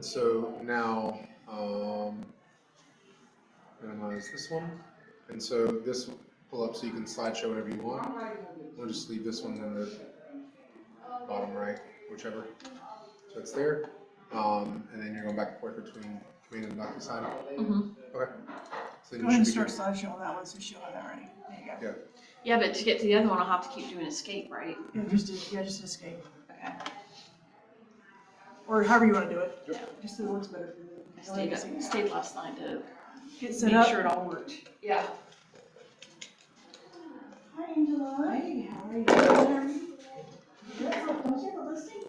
And so now, minimize this one. And so this will pull up so you can slideshow whatever you want. We'll just leave this one in the bottom right, whichever. So it's there. And then you're going back and forth between Command and Docusign. Okay. So go ahead and start slideshow on that one so she'll have that ready. There you go. Yeah. Yeah, but to get to the other one, I'll have to keep doing escape, right? Yeah, just escape. Okay. Or however you want to do it. Yep. Just so it looks better. I stayed last night to Get set make up. sure it all worked. Yeah. Hi, Angela. Hey, how are you? Don't you have a listing?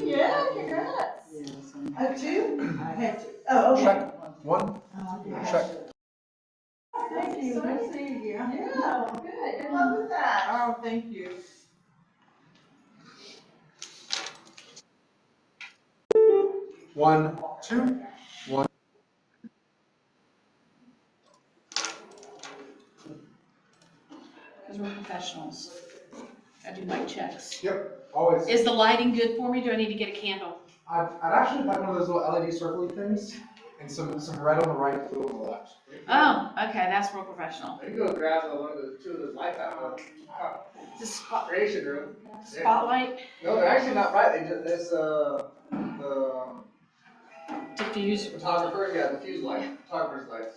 Yeah, congrats. Yes. I have two? I have to. Oh, okay. Check. One. Check. Thank you. Nice to see you. Yeah, well, good. Good luck with that. Oh, thank you. One, two, one. Because we're professionals. I do my checks. Yep, always. Is the lighting good for me? Do I need to get a candle? I'd actually like one of those little LED circly things, and some red on the right, blue on the left. Oh, okay, that's real professional. You go grab one of the two of those lights out of The the creation room. spotlight, No, they're actually not right. They just it's the diffuse. photographer, yeah, the fuse light, photographer's lights.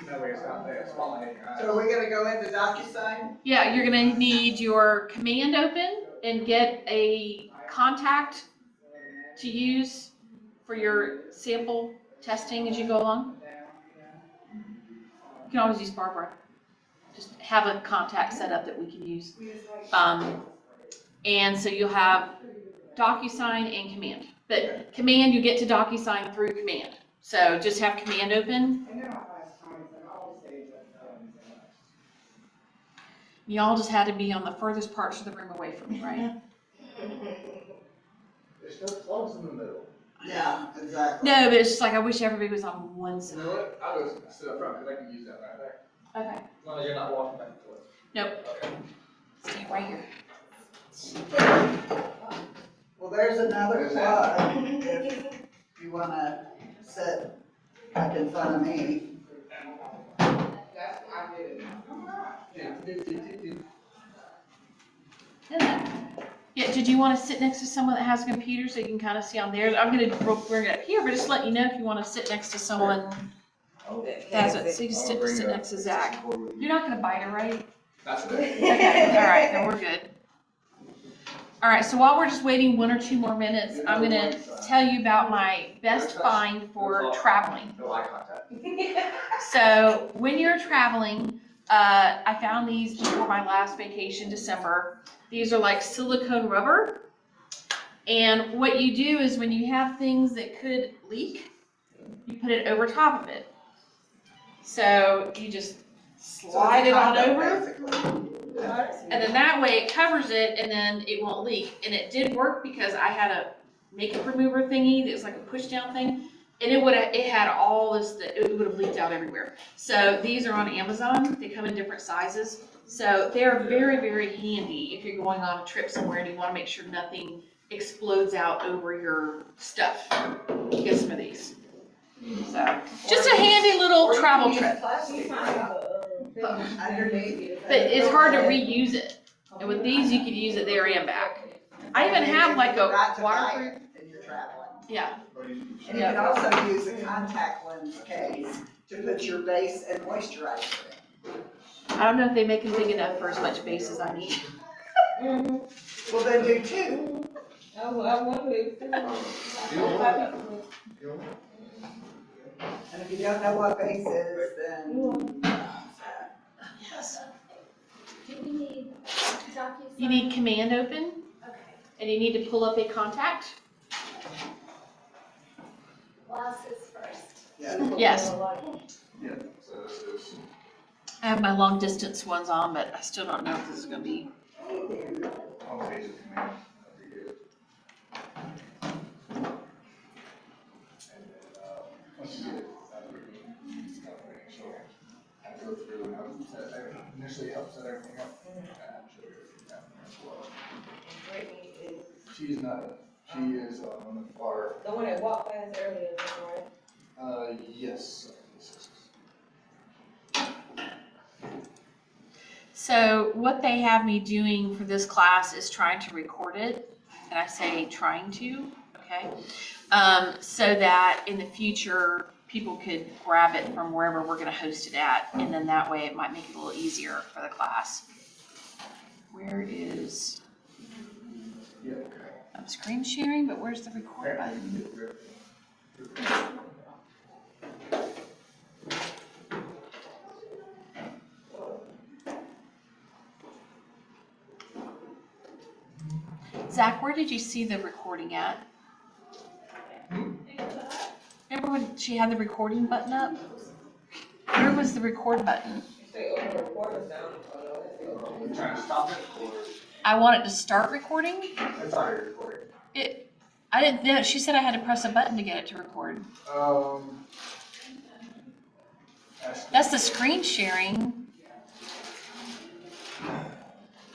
That way it's not there. Spotlight in your eyes. So are we gonna go into DocuSign? Yeah, you're gonna need your command open and get a contact to use for your sample testing as you go along. You can always use Barbara. Just have a contact set up that we can use. And so you'll have Docusign and command. But command, you get to Docusign through command. So just have command open. Y'all just had to be on the furthest parts of the room away from me, right? There's still plugs in the middle. Yeah, exactly. No, but it's just like I wish everybody was on one You side. know what? I'll go sit up front because I can use that right there. Okay. As long as you're not walking back and forth. Nope. Okay. Stay right here. Well, there's another plug if you wanna sit up in front of me. That's I did it. Yeah, did you want to sit next to someone that has a computer so you can kind of see on theirs? I'm gonna bring it up here, but just let you know if you want to sit next to someone that has it. So you can sit next to Zach. You're not gonna bite her, right? That's it. Okay, all right, then we're good. All right, so while we're just waiting 1 or 2 more minutes, I'm gonna tell you about my best find for traveling. No eye contact. So when you're traveling, I found these before my last vacation, December. These are like silicone rubber. And what you do is when you have things that could leak, you put it over top of it. So you just slide it on over. And then that way it covers it and then it won't leak. And it did work because I had a makeup remover thingy that was like a push down thing. And it had all this, it would have leaked out everywhere. So these are on Amazon. They come in different sizes. So they're very, very handy if you're going on a trip somewhere and you want to make sure nothing explodes out over your stuff. Get some of these. So just a handy little travel trip. Underneath. But it's hard to reuse it. And with these, you could use it there and back. I even have like a waterproof. And you're traveling. Yeah. And you can also use a contact lens case to put your base and moisturizer in. I don't know if they make them big enough for as much base as I need. Well, then do two. I wonder if. And if you don't know what base is, then. Yes. Do we need Docusign? You need command open Okay. and you need to pull up a contact. Glasses first. Yeah. Yes. Yeah. So this is. I have my long distance ones on, but I still don't know if this is going to be. On the page of command. That'd be good. And then, once you get it, that's where you can start making sure. I go through and initially help set everything up. And I'm sure you're as well. She's not She is on the far, The one that walked past earlier, right? yes. So what they have me doing for this class is trying to record it, and I say trying to, okay? So that in the future, people could grab it from wherever we're gonna host it at, and then that way it might make it a little easier for the class. Where is, Yeah. I'm screen sharing, but where's the record button? Zach, where did you see the recording at? Remember when she had the recording button up? Where was the record button? Stay over the recorder's down. We're trying to stop it, or I want it to start recording. it's already recording. I didn't know, she said I had to press a button to get it to record. That's the screen sharing.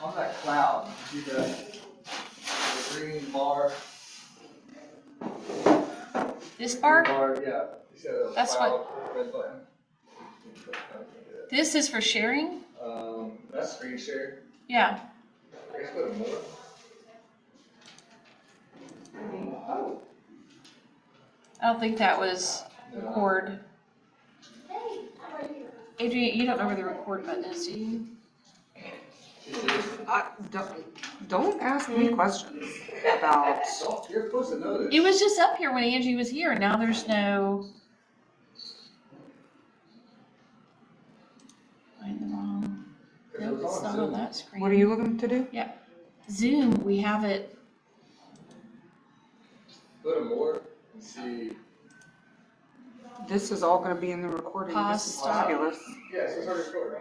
On that cloud, you see the green bar? This bar? Yeah. You see the That's cloud, red button? This is for sharing? That's screen share. Yeah. I guess go to more. I don't think that was record. Hey, how are you? Adrian, you don't know where the record button is, do you? Don't ask me questions about. Oh, you're supposed to know this. It was just up here when Angie was here, and now there's no. Find the wrong. Nope, it's not on that screen. What are you looking to do? Zoom, we have it. Go to more and see. This is all gonna be in the recording. Pause, This is stop. fabulous. Yes, it's already recording.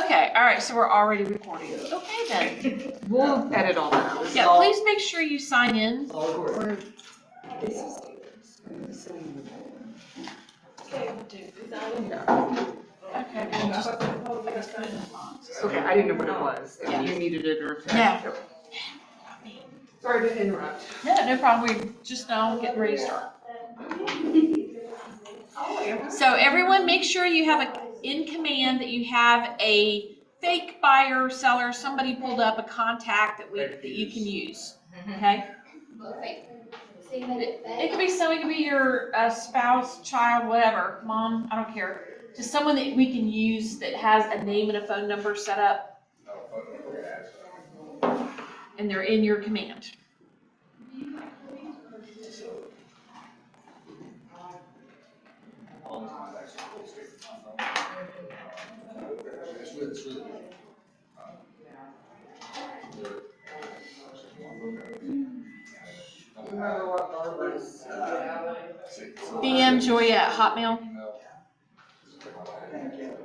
Okay, all right, so we're already recording. Okay then. We'll edit all that out. Yeah, please make sure you sign in. It's all recording. Okay, we'll just, I guess put it in the box. Okay, I didn't know what it was. If Yeah. you needed it or. No. Sorry to interrupt. No problem, we're just now getting ready to start. So everyone, make sure you have in command that you have a fake buyer, seller, somebody pulled up, a contact that you can use, okay? Okay. So you made it It could be someone, it could be your spouse, child, whatever, mom, I don't care. Just someone that we can use that has a name and a phone number set up, and they're in your command. It's really. Remember what Barbara's, BM Joya at Hotmail. thank you.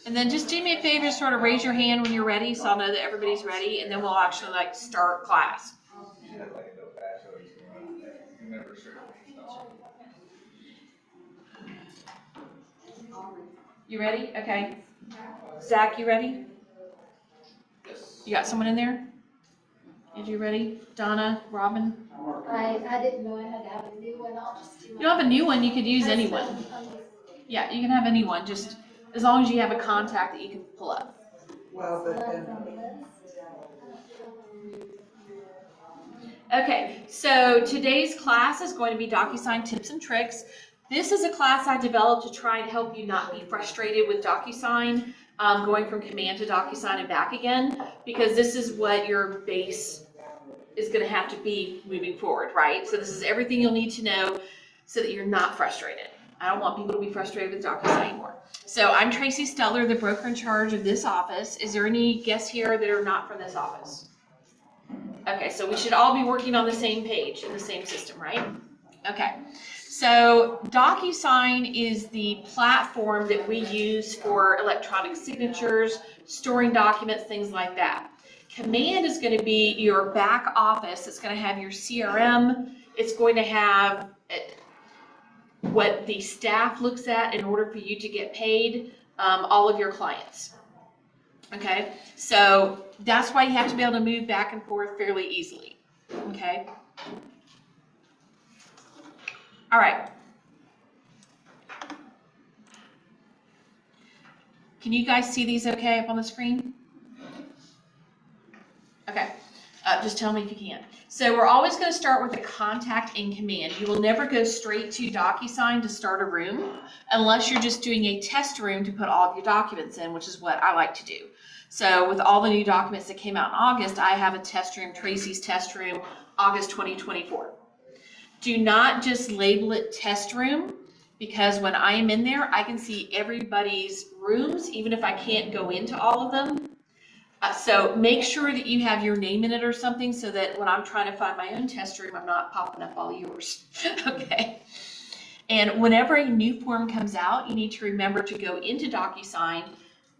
And then just do me a favor, sort of raise your hand when you're ready, so I'll know that everybody's ready, and then we'll actually start class. You ready? Okay. Zach, you ready? Yes. You got someone in there? Is you ready? Donna, Robin? I didn't know I had to have a new one, I'll just do. You don't have a new one, you could use anyone. I'm just- Yeah, you can have anyone, just as long as you have a contact that you can pull up. Well, but then, from this. Okay, so today's class is going to be Docusign tips and tricks. This is a class I developed to try and help you not be frustrated with Docusign, going from command to Docusign and back again, because this is what your base is going to have to be moving forward, right? So this is everything you'll need to know so that you're not frustrated. I don't want people to be frustrated with Docusign anymore. So I'm Tracy Steller, the broker in charge of this office. Is there any guests here that are not from this office? Okay, so we should all be working on the same page in the same system, right? Okay, so Docusign is the platform that we use for electronic signatures, storing documents, things like that. Command is going to be your back office. It's going to have your CRM. It's going to have what the staff looks at in order for you to get paid, all of your clients. Okay, so that's why you have to be able to move back and forth fairly easily. Okay. All right. Can you guys see these okay up on the screen? Okay. Just tell me if you can. So we're always going to start with a contact in command. You will never go straight to Docusign to start a room unless you're just doing a test room to put all of your documents in, which is what I like to do. So with all the new documents that came out in August, I have a test room, Tracy's test room, August 2024. Do not just label it test room, because when I am in there, I can see everybody's rooms, even if I can't go into all of them. So make sure that you have your name in it or something so that when I'm trying to find my own test room, I'm not popping up all yours. Okay. And whenever a new form comes out, you need to remember to go into Docusign.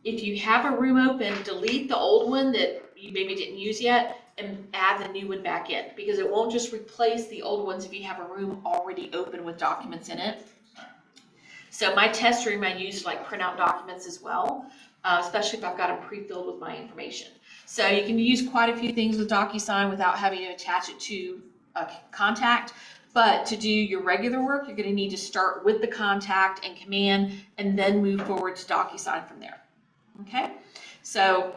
If you have a room open, delete the old one that you maybe didn't use yet and add the new one back in, because it won't just replace the old ones if you have a room already open with documents in it. So my test room, I use to like print out documents as well, especially if I've got them pre-filled with my information. So you can use quite a few things with Docusign without having to attach it to a contact. But to do your regular work, you're going to need to start with the contact and command and then move forward to Docusign from there. Okay? So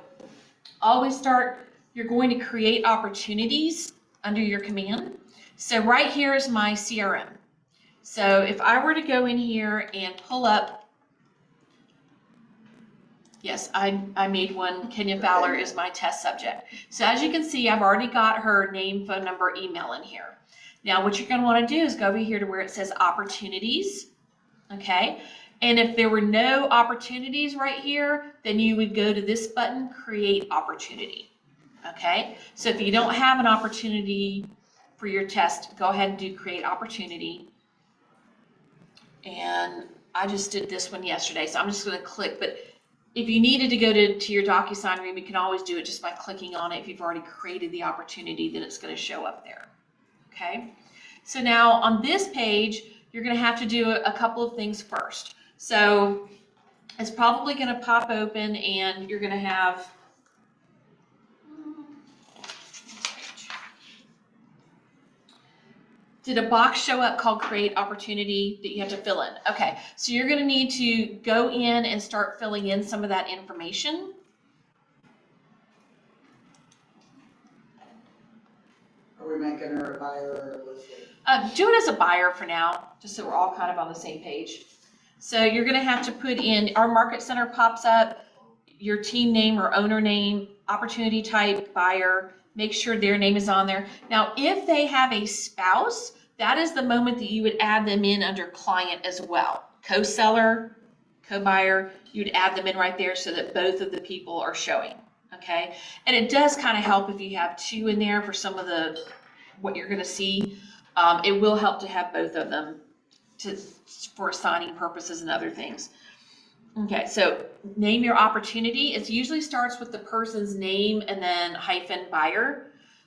always start, you're going to create opportunities under your command. So right here is my CRM. So if I were to go in here and pull up, yes, I made one. Kenya Fowler is my test subject. So as you can see, I've already got her name, phone number, email in here. Now what you're going to want to do is go over here to where it says opportunities, okay? And if there were no opportunities right here, then you would go to this button, create opportunity, okay? So if you don't have an opportunity for your test, go ahead and do create opportunity. And I just did this one yesterday, so I'm just going to click. But if you needed to go to your Docusign room, you can always do it just by clicking on it. If you've already created the opportunity, then it's going to show up there. Okay? So now on this page, you're going to have to do a couple of things first. So it's probably going to pop open and you're going to have did a box show up called create opportunity that you have to fill in? Okay, so you're going to need to go in and start filling in some of that information. Are we making her a buyer or a listing? Do it as a buyer for now, just so we're all kind of on the same page. So you're going to have to put in, our market center pops up, your team name or owner name, opportunity type, buyer, make sure their name is on there. Now, if they have a spouse, that is the moment that you would add them in under client as well. Co-seller, co-buyer, you'd add them in right there so that both of the people are showing, okay? And it does kind of help if you have two in there for some of the, what you're gonna see. It will help to have both of them for assigning purposes and other things. Okay, so name your opportunity. It usually starts with the person's name and then hyphen buyer.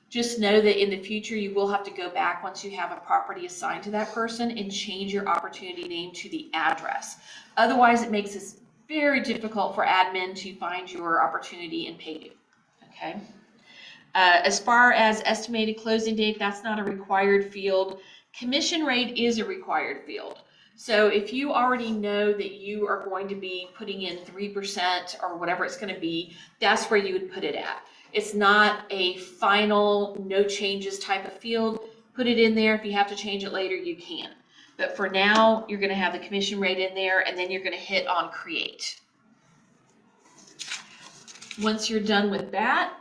Just know that in the future you will have to go back once you have a property assigned to that person and change your opportunity name to the address. Otherwise, it makes it very difficult for admin to find your opportunity and pay you. Okay. As far as estimated closing date, that's not a required field. Commission rate is a required field. So if you already know that you are going to be putting in 3% or whatever it's going to be, that's where you would put it at. It's not a final, no changes type of field. Put it in there. If you have to change it later, you can. But for now, you're going to have the commission rate in there, and then you're going to hit on create. Once you're done with that,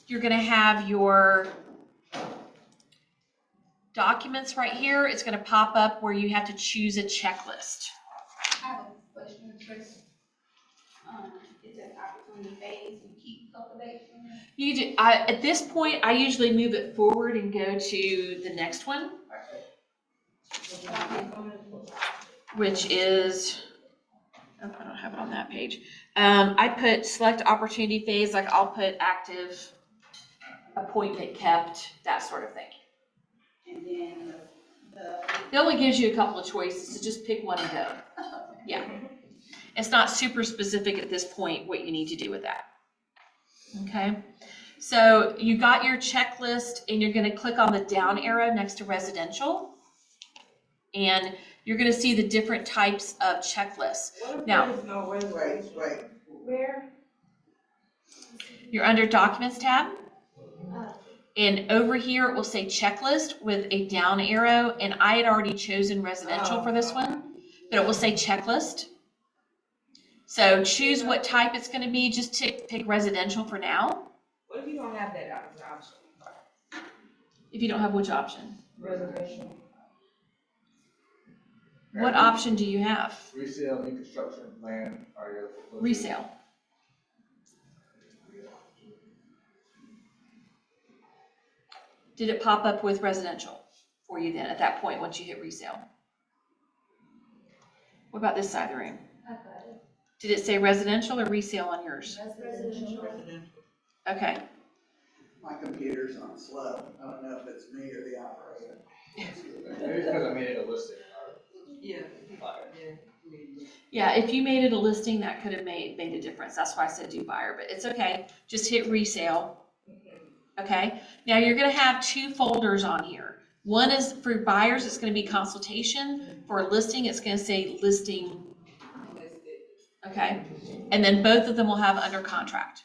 you're going to have your documents right here. It's going to pop up where you have to choose a checklist. I have a question, Chris. Is that opportunity phase, you keep cultivation? You do, at this point, I usually move it forward and go to the next one, which is, oh, I don't have it on that page. I put select opportunity phase, like I'll put active, appointment kept, that sort of thing. And then It only gives you a couple of choices, so just pick one and go. Yeah. It's not super specific at this point what you need to do with that. Okay, so you got your checklist and you're gonna click on the down arrow next to residential. And you're gonna see the different types of checklists. What if Now- there's no Wait, reservation? wait. Where? You're under Documents tab. Uh, And over here, it will say checklist with a down arrow. And I had already chosen residential for this one, but it will say checklist. So choose what type it's gonna be. Just pick residential for now. What if you don't have that as an option? If you don't have which option? Reservation. What option do you have? Resale, new construction, land, are your. Resale. Did it pop up with residential for you then at that point once you hit resale? What about this side of the room? I got it. Did it say residential or resale on yours? Residential. Okay. My computer's on slow. I don't know if it's me or the operator. Maybe it's because I made it a listing. Yeah. Yeah, if you made it a listing, that could have made a difference. That's why I said do buyer, but it's okay. Just hit resale. Okay, now you're gonna have two folders on here. One is for buyers, it's gonna be consultation. For a listing, it's gonna say listing. Okay, and then both of them will have under contract.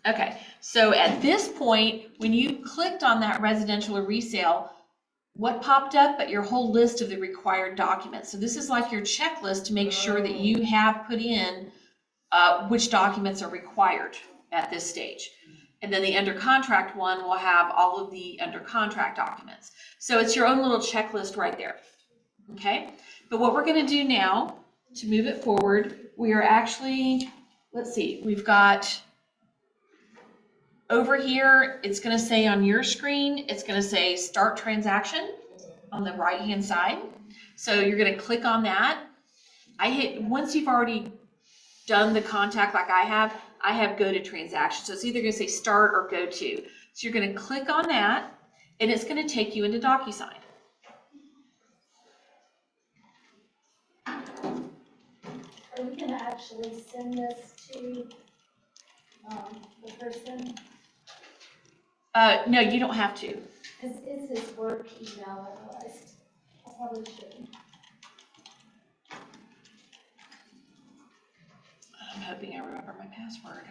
Okay, so at this point, when you clicked on that residential or resale, what popped up? But your whole list of the required documents. So this is like your checklist to make sure that you have put in which documents are required at this stage. And then the under contract one will have all of the under contract documents. So it's your own little checklist right there. Okay, but what we're gonna do now to move it forward, we are actually, let's see, we've got over here, it's gonna say on your screen, it's gonna say start transaction on the right-hand side. So you're gonna click on that. Once you've already done the contact like I have go to transaction. So it's either gonna say start or go to. So you're gonna click on that and it's gonna take you into Docusign. Are we gonna actually send this to, the person? No, you don't have to. Cause it's his work email, I realized. I probably shouldn't. I'm hoping I remember my password.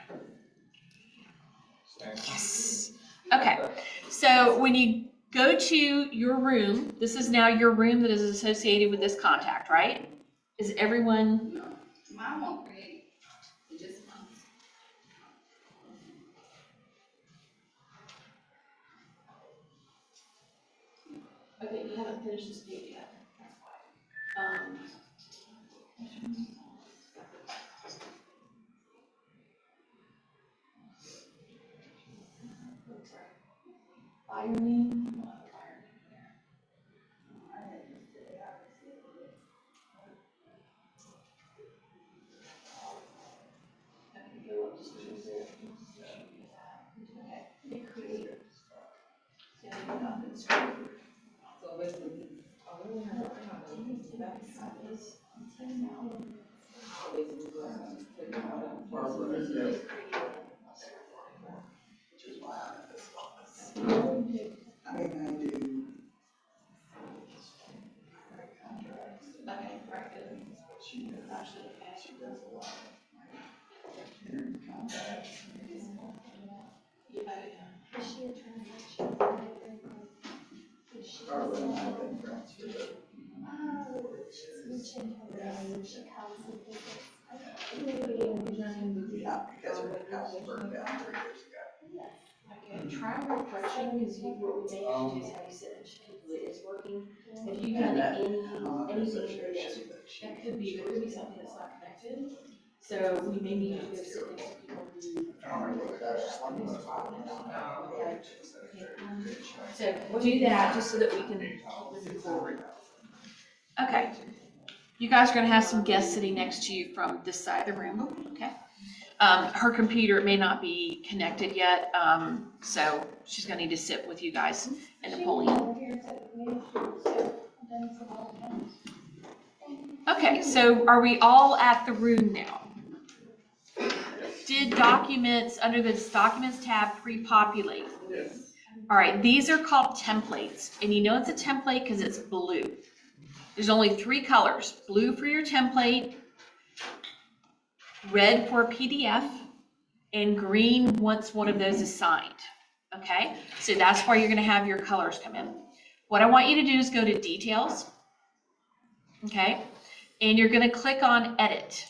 Yes. Okay, so when you go to your room, this is now your room that is associated with this contact, right? Is everyone, Mine won't create. It just comes. okay, you haven't finished this page yet. That's why. Buyer name? We'll have a buyer name there. Okay, go up just choose it. Okay, hit create. Yeah, you got this. So basically, I really have to that is. Barbara is there. Which is why I'm at this office. I mean, I do. Okay, right, good. Actually, Ashley does a lot. Yeah. Is she a transaction? Is she? Barbara and I have been friends for the. Oh, she's mentioned her name, she comes and visits. Yeah, because her house burned down 3 years ago. Okay, try refreshing, because what we may have to do is have you sit and check if it is working. If you've done anything that could be, there could be something that's not connected. So we may need to go sit next to people who. So do that just so that we can move forward. Okay. You guys are gonna have some guests sitting next to you from this side of the room, okay? Her computer may not be connected yet, so she's gonna need to sit with you guys in Napoleon. Okay, so are we all at the room now? did documents, under this documents tab, pre-populate? All right, these are called templates, and you know it's a template because it's blue. There's only 3 colors: blue for your template, red for a PDF, and green once one of those is signed. Okay, so that's why you're going to have your colors come in. What I want you to do is go to details, okay, and you're going to click on edit.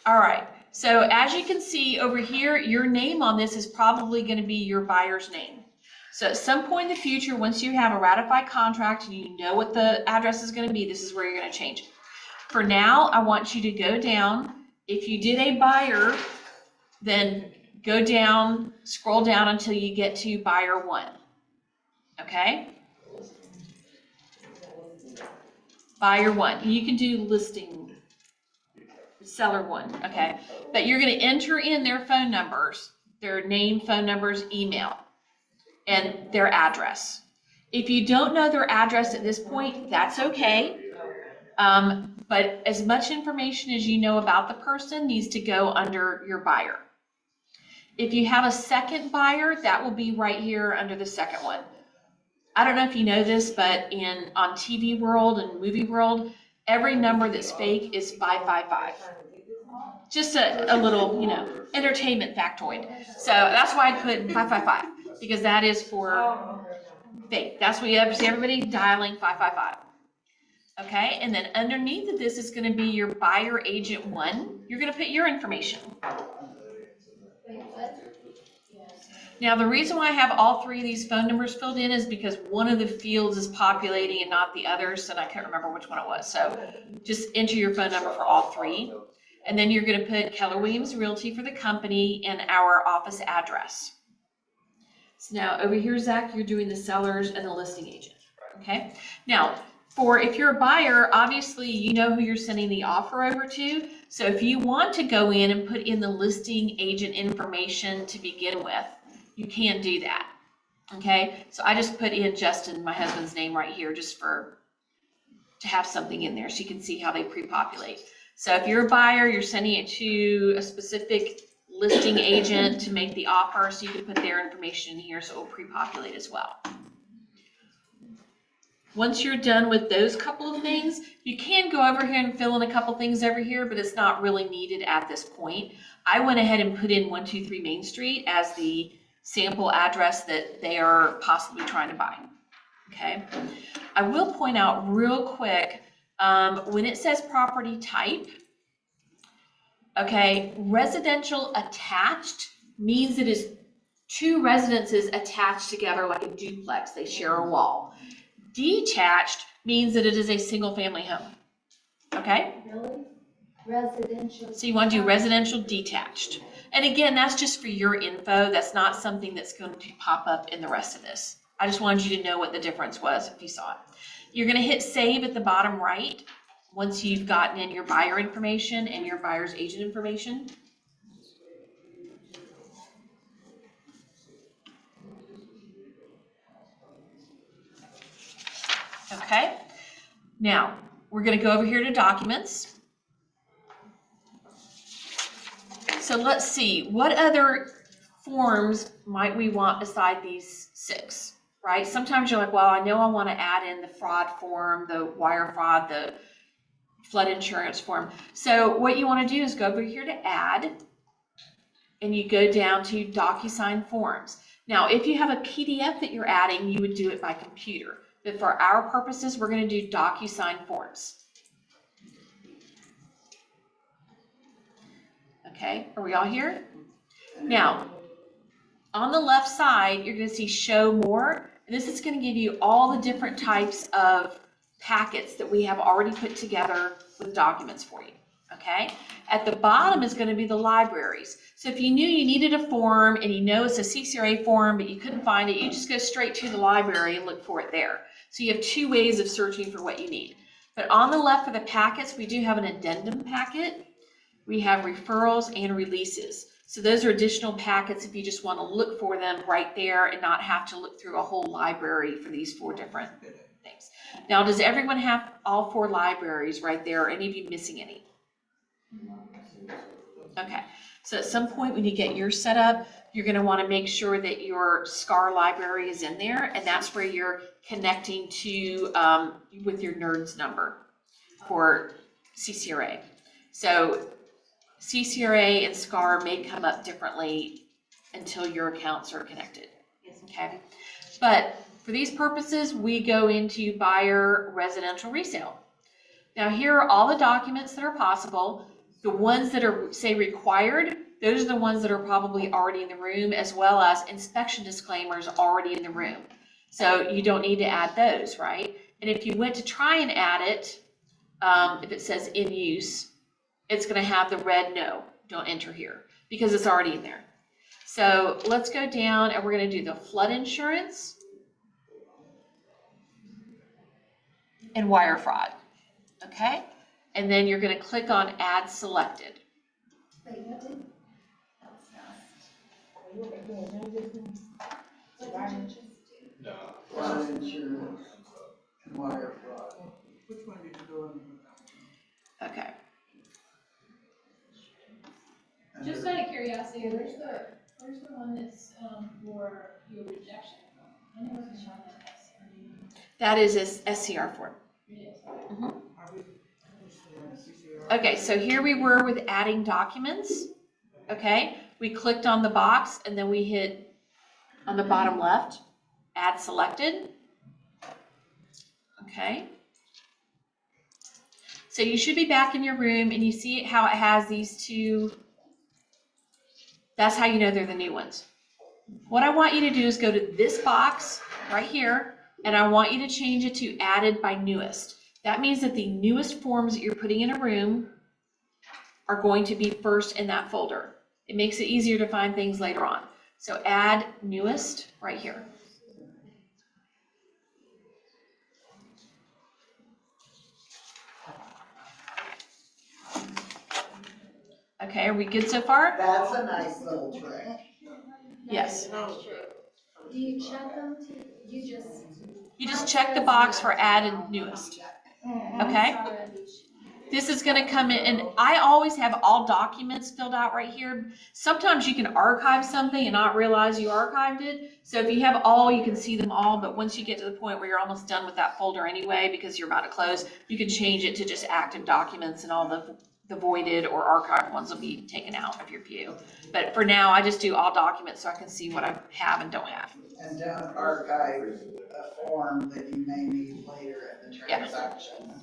All right, so as you can see over here, your name on this is probably going to be your buyer's name. So at some point in the future, once you have a ratified contract and you know what the address is going to be, this is where you're going to change it. For now, I want you to go down. If you did a buyer, then go down, scroll down until you get to buyer 1. Okay? Buyer 1. You can do listing. Seller 1, okay? But you're going to enter in their phone numbers, their name, phone numbers, email, and their address. If you don't know their address at this point, that's okay. But as much information as you know about the person needs to go under your buyer. If you have a second buyer, that will be right here under the second one. I don't know if you know this, but on TV world and movie world, every number that's fake is 555. Just a little, entertainment factoid. So that's why I put 555, because that is for fake. That's what you ever see everybody dialing 555. Okay, and then underneath of this is going to be your buyer agent 1. You're going to put your information. Now, the reason why I have all 3 of these phone numbers filled in is because one of the fields is populating and not the others, and I can't remember which one it was. So just enter your phone number for all 3. And then you're going to put Keller Williams Realty for the company and our office address. So now over here, Zach, you're doing the sellers and the listing agent. Okay. Now, if you're a buyer, obviously you know who you're sending the offer over to. So if you want to go in and put in the listing agent information to begin with, you can do that. Okay. So I just put in Justin, my husband's name, right here, just to have something in there so you can see how they pre-populate. So if you're a buyer, you're sending it to a specific listing agent to make the offer, so you can put their information in here so it will pre-populate as well. Once you're done with those couple of things, you can go over here and fill in a couple things over here, but it's not really needed at this point. I went ahead and put in 123 Main Street as the sample address that they are possibly trying to buy. Okay. I will point out real quick, when it says property type, okay, residential attached means it is 2 residences attached together like a duplex. They share a wall. Detached means that it is a single family home. Okay? Really? Residential. So you want to do residential detached. And again, that's just for your info. That's not something that's going to pop up in the rest of this. I just wanted you to know what the difference was if you saw it. You're going to hit save at the bottom right once you've gotten in your buyer information and your buyer's agent information. Okay, now we're going to go over here to documents. So let's see, what other forms might we want beside these 6, right? Sometimes you're like, well, I know I want to add in the fraud form, the wire fraud, the flood insurance form. So what you want to do is go over here to add, and you go down to Docusign forms. Now, if you have a PDF that you're adding, you would do it by computer. But for our purposes, we're going to do Docusign forms. Okay, are we all here? Now, on the left side, you're going to see show more. And this is going to give you all the different types of packets that we have already put together with documents for you. Okay, at the bottom is going to be the libraries. So if you knew you needed a form and you know it's a CCRA form, but you couldn't find it, you just go straight to the library and look for it there. So you have 2 ways of searching for what you need. But on the left for the packets, we do have an addendum packet. We have referrals and releases. So those are additional packets if you just want to look for them right there and not have to look through a whole library for these 4 different Thanks. Now, does everyone have all 4 libraries right there? Are any of you missing any? Okay, so at some point when you get yours set up, you're gonna wanna make sure that your SCAR library is in there, and that's where you're connecting to, with your NERDS number for CCRA. So CCRA and SCAR may come up differently until your accounts are connected, okay? But for these purposes, we go into buyer residential resale. Now here are all the documents that are possible. The ones that are, say, required, those are the ones that are probably already in the room, as well as inspection disclaimers already in the room. So you don't need to add those, right? And if you went to try and add it, if it says in use, it's gonna have the red no, don't enter here, because it's already in there. So let's go down and we're gonna do the flood insurance and wire fraud, okay? And then you're gonna click on add selected. Wait, what did? No. Flood insurance and wire fraud. Which one did you go in? Okay, And Just out of curiosity, where's the one that's, for your rejection? I know it's showing that SCRD. that is a SCR form. It is. Are we? Okay, so here we were with adding documents, okay? We clicked on the box and then we hit on the bottom left, add selected, okay? So you should be back in your room and you see how it has these two, that's how you know they're the new ones. What I want you to do is go to this box right here and I want you to change it to added by newest. That means that the newest forms that you're putting in a room are going to be first in that folder. It makes it easier to find things later on. So add newest right here. Okay, are we good so far? that's a nice little trick. Yes. Do you check them to, You just check the box for added newest. Okay? Sorry. This is gonna come in, and I always have all documents filled out right here. Sometimes you can archive something and not realize you archived it. So if you have all, you can see them all, but once you get to the point where you're almost done with that folder anyway, because you're about to close, you can change it to just active documents and all the voided or archived ones will be taken out of your view. But for now, I just do all documents so I can see what I have and don't have. And don't archive a form that you may need later in the transaction.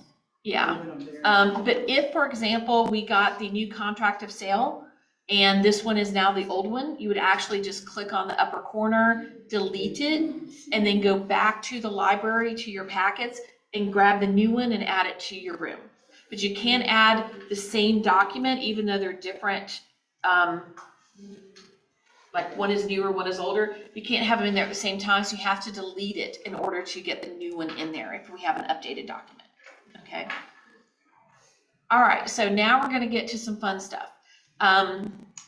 Yeah. But if, for example, we got the new contract of sale and this one is now the old one, you would actually just click on the upper corner, delete it, and then go back to the library to your packets and grab the new one and add it to your room. But you can't add the same document even though they're different, like one is newer, one is older. You can't have them in there at the same time, so you have to delete it in order to get the new one in there if we have an updated document. Okay. All right, so now we're going to get to some fun stuff.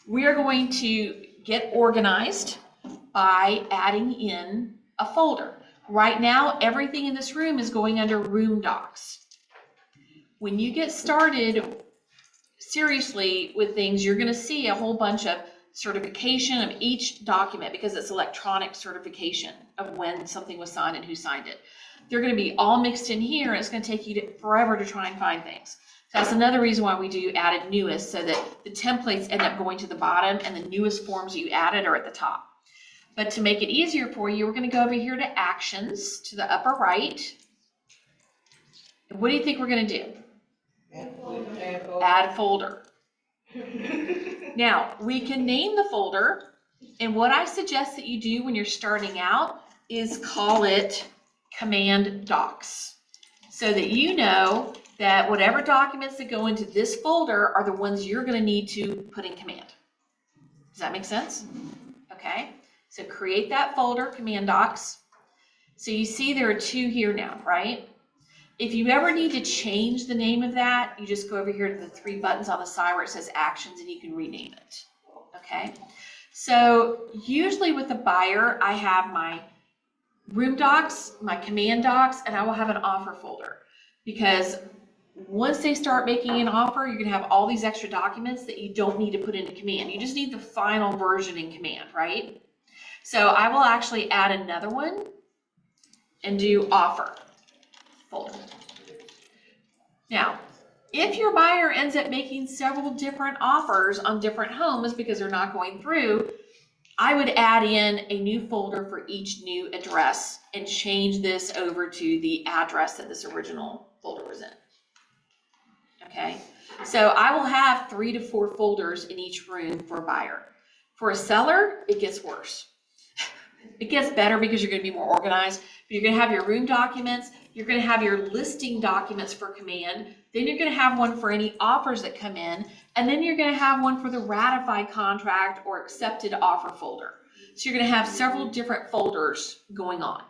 We are going to get organized by adding in a folder. Right now, everything in this room is going under room docs. When you get started seriously with things, you're going to see a whole bunch of certification of each document because it's electronic certification of when something was signed and who signed it. They're going to be all mixed in here and it's going to take you forever to try and find things. So that's another reason why we do added newest, so that the templates end up going to the bottom and the newest forms that you added are at the top. But to make it easier for you, we're going to go over here to actions to the upper right. And what do you think we're going to do? Add folder. Now, we can name the folder, and what I suggest that you do when you're starting out is call it Command Docs, so that you know that whatever documents that go into this folder are the ones you're going to need to put in command. Does that make sense? Okay, so create that folder, Command Docs. So you see there are 2 here now, right? If you ever need to change the name of that, you just go over here to the 3 buttons on the side where it says actions and you can rename it. Okay, so usually with a buyer, I have my room docs, my command docs, and I will have an offer folder. Because once they start making an offer, you're gonna have all these extra documents that you don't need to put into command. You just need the final version in command, right? So I will actually add another one and do offer folder. Now, if your buyer ends up making several different offers on different homes because they're not going through, I would add in a new folder for each new address and change this over to the address that this original folder was in. Okay, so I will have 3 to 4 folders in each room for a buyer. For a seller, it gets worse. It gets better because you're going to be more organized, but you're going to have your room documents, you're going to have your listing documents for command, then you're going to have one for any offers that come in, and then you're going to have one for the ratified contract or accepted offer folder. So you're going to have several different folders going on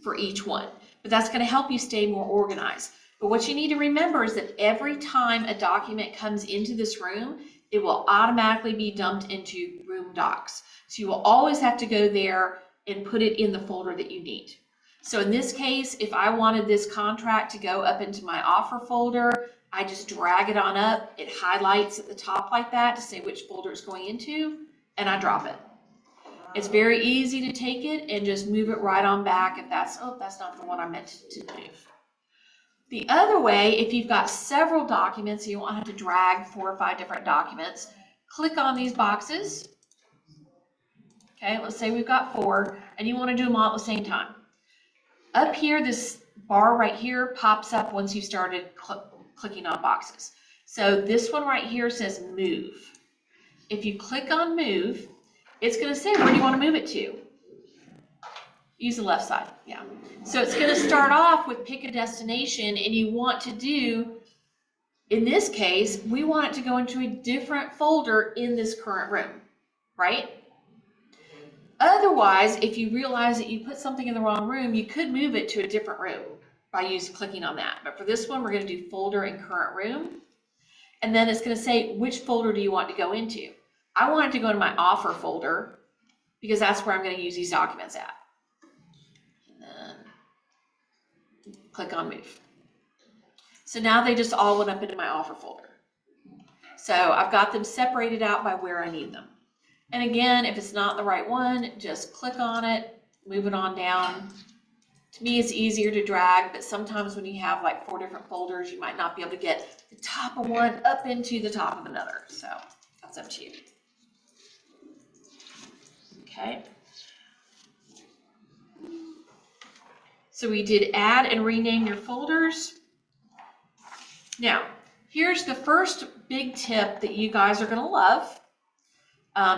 for each one, but that's going to help you stay more organized. But what you need to remember is that every time a document comes into this room, it will automatically be dumped into room docs. So you will always have to go there and put it in the folder that you need. So in this case, if I wanted this contract to go up into my offer folder, I just drag it on up. It highlights at the top like that to say which folder it's going into, and I drop it. It's very easy to take it and just move it right on back if that's not the one I meant to move. The other way, if you've got several documents, you won't have to drag 4 or 5 different documents, click on these boxes. Okay, let's say we've got 4, and you want to do them all at the same time. Up here, this bar right here pops up once you started clicking on boxes. So this one right here says move. If you click on move, it's going to say, where do you want to move it to? Use the left side, yeah. So it's going to start off with pick a destination, and you want to do, in this case, we want it to go into a different folder in this current room, right? Otherwise, if you realize that you put something in the wrong room, you could move it to a different room by clicking on that. But for this one, we're going to do folder and current room. And then it's going to say, which folder do you want to go into? I want it to go into my offer folder because that's where I'm going to use these documents at. And then click on move. So now they just all went up into my offer folder. So I've got them separated out by where I need them. And again, if it's not the right one, just click on it, move it on down. To me, it's easier to drag, but sometimes when you have like 4 different folders, you might not be able to get the top of one up into the top of another. So that's up to you. Okay. So we did add and rename your folders. Now, here's the first big tip that you guys are going to love.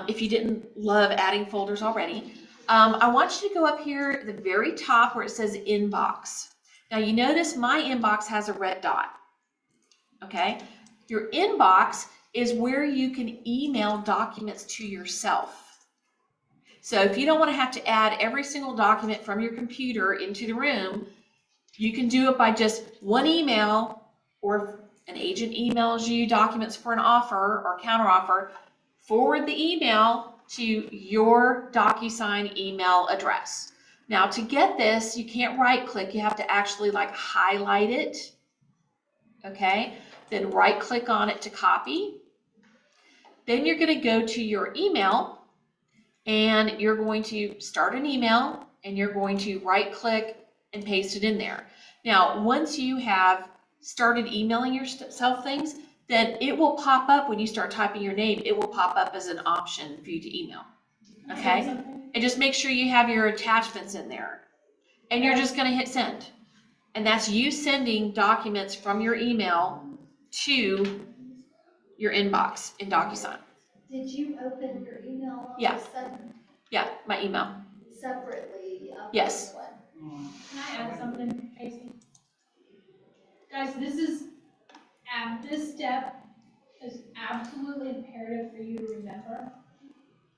If you didn't love adding folders already, I want you to go up here at the very top where it says inbox. Now you notice my inbox has a red dot, okay? Your inbox is where you can email documents to yourself. So if you don't want to have to add every single document from your computer into the room, you can do it by just one email, or if an agent emails you documents for an offer or counteroffer, forward the email to your Docusign email address. Now to get this, you can't right click, you have to actually like highlight it, okay? Then right click on it to copy. Then you're gonna go to your email and you're going to start an email and you're going to right click and paste it in there. Now, once you have started emailing yourself things, then it will pop up when you start typing your name, it will pop up as an option for you to email, okay? And just make sure you have your attachments in there. And you're just gonna hit send. And that's you sending documents from your email to your inbox in Docusign. Did you open your email all Yeah. of a sudden Yeah, my email. separately? Yes. Can I add something, Casey? Guys, this step is absolutely imperative for you to remember.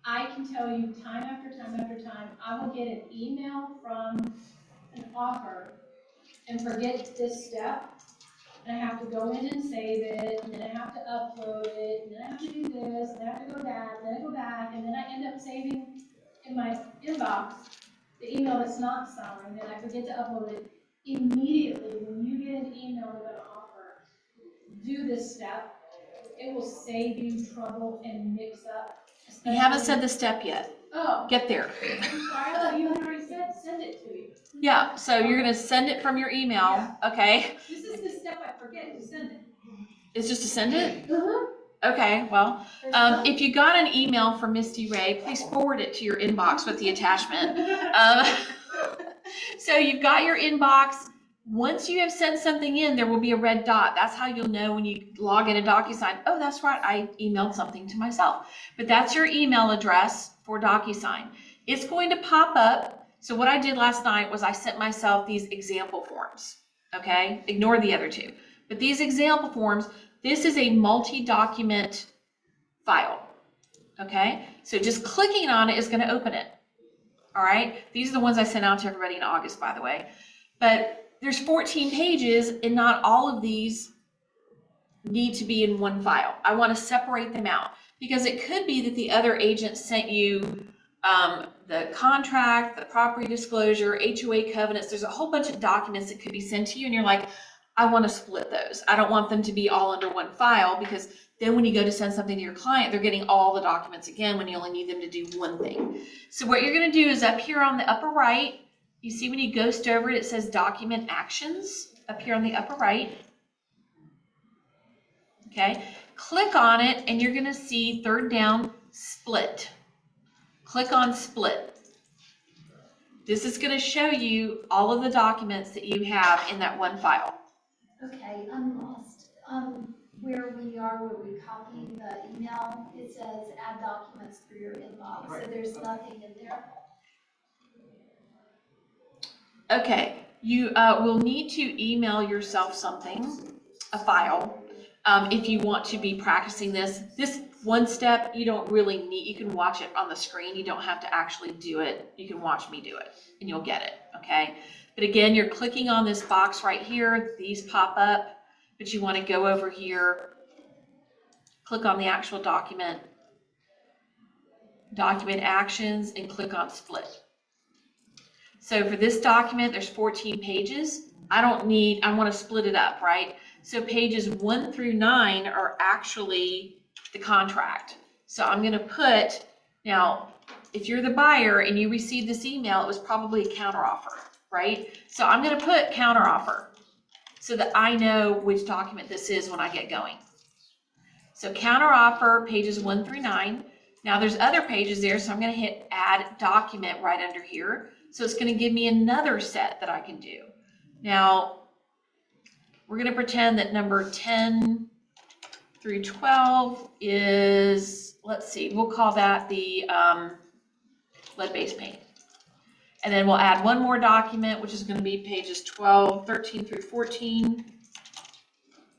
I can tell you time after time after time, I will get an email from an offer and forget this step. And I have to go in and save it, and then I have to upload it, and then I have to do this, and I have to go that, and then I go back, and then I end up saving in my inbox the email that's not signed, and I forget to upload it, immediately when you get an email with an offer, do this step. It will save you trouble and mix up. You haven't said the step yet. Oh. Get there. I thought you had already said, send it to you. Yeah, so you're gonna send it from your email, okay? This is the step I forget to send it. It's just to send it? Uh-huh. Okay, well, if you got an email from Misty Ray, please forward it to your inbox with the attachment. So you've got your inbox. Once you have sent something in, there will be a red dot. That's how you'll know when you log into Docusign, oh, that's right, I emailed something to myself. But that's your email address for Docusign. It's going to pop up. So what I did last night was I sent myself these example forms, okay? Ignore the other two. But these example forms, this is a multi-document file, okay? So just clicking on it is going to open it, all right? These are the ones I sent out to everybody in August, by the way. But there's 14 pages, and not all of these need to be in one file. I want to separate them out because it could be that the other agent sent you the contract, the property disclosure, HOA covenants. There's a whole bunch of documents that could be sent to you, and you're like, I want to split those. I don't want them to be all under one file, because then when you go to send something to your client, they're getting all the documents again when you only need them to do one thing. So what you're going to do is up here on the upper right, you see when you ghost over it, it says document actions up here on the upper right. Okay, click on it and you're going to see third down, split. Click on split. This is going to show you all of the documents that you have in that one file. Okay, I'm lost. Where we copying the email, it says add documents for your inbox, so there's nothing in there. Okay, you will need to email yourself something, a file, if you want to be practicing this. This one step you don't really need. You can watch it on the screen. You don't have to actually do it. You can watch me do it and you'll get it, okay? But again, you're clicking on this box right here. These pop up, but you want to go over here, click on the actual document, document actions, and click on split. So for this document, there's 14 pages. I want to split it up, right? So pages 1 through 9 are actually the contract. So I'm going to put, now, if you're the buyer and you received this email, it was probably a counteroffer, right? So I'm going to put counteroffer so that I know which document this is when I get going. So counteroffer, pages 1 through 9. Now there's other pages there, so I'm going to hit add document right under here. So it's going to give me another set that I can do. Now, we're going to pretend that number 10 through 12 is, let's see, we'll call that the lead-based paint. And then we'll add one more document, which is going to be pages 13 through 14.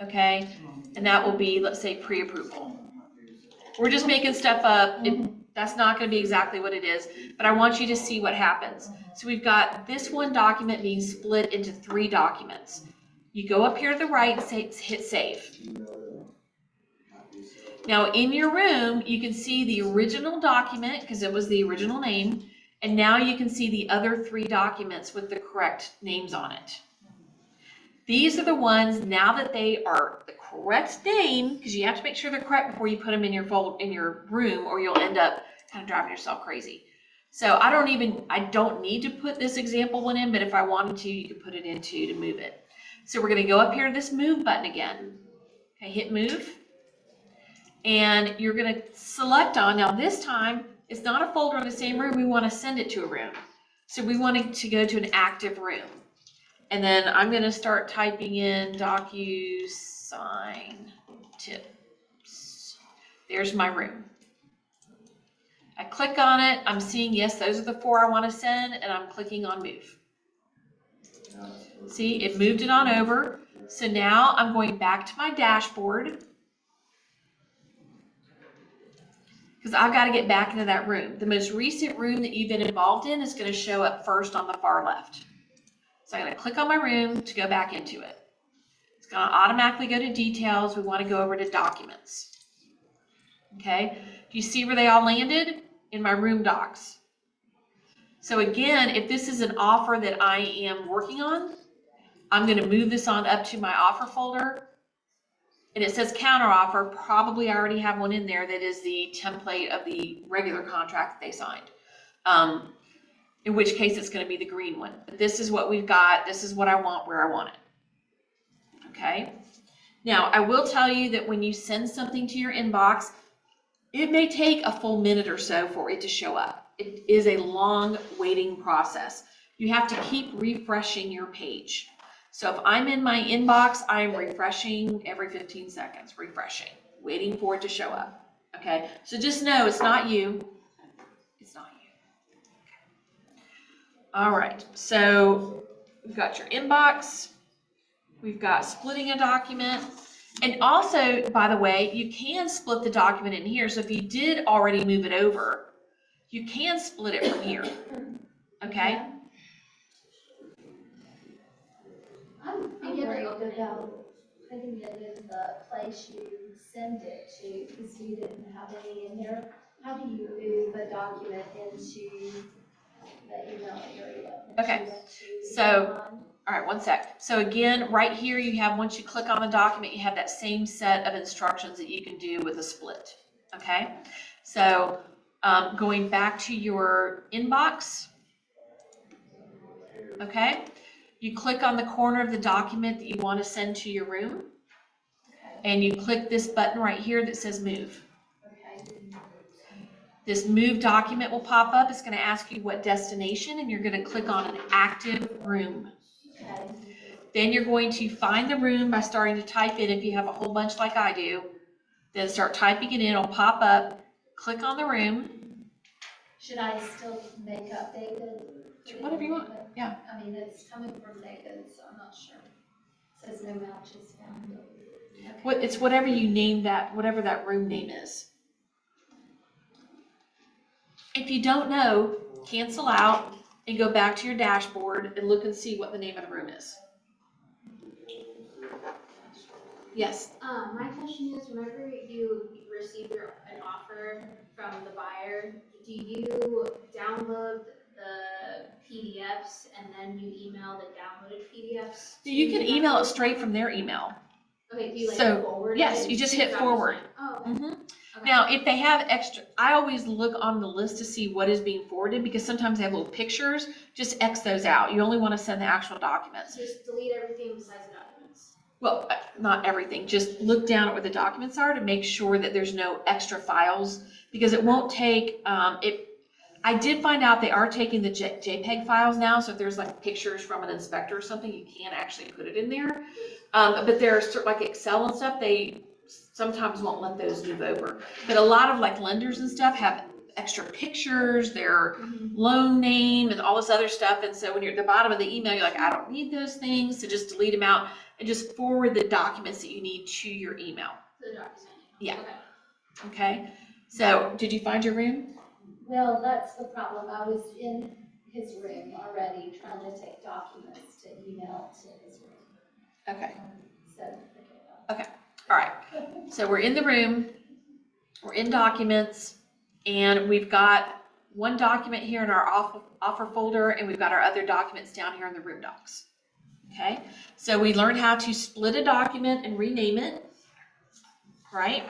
Okay, and that will be, let's say, pre-approval. We're just making stuff up. That's not going to be exactly what it is, but I want you to see what happens. So we've got this one document being split into 3 documents. You go up here to the right and hit save. Now in your room, you can see the original document because it was the original name, and now you can see the other 3 documents with the correct names on it. These are the ones, now that they are the correct name, because you have to make sure they're correct before you put them in your room, or you'll end up kind of driving yourself crazy. So I don't need to put this example one in, but if I wanted to, you could put it in too to move it. So we're going to go up here to this move button again. Okay, hit move. And you're going to select on, now this time, it's not a folder in the same room, we want to send it to a room. So we want to go to an active room. And then I'm going to start typing in Docusign tips. There's my room. I click on it. I'm seeing, yes, those are the 4 I want to send, and I'm clicking on move. See, it moved it on over. So now I'm going back to my dashboard because I've got to get back into that room. The most recent room that you've been involved in is going to show up first on the far left. So I'm going to click on my room to go back into it. It's going to automatically go to details. We want to go over to documents. Okay, do you see where they all landed? In my room docs. So again, if this is an offer that I am working on, I'm gonna move this on up to my offer folder. And it says counter offer, probably I already have one in there that is the template of the regular contract that they signed. In which case it's gonna be the green one. But this is what we've got, this is what I want where I want it. Okay? Now, I will tell you that when you send something to your inbox, it may take a full minute or so for it to show up. It is a long waiting process. You have to keep refreshing your page. So if I'm in my inbox, I'm refreshing every 15 seconds, refreshing, waiting for it to show up. Okay? So just know it's not you. It's not you. Okay. All right. So we've got your inbox. We've got splitting a document. And also, by the way, you can split the document in here. So if you did already move it over, you can split it from here. Okay? I'm worried about putting it in the place you send it to, because you didn't have any in there. How do you move a document into the email area that Okay. you want to? So, all right, one sec. So again, right here you have, once you click on the document, you have that same set of instructions that you can do with a split. Okay? So going back to your inbox, okay? You click on the corner of the document that you want to send to your room, and you click this button right here that says move. Okay. This move document will pop up. It's going to ask you what destination, and you're going to click on an active room. Okay. Then you're going to find the room by starting to type in, if you have a whole bunch like I do. Then start typing it in, it'll pop up. Click on the room. Should I still make up David? Whatever you want, yeah. I mean, it's coming from David, so I'm not sure. It says no matches found. Okay. It's whatever you name that, whatever that room name is. If you don't know, cancel out and go back to your dashboard and look and see what the name of the room is. Yes. My question is, whenever you receive an offer from the buyer, do you download the PDFs and then you email the downloaded PDFs? You can email it straight from their email. Okay, do you So, forward it? yes, you just hit forward. Oh, okay. Mm-hmm. Okay. Now, if they have extra, I always look on the list to see what is being forwarded, because sometimes they have little pictures. Just X those out. You only want to send the actual documents. Just delete everything besides the documents. Well, not everything. Just look down at where the documents are to make sure that there's no extra files, because it won't take, I did find out they are taking the JPEG files now, so if there's like pictures from an inspector or something, you can actually put it in there. But there are like Excel and stuff, they sometimes won't let those move over. But a lot of like lenders and stuff have extra pictures, their loan name and all this other stuff. And so when you're at the bottom of the email, you're like, I don't need those things, so just delete them out and just forward the documents that you need to your email. The Docusign. Yeah. Okay. Okay. So did you find your room? Well, that's the problem. I was in his room already trying to take documents to email to his room. Okay. So, forget Okay. All right. So we're in the room, we're in documents, and we've got one document here in our offer folder, and we've got our other documents down here in the room docs. Okay. So we learned how to split a document and rename it, right?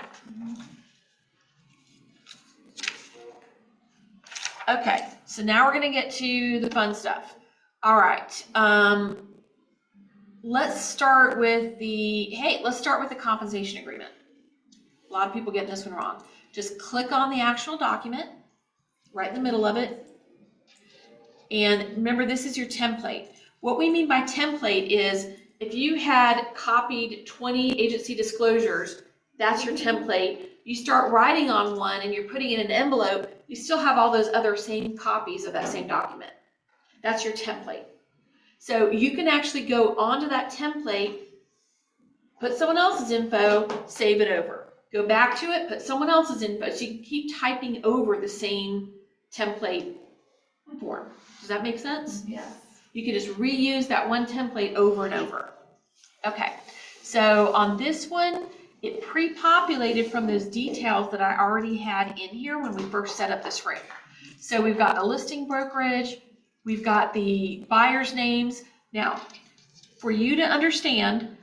Okay. So now we're going to get to the fun stuff. All right. Let's start with the compensation agreement. A lot of people get this one wrong. Just click on the actual document, right in the middle of it. And remember, this is your template. What we mean by template is if you had copied 20 agency disclosures, that's your template. You start writing on one and you're putting it in an envelope, you still have all those other same copies of that same document. That's your template. So you can actually go onto that template, put someone else's info, save it over. Go back to it, put someone else's info. So you can keep typing over the same template form. Does that make sense? Yes. You can just reuse that one template over and over. Okay, so on this one, it pre-populated from those details that I already had in here when we first set up this room. So we've got a listing brokerage, we've got the buyer's names. Now, for you to understand,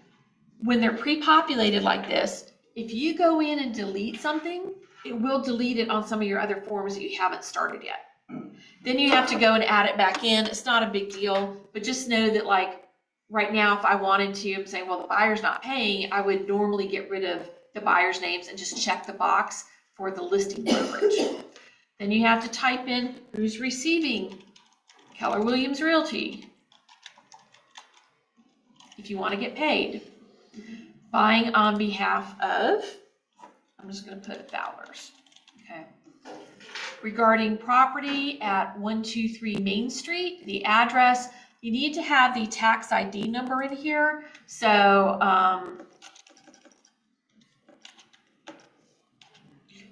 when they're pre-populated like this, if you go in and delete something, it will delete it on some of your other forms that you haven't started yet. Then you have to go and add it back in. It's not a big deal, but just know that like right now, if I wanted to say, well, the buyer's not paying, I would normally get rid of the buyer's names and just check the box for the listing brokerage. Then you have to type in who's receiving Keller Williams Realty if you want to get paid. Buying on behalf of, I'm just going to put Fowlers. Okay. Regarding property at 123 Main Street, the address, you need to have the tax ID number in here. So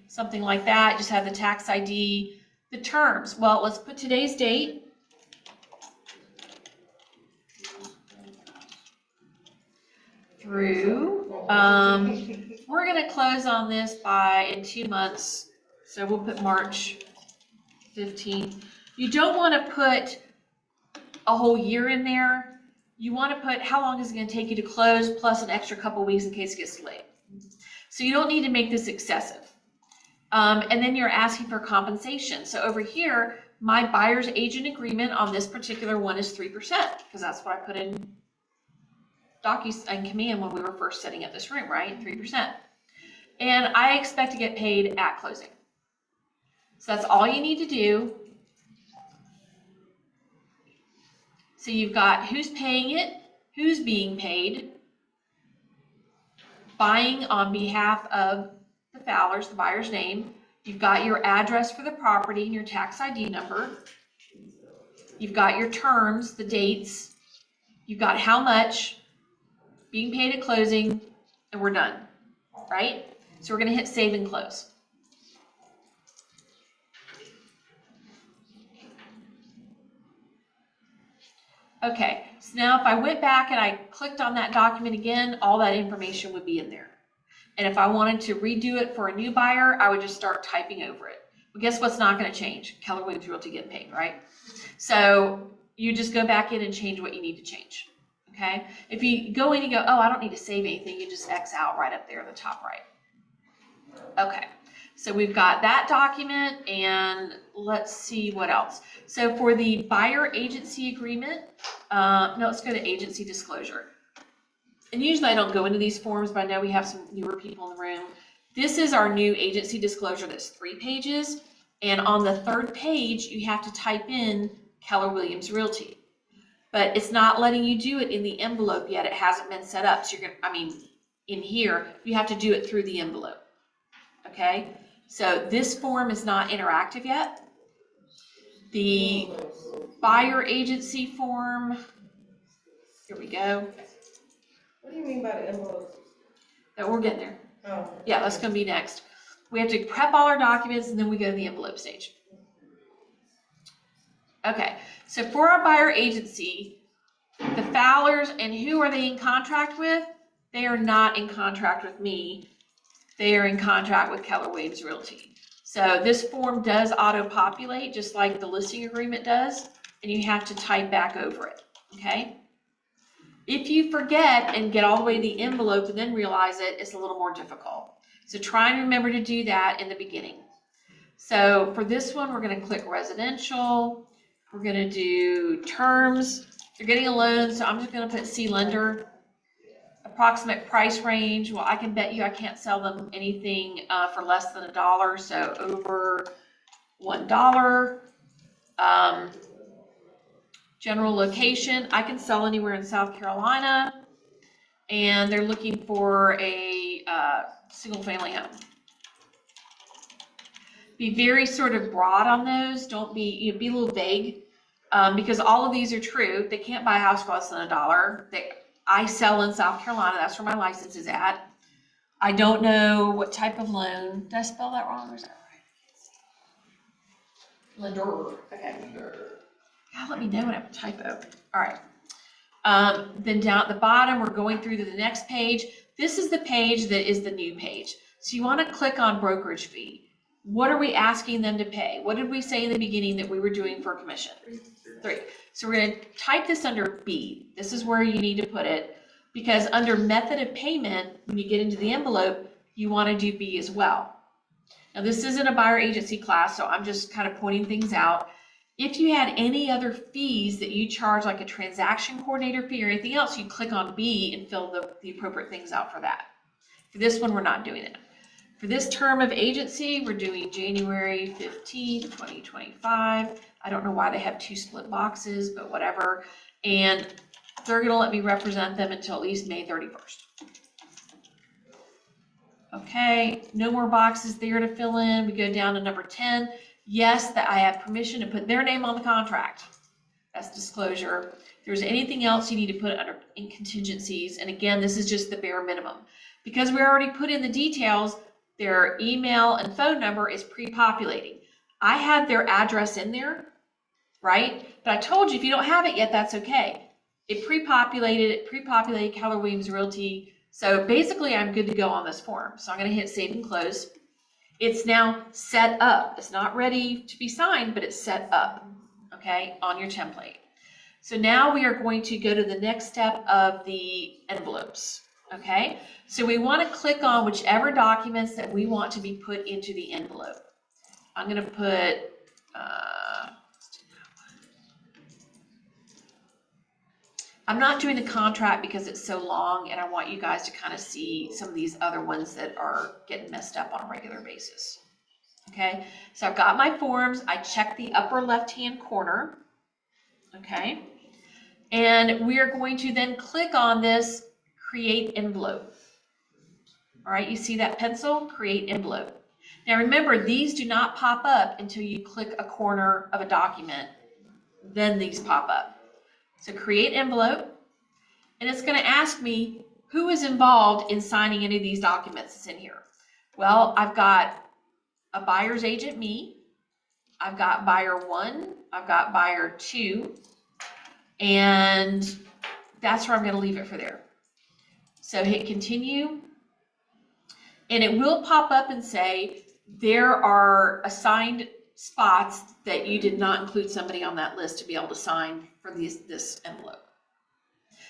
something like that, just have the tax ID. The terms, well, let's put today's date. Through, we're gonna close on this in 2 months. So we'll put March 15th. You don't wanna put a whole year in there. You wanna put how long is it gonna take you to close plus an extra couple weeks in case it gets delayed. So you don't need to make this excessive. And then you're asking for compensation. So over here, my buyer's agent agreement on this particular one is 3% because that's what I put in Docusign command when we were first setting up this room, right? 3%. And I expect to get paid at closing. So that's all you need to do. So you've got who's paying it, who's being paid, buying on behalf of the Fowlers, the buyer's name. You've got your address for the property and your tax ID number. You've got your terms, the dates. You've got how much being paid at closing, and we're done, right? So we're gonna hit save and close. Okay, so now if I went back and I clicked on that document again, all that information would be in there. And if I wanted to redo it for a new buyer, I would just start typing over it. But guess what's not gonna change? Keller Williams Realty getting paid, right? So you just go back in and change what you need to change. Okay, if you go in and go, oh, I don't need to save anything, you just X out right up there in the top right. Okay, so we've got that document, and let's see what else. So for the buyer agency agreement, no, let's go to agency disclosure. And usually I don't go into these forms, but I know we have some newer people in the room. This is our new agency disclosure that's 3 pages, and on the 3rd page, you have to type in Keller Williams Realty. But it's not letting you do it in the envelope yet. It hasn't been set up. So you're gonna, in here, you have to do it through the envelope. Okay? So this form is not interactive yet. The buyer agency form, here we go. What do you mean by the envelopes? That we're getting there. Oh. Yeah, that's gonna be next. We have to prep all our documents and then we go to the envelope stage. Okay, so for our buyer agency, the Fowlers, and who are they in contract with? They are not in contract with me. They are in contract with Keller Williams Realty. So this form does auto-populate just like the listing agreement does, and you have to type back over it, okay? If you forget and get all the way to the envelope and then realize it, it's a little more difficult. So try and remember to do that in the beginning. So for this one, we're gonna click residential. We're gonna do terms. They're getting a loan, so I'm just gonna put C lender. Approximate price range, well, I can bet you I can't sell them anything for less than $1, so over $1. General location, I can sell anywhere in South Carolina, and they're looking for a single family home. Be very sort of broad on those. Don't be, be a little vague, because all of these are true. They can't buy a house for less than $1. I sell in South Carolina. That's where my license is at. I don't know what type of loan. Did I spell that wrong, or is that right? Lender. Okay. God, let me know when I have a typo. All right. Then down at the bottom, we're going through to the next page. This is the page that is the new page. So you want to click on brokerage fee. What are we asking them to pay? What did we say in the beginning that we were doing for commission? 3. So we're gonna type this under B. This is where you need to put it, because under method of payment, when you get into the envelope, you wanna do B as well. Now this isn't a buyer agency class, so I'm just kind of pointing things out. If you had any other fees that you charge, like a transaction coordinator fee or anything else, you click on B and fill the appropriate things out for that. For this one, we're not doing it. For this term of agency, we're doing January 15th, 2025. I don't know why they have 2 split boxes, but whatever. And they're gonna let me represent them until at least May 31st. Okay, no more boxes there to fill in. We go down to number 10. Yes, that I have permission to put their name on the contract. That's disclosure. If there's anything else you need to put under in contingencies, and again, this is just the bare minimum. Because we already put in the details, their email and phone number is pre-populating. I had their address in there, right? But I told you if you don't have it yet, that's okay. It pre-populated Keller Williams Realty. So basically I'm good to go on this form. So I'm gonna hit save and close. It's now set up. It's not ready to be signed, but it's set up, okay, on your template. So now we are going to go to the next step of the envelopes, okay? So we want to click on whichever documents that we want to be put into the envelope. I'm going to put, I'm not doing the contract because it's so long and I want you guys to kind of see some of these other ones that are getting messed up on a regular basis. Okay, so I've got my forms. I check the upper left-hand corner. Okay, and we are going to then click on this create envelope. All right, you see that pencil? Create envelope. Now remember, these do not pop up until you click a corner of a document. Then these pop up. So create envelope, and it's going to ask me who is involved in signing any of these documents that's in here. Well, I've got a buyer's agent, me. I've got buyer 1. I've got buyer 2. And that's where I'm going to leave it for there. So hit continue. And it will pop up and say there are assigned spots that you did not include somebody on that list to be able to sign for this envelope.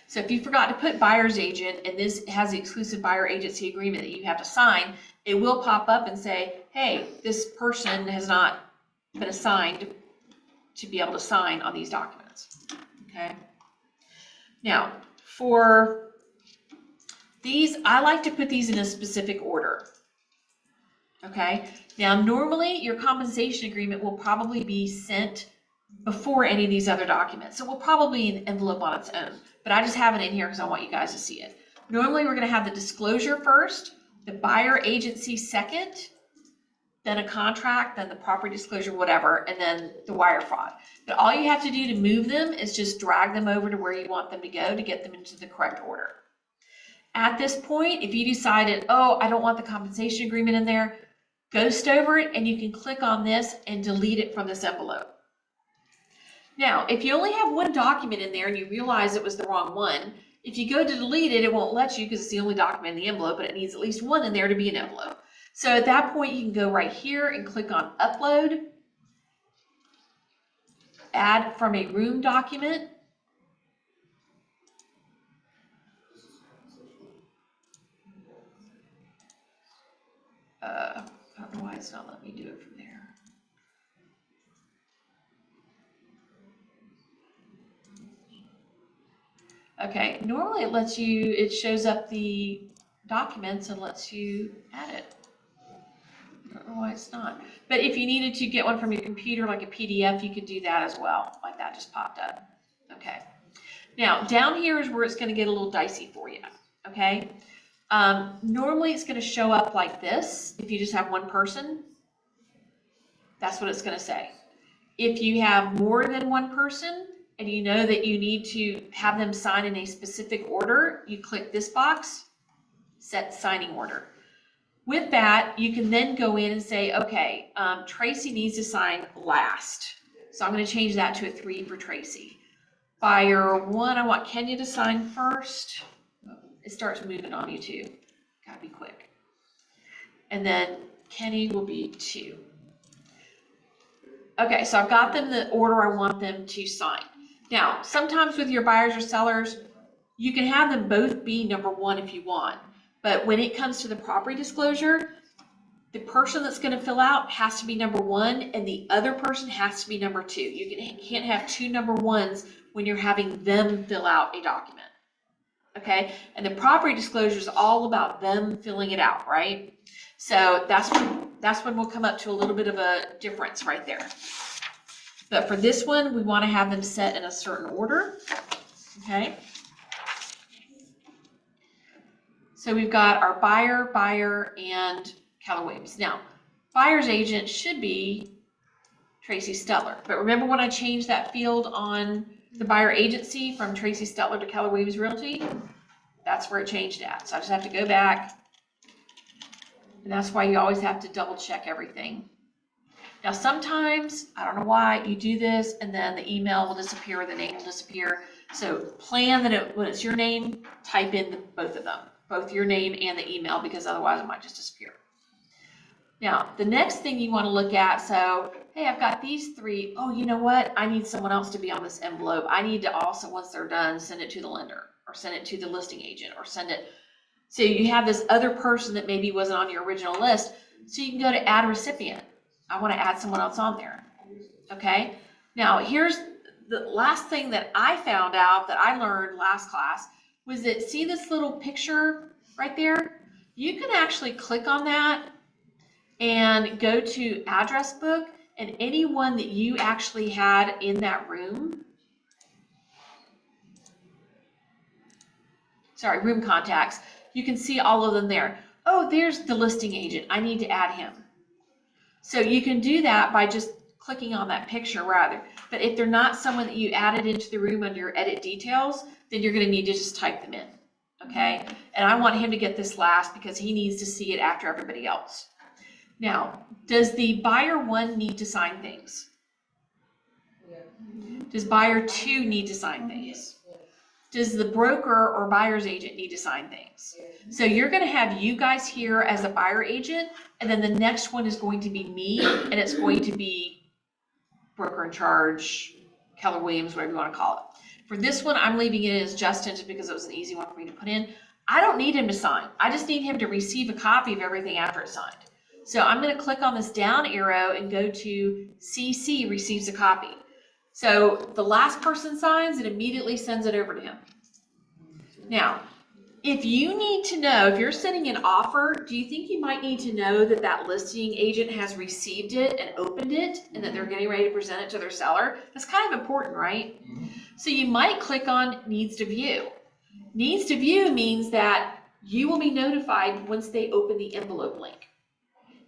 So if you forgot to put buyer's agent and this has the exclusive buyer agency agreement that you have to sign, it will pop up and say, hey, this person has not been assigned to be able to sign on these documents. Okay. Now, for these, I like to put these in a specific order. Okay. Now, normally your compensation agreement will probably be sent before any of these other documents. So we'll probably an envelope on its own, but I just have it in here because I want you guys to see it. Normally we're going to have the disclosure first, the buyer agency second, then a contract, then the property disclosure, whatever, and then the wire fraud. But all you have to do to move them is just drag them over to where you want them to go to get them into the correct order. At this point, if you decided, oh, I don't want the compensation agreement in there, ghost over it and you can click on this and delete it from this envelope. Now, if you only have one document in there and you realize it was the wrong one, if you go to delete it, it won't let you because it's the only document in the envelope, but it needs at least one in there to be an envelope. So at that point, you can go right here and click on upload, add from a room document. I don't know why it's not letting me do it from there. Okay, normally it lets you, it shows up the documents and lets you add it. I don't know why it's not. But if you needed to get one from your computer, like a PDF, you could do that as well. Like that just popped up. Okay. Now, down here is where it's going to get a little dicey for you. Okay. Normally it's going to show up like this. If you just have one person, that's what it's going to say. If you have more than one person, and you know that you need to have them sign in a specific order, you click this box, set signing order. With that, you can then go in and say, okay, Tracy needs to sign last. So I'm going to change that to a 3 for Tracy. Buyer 1, I want Kenya to sign first. It starts moving on you too. Gotta be quick. And then Kenny will be 2. Okay, so I've got them the order I want them to sign. Now, sometimes with your buyers or sellers, you can have them both be number 1 if you want. But when it comes to the property disclosure, the person that's going to fill out has to be number 1 and the other person has to be number 2. You can't have 2 number 1s when you're having them fill out a document. Okay, and the property disclosure is all about them filling it out, right? So that's when we'll come up to a little bit of a difference right there. But for this one, we want to have them set in a certain order. Okay. So we've got our buyer, and Keller Williams. Now, buyer's agent should be Tracy Steller. But remember when I changed that field on the buyer agency from Tracy Steller to Keller Williams Realty? That's where it changed at. So I just have to go back. And that's why you always have to double check everything. Now sometimes, I don't know why, you do this and then the email will disappear or the name will disappear. So plan that when it's your name, type in both of them, both your name and the email, because otherwise it might just disappear. Now, the next thing you want to look at, so, hey, I've got these 3. Oh, you know what? I need someone else to be on this envelope. I need to also, once they're done, send it to the lender or send it to the listing agent or send it. So you have this other person that maybe wasn't on your original list. So you can go to add recipient. I want to add someone else on there. Okay. Now here's the last thing that I found out that I learned last class was that, see this little picture right there? You can actually click on that and go to address book, and anyone that you actually had in that room, room contacts, you can see all of them there. Oh, there's the listing agent. I need to add him. So you can do that by just clicking on that picture rather. But if they're not someone that you added into the room under your edit details, then you're going to need to just type them in. Okay? And I want him to get this last because he needs to see it after everybody else. Now, does the buyer 1 need to sign things? Does buyer 2 need to sign things? Does the broker or buyer's agent need to sign things? So you're going to have you guys here as a buyer agent, and then the next one is going to be me, and it's going to be broker in charge, Keller Williams, whatever you want to call it. For this one, I'm leaving it as Justin just because it was an easy one for me to put in. I don't need him to sign. I just need him to receive a copy of everything after it's signed. So I'm going to click on this down arrow and go to CC receives a copy. So the last person signs, it immediately sends it over to him. Now, if you need to know, if you're sending an offer, do you think you might need to know that that listing agent has received it and opened it and that they're getting ready to present it to their seller? That's kind of important, right? So you might click on needs to view. Needs to view means that you will be notified once they open the envelope link.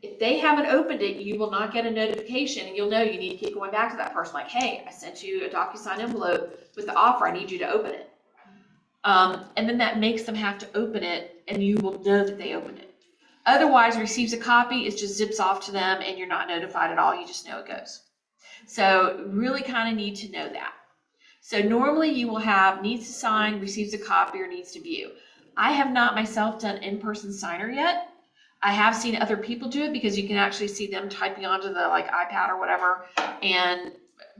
If they haven't opened it, you will not get a notification, and you'll know you need to keep going back to that person like, hey, I sent you a Docusign envelope with the offer. I need you to open it. And then that makes them have to open it, and you will know that they opened it. Otherwise, receives a copy, it just zips off to them, and you're not notified at all. You just know it goes. So really kind of need to know that. So normally you will have needs to sign, receives a copy, or needs to view. I have not myself done in-person signer yet. I have seen other people do it because you can actually see them typing onto the iPad or whatever.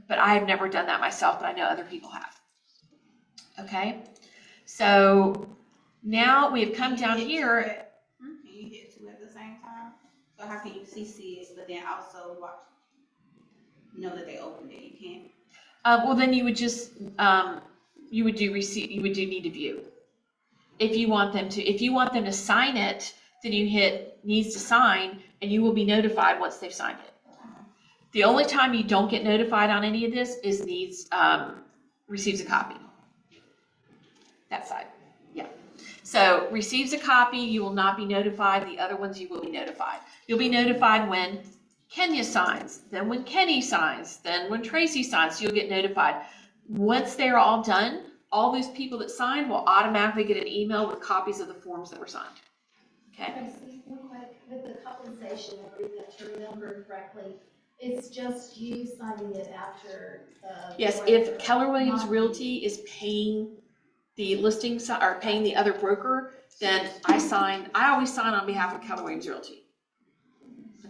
But I have never done that myself, but I know other people have. Okay, so now we have come down here. Can you hit 2 at the same time? So how can you CC it, but then also know that they opened it? You can't. Well, then you would just you would do need to view. If you want them to sign it, then you hit needs to sign, and you will be notified once they've signed it. The only time you don't get notified on any of this is receives a copy. That side, yeah. So receives a copy, you will not be notified. The other ones you will be notified. You'll be notified when Kenya signs, then when Kenny signs, then when Tracy signs, you'll get notified. Once they're all done, all those people that signed will automatically get an email with copies of the forms that were signed. Okay. Real quick, with the compensation agreement, to remember correctly, it's just you signing it after the. Yes, if Keller Williams Realty is paying the listing or paying the other broker, then I always sign on behalf of Keller Williams Realty.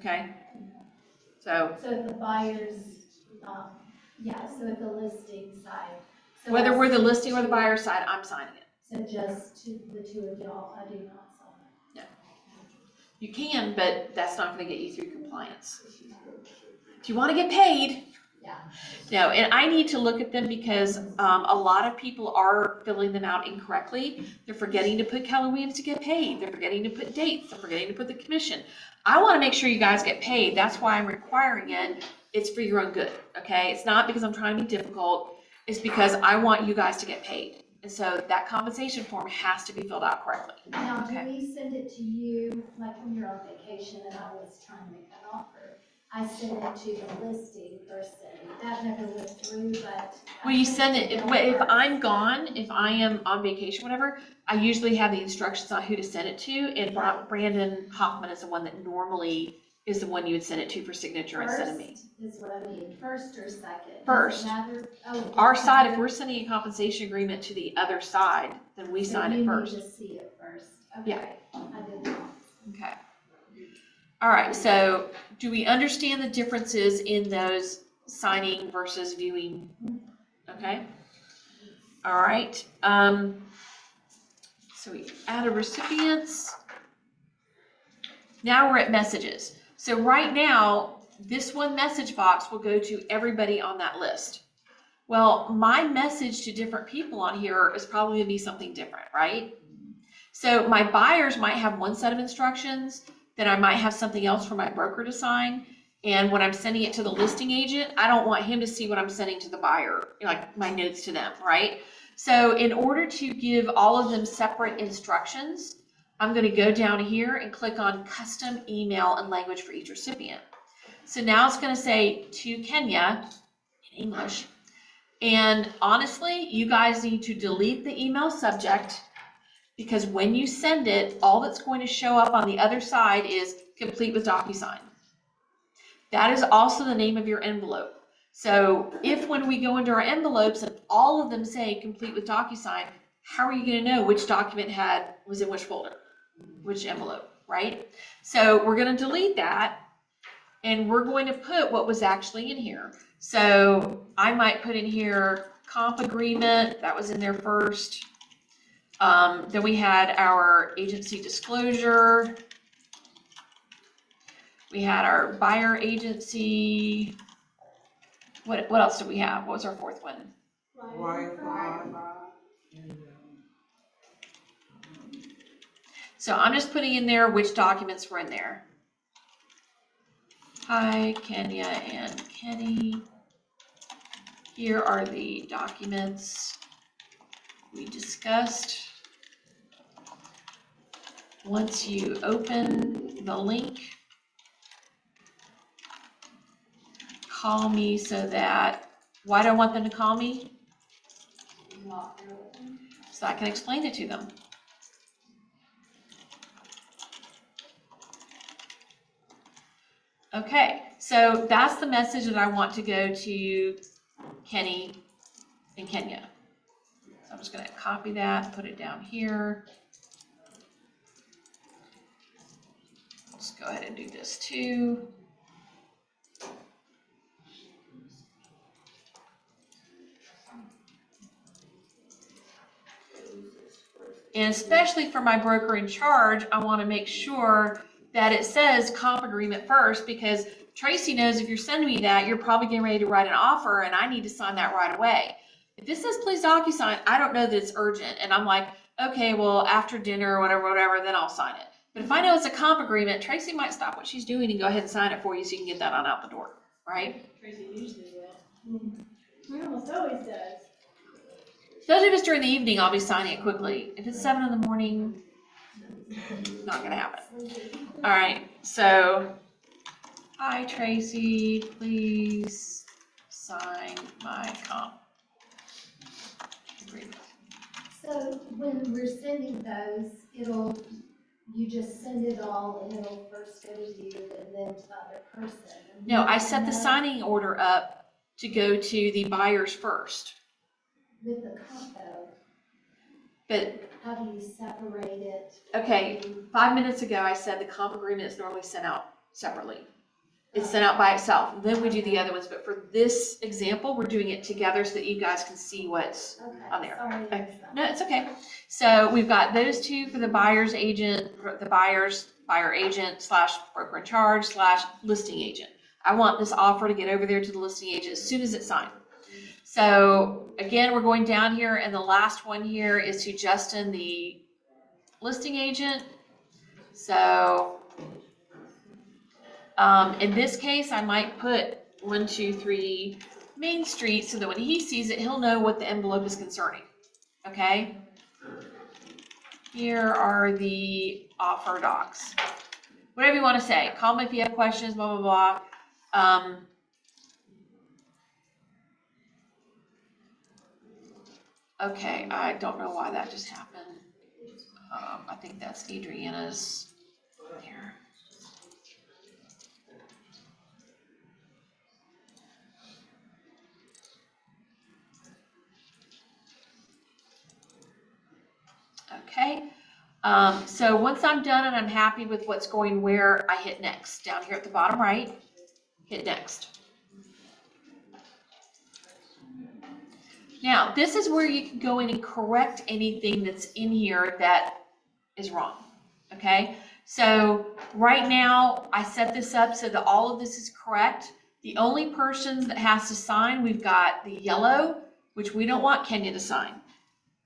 okay? So So at the buyer's, so at the listing side. So whether I we're the send listing or the to- buyer side, I'm signing it. So just to the two of y'all, I do not sign it. You can, but that's not gonna get you through compliance. If you wanna get paid. Yeah. No, and I need to look at them because a lot of people are filling them out incorrectly. They're forgetting to put Keller Williams to get paid. They're forgetting to put dates. They're forgetting to put the commission. I wanna make sure you guys get paid. That's why I'm requiring it. It's for your own good, okay? It's not because I'm trying to be difficult. It's because I want you guys to get paid. And so that compensation form has to be filled out correctly. Now, do Okay. we send it to you, like when you're on vacation and I was trying to make an offer? I send it to the listing person. That never went through, but. Well, you send it, if I'm gone, if I am on vacation, whatever, I usually have the instructions on who to send it to, and Brandon Hoffman is the one that normally is the one you would send it to for signature instead of me. First is what I mean, first or second? First. Does it matter? Oh, Our does it side, if matter? we're sending a compensation agreement to the other side, then we sign it first. So you need to see it first. Yeah. Okay, I did not. Okay. All right, so do we understand the differences in those signing versus viewing? Okay. All right. So we added recipients. Now we're at messages. So right now, this one message box will go to everybody on that list. Well, my message to different people on here is probably gonna be something different, right? So my buyers might have one set of instructions, then I might have something else for my broker to sign. And when I'm sending it to the listing agent, I don't want him to see what I'm sending to the buyer, like my notes to them, right? So in order to give all of them separate instructions, I'm gonna go down here and click on custom email and language for each recipient. So now it's gonna say to Kenya in English. And honestly, you guys need to delete the email subject, because when you send it, all that's going to show up on the other side is complete with Docusign. That is also the name of your envelope. So if when we go into our envelopes and all of them say complete with Docusign, how are you going to know which document was in which folder, which envelope, right? So we're going to delete that, and we're going to put what was actually in here. So I might put in here comp agreement, that was in there first. Then we had our agency disclosure. We had our buyer agency. What else did we have? What was our fourth one? So I'm just putting in there which documents were in there. Hi, Kenya and Kenny. Here are the documents we discussed. Once you open the link, call me so that, why do I want them to call me? So I can explain it to them. Okay, so that's the message that I want to go to Kenny and Kenya. So I'm just gonna copy that, put it down here. Let's go ahead and do this too. And especially for my broker in charge, I want to make sure that it says comp agreement first, because Tracy knows if you're sending me that, you're probably getting ready to write an offer and I need to sign that right away. If this says please DocuSign, I don't know that it's urgent. And I'm like, okay, well, after dinner or whatever, then I'll sign it. But if I know it's a comp agreement, Tracy might stop what she's doing and go ahead and sign it for you so you can get that on out the door, right? Tracy usually will. He almost always does. Especially if it's during the evening, I'll be signing it quickly. If it's 7 in the morning, not gonna happen. All right, so, hi Tracy, please sign my comp agreement. So when we're sending those, you just send it all and it'll first go to you and then to the other person. No, I set the signing order up to go to the buyers first. With the compo, But, how do you separate it? okay, 5 minutes ago I said the comp agreement is normally sent out separately. it's sent out by itself. Then we do the other ones, but for this example, we're doing it together so that you guys can see what's on there. Sorry. Okay. No, it's okay. So we've got those two for the buyer's agent, for the buyer agent / broker in charge / listing agent. I want this offer to get over there to the listing agent as soon as it's signed. So again, we're going down here, and the last one here is to Justin, the listing agent. So in this case, I might put 123 Main Street so that when he sees it, he'll know what the envelope is concerning. Okay? Here are the offer docs. Whatever you want to say. Call me if you have questions, blah, blah, blah. Okay, I don't know why that just happened. I think that's Adriana's here. Okay, so once I'm done and I'm happy with what's going where, I hit next. Down here at the bottom right, hit next. Now, this is where you can go in and correct anything that's in here that is wrong, okay? So right now, I set this up so that all of this is correct. The only persons that has to sign, we've got the yellow, which we don't want Kenya to sign.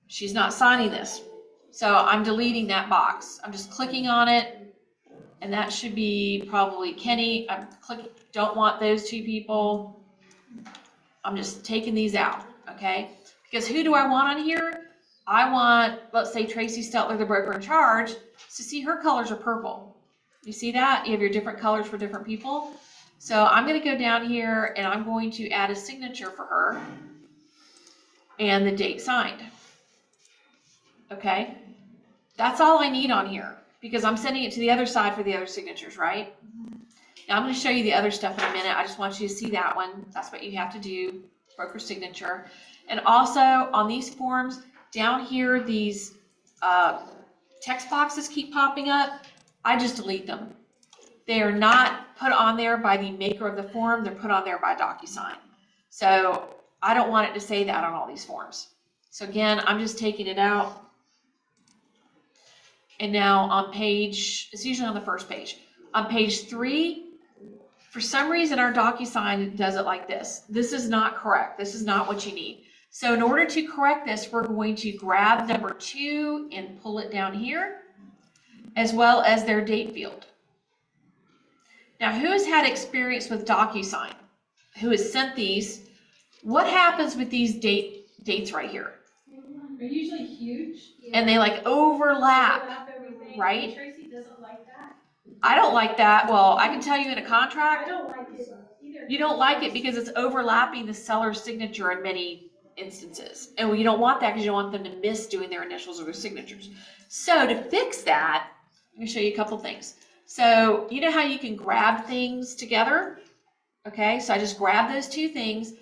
She's not signing this. So I'm deleting that box. I'm just clicking on it, and that should be probably Kenny. I'm clicking, don't want those two people. I'm just taking these out, okay? Because who do I want on here? I want, let's say Tracy Steltler, the broker in charge, to see her colors are purple. You see that? You have your different colors for different people. So I'm gonna go down here and I'm going to add a signature for her and the date signed. Okay, that's all I need on here because I'm sending it to the other side for the other signatures, right? Now I'm going to show you the other stuff in a minute. I just want you to see that one. That's what you have to do, broker signature. And also on these forms, down here, these text boxes keep popping up. I just delete them. They are not put on there by the maker of the form. They're put on there by Docusign. So I don't want it to say that on all these forms. So again, I'm just taking it out. And now on page, it's usually on the first page. On page 3, for some reason our Docusign does it like this. This is not correct. This is not what you need. So in order to correct this, we're going to grab number 2 and pull it down here, as well as their date field. Now, who has had experience with Docusign? Who has sent these? What happens with these dates right here? They're usually huge. And they like overlap, Everything. right? Tracy doesn't like that. I don't like that. Well, I can tell you in a I contract, don't like it either. you don't like it because it's overlapping the seller's signature in many instances. And you don't want that because you don't want them to miss doing their initials or their signatures. So to fix that, let me show you a couple things. So you know how you can grab things together? Okay, so I just grab those two things.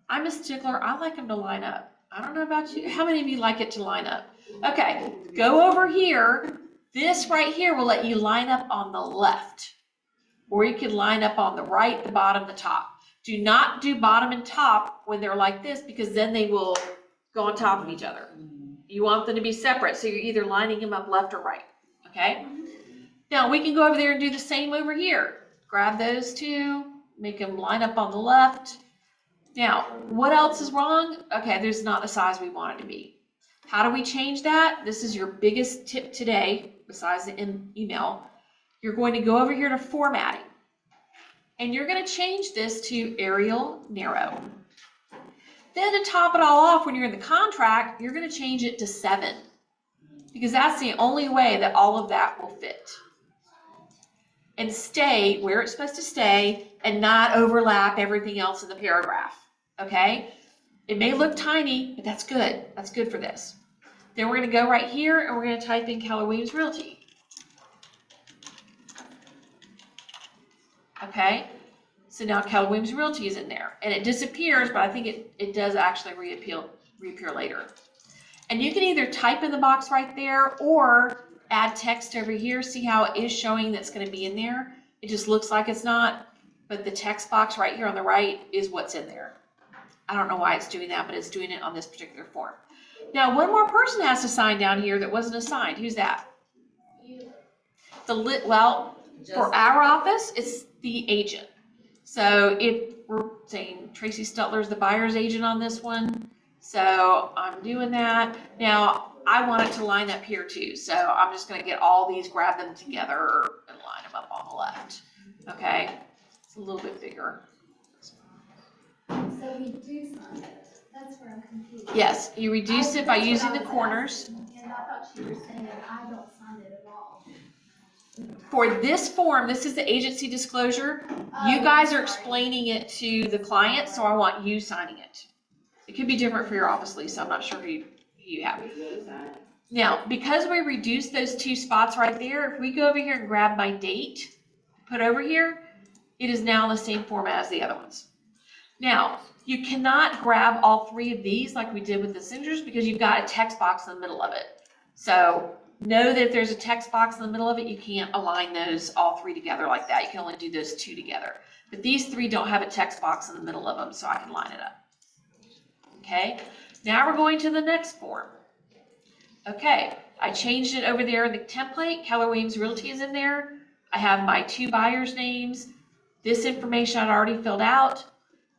I'm a stickler. I like them to line up. I don't know about you. How many of you like it to line up? Okay, go over here. This right here will let you line up on the left. Or you can line up on the right, the bottom, the top. Do not do bottom and top when they're like this because then they will go on top of each other. You want them to be separate, so you're either lining them up left or right, okay? Now we can go over there and do the same over here. Grab those two, make them line up on the left. Now, what else is wrong? Okay, there's not the size we want it to be. How do we change that? This is your biggest tip today, besides the email. You're going to go over here to formatting. And you're going to change this to Arial Narrow. Then to top it all off, when you're in the contract, you're going to change it to 7. Because that's the only way that all of that will fit. And stay where it's supposed to stay and not overlap everything else in the paragraph. Okay? It may look tiny, but that's good. That's good for this. Then we're going to go right here and we're going to type in Keller Williams Realty. Okay? So now Keller Williams Realty is in there. And it disappears, but I think it does actually reappear later. And you can either type in the box right there or add text over here. See how it is showing that's going to be in there? It just looks like it's not. but the text box right here on the right is what's in there. I don't know why it's doing that, but it's doing it on this particular form. Now, one more person has to sign down here that wasn't assigned. Who's that? Well, for our office, it's the agent. So if we're saying Tracy Stutler is the buyer's agent on this one, so I'm doing that. Now, I want it to line up here too, so I'm just gonna get all these, grab them together and line them up on the left. Okay, it's a little bit bigger. So we do sign it. That's where I'm confused. Yes, you reduce it by That's what using I the was corners. asking, and I thought you were saying I don't sign it at all. For this form, this is the agency disclosure. You guys are explaining it to the client, so I want you signing it. It could be different for your office, Lisa. I'm not sure who you have. Now, because we reduced those two spots right there, if we go over here and grab my date, put over here, it is now in the same format as the other ones. Now, you cannot grab all three of these like we did with the signatures because you've got a text box in the middle of it. So know that if there's a text box in the middle of it, you can't align those all three together like that. You can only do those two together. But these three don't have a text box in the middle of them, so I can line it up. Okay, now we're going to the next form. Okay, I changed it over there in the template. Keller Williams Realty is in there. I have my two buyers' names. This information I'd already filled out.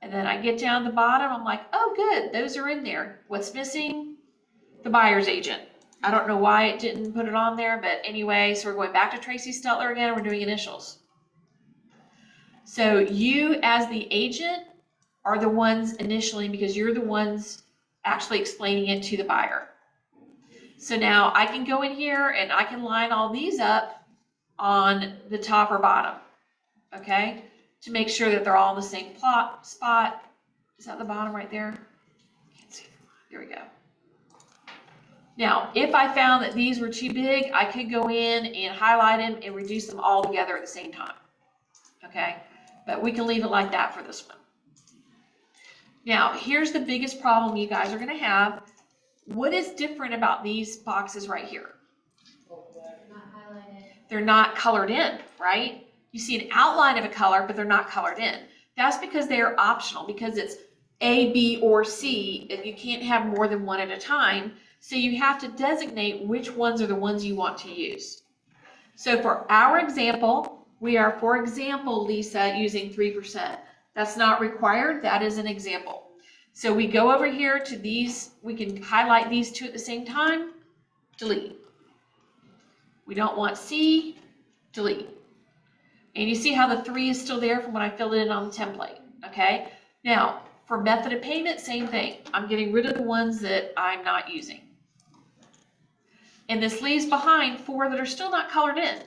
And then I get down the bottom, I'm like, oh good, those are in there. What's missing? The buyer's agent. I don't know why it didn't put it on there, but anyway, so we're going back to Tracy Stutler again, we're doing initials. So you as the agent are the ones initialing because you're the ones actually explaining it to the buyer. So now I can go in here and I can line all these up on the top or bottom, okay? To make sure that they're all in the same spot. Is that the bottom right there? Can't see. Here we go. Now, if I found that these were too big, I could go in and highlight them and reduce them all together at the same time. Okay? But we can leave it like that for this one. Now, here's the biggest problem you guys are going to have. What is different about these boxes right here? Not highlighted. They're not colored in, right? You see an outline of a color, but they're not colored in. That's because they are optional, because it's A, B, or C, and you can't have more than one at a time. So you have to designate which ones are the ones you want to use. So for our example, we are, for example, Lisa, using 3%. That's not required, that is an example. So we go over here to these, we can highlight these two at the same time, delete. We don't want C, delete. And you see how the 3 is still there from when I filled it in on the template, okay? Now, for method of payment, same thing. I'm getting rid of the ones that I'm not using. And this leaves behind 4 that are still not colored in.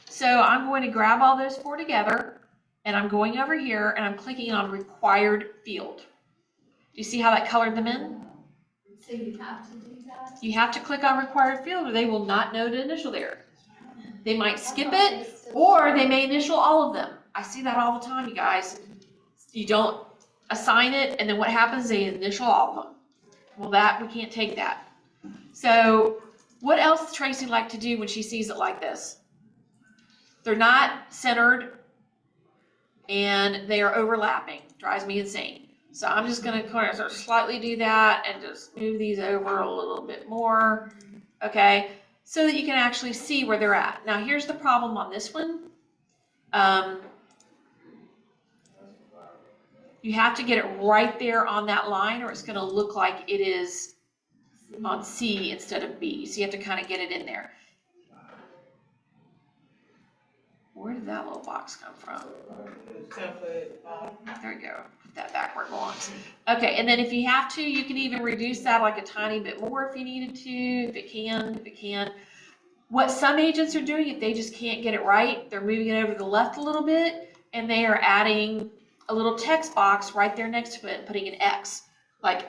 So I'm going to grab all those 4 together, and I'm going over here, and I'm clicking on required field. Do you see how that colored them in? So you have to do that? You have to click on required field, or they will not know to initial there. They might skip it, or they may initial all of them. I see that all the time, you guys. You don't assign it, and then what happens, they initial all of them. Well, that, we can't take that. So what else does Tracy like to do when she sees it like this? They're not centered, and they are overlapping. Drives me insane. So I'm just going to kind of slightly do that and just move these over a little bit more, okay, so that you can actually see where they're at. Now here's the problem on this one. You have to get it right there on that line, or it's going to look like it is on C instead of B. So you have to kind of get it in there. Where did that little box come from? There we go. Put that back where it belongs. Okay, and then if you have to, you can even reduce that like a tiny bit more if you needed to, if it can't. What some agents are doing, if they just can't get it right, they're moving it over to the left a little bit, and they are adding a little text box right there next to it and putting an X. Like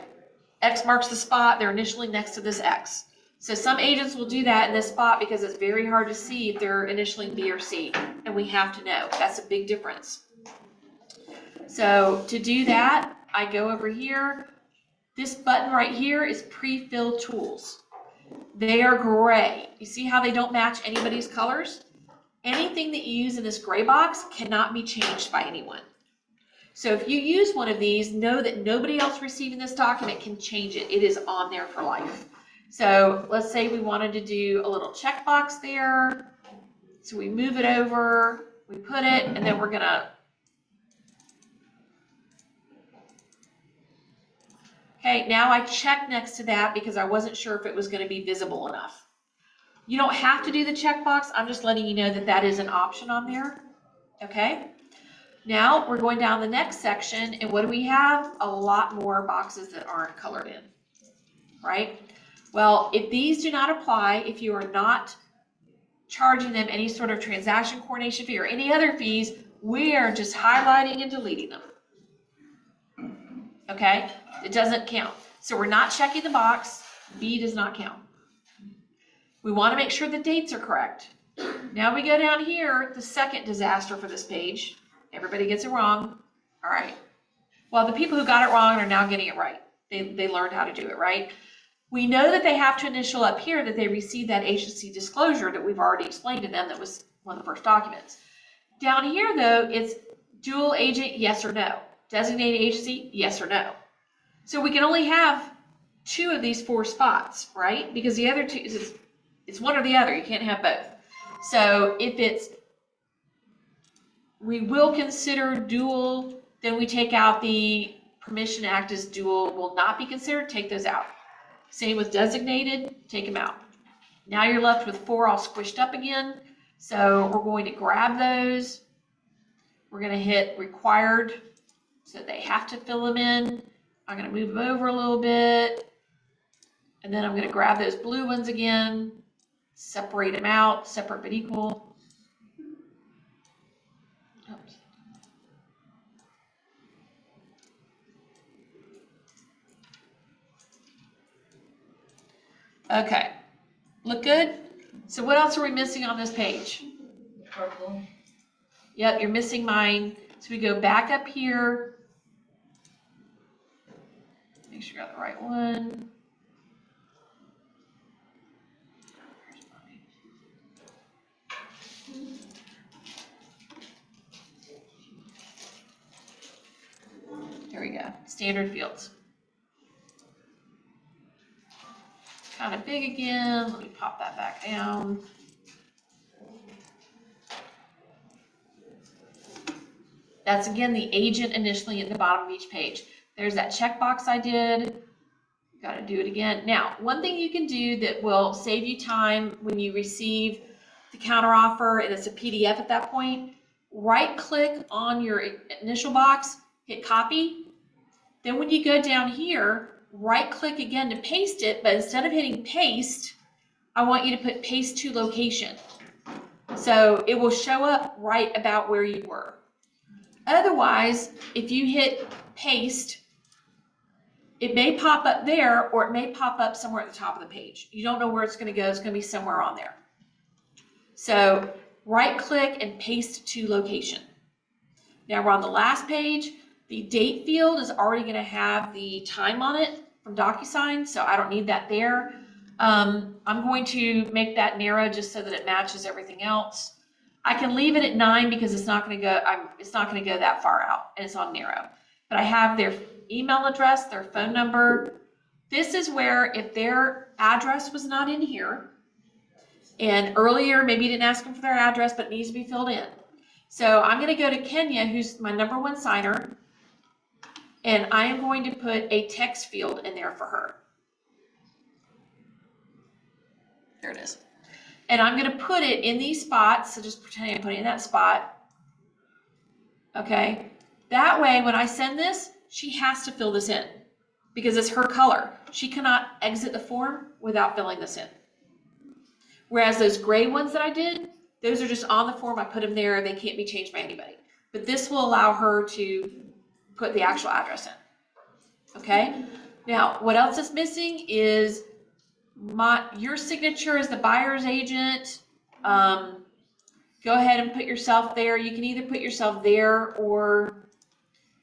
X marks the spot, they're initially next to this X. So some agents will do that in this spot because it's very hard to see if they're initialing B or C, and we have to know. That's a big difference. So to do that, I go over here. This button right here is pre-fill tools. They are gray. You see how they don't match anybody's colors? anything that you use in this gray box cannot be changed by anyone. So if you use one of these, know that nobody else receiving this document can change it. It is on there for life. So let's say we wanted to do a little checkbox there. So we move it over, we put it, and then we're gonna, okay, now I check next to that because I wasn't sure if it was gonna be visible enough. You don't have to do the checkbox. I'm just letting you know that that is an option on there, okay? Now we're going down the next section, and what do we have? A lot more boxes that aren't colored in, right? Well, if these do not apply, if you are not charging them any sort of transaction coordination fee or any other fees, we are just highlighting and deleting them, okay? It doesn't count. So we're not checking the box. B does not count. We want to make sure the dates are correct. Now we go down here, the second disaster for this page. Everybody gets it wrong. All right. Well, the people who got it wrong are now getting it right. They learned how to do it, right? We know that they have to initial up here that they received that agency disclosure that we've already explained to them. That was one of the first documents. Down here, though, it's dual agent, yes or no. Designated agency, yes or no. So we can only have 2 of these 4 spots, right? Because the other 2, it's one or the other. You can't have both. So if it's, we will consider dual, then we take out the permission to act as dual will not be considered, take those out. Same with designated, take them out. Now you're left with 4 all squished up again. So we're going to grab those. We're going to hit required, so they have to fill them in. I'm going to move them over a little bit. And then I'm going to grab those blue ones again, separate them out, separate but equal. Oops. Okay, look good? So what else are we missing on this page? Purple. Yep, you're missing mine. So we go back up here. Make sure you got the right one. There we go, standard fields. Kind of big again, let me pop that back down. That's again the agent initially at the bottom of each page. There's that checkbox I did. Got to do it again. Now, one thing you can do that will save you time when you receive the counteroffer and it's a PDF at that point, right click on your initial box, hit copy. Then when you go down here, right click again to paste it, but instead of hitting paste, I want you to put paste to location. So it will show up right about where you were. Otherwise, if you hit paste, it may pop up there or it may pop up somewhere at the top of the page. You don't know where it's going to go. It's going to be somewhere on there. So right click and paste to location. Now we're on the last page. The date field is already going to have the time on it from Docusign, so I don't need that there. I'm going to make that narrow just so that it matches everything else. I can leave it at 9 because it's not going to go. It's not going to go that far out, and it's on narrow. But I have their email address, their phone number. This is where if their address was not in here, and earlier maybe you didn't ask them for their address, but it needs to be filled in. So I'm going to go to Kenya, who's my #1 signer, and I am going to put a text field in there for her. There it is. And I'm going to put it in these spots, so just pretend I'm putting it in that spot. Okay. That way, when I send this, she has to fill this in because it's her color. She cannot exit the form without filling this in. Whereas those gray ones that I did, those are just on the form. I put them there. They can't be changed by anybody. But this will allow her to put the actual address in. Okay? Now, what else is missing is your signature as the buyer's agent. Go ahead and put yourself there. You can either put yourself there or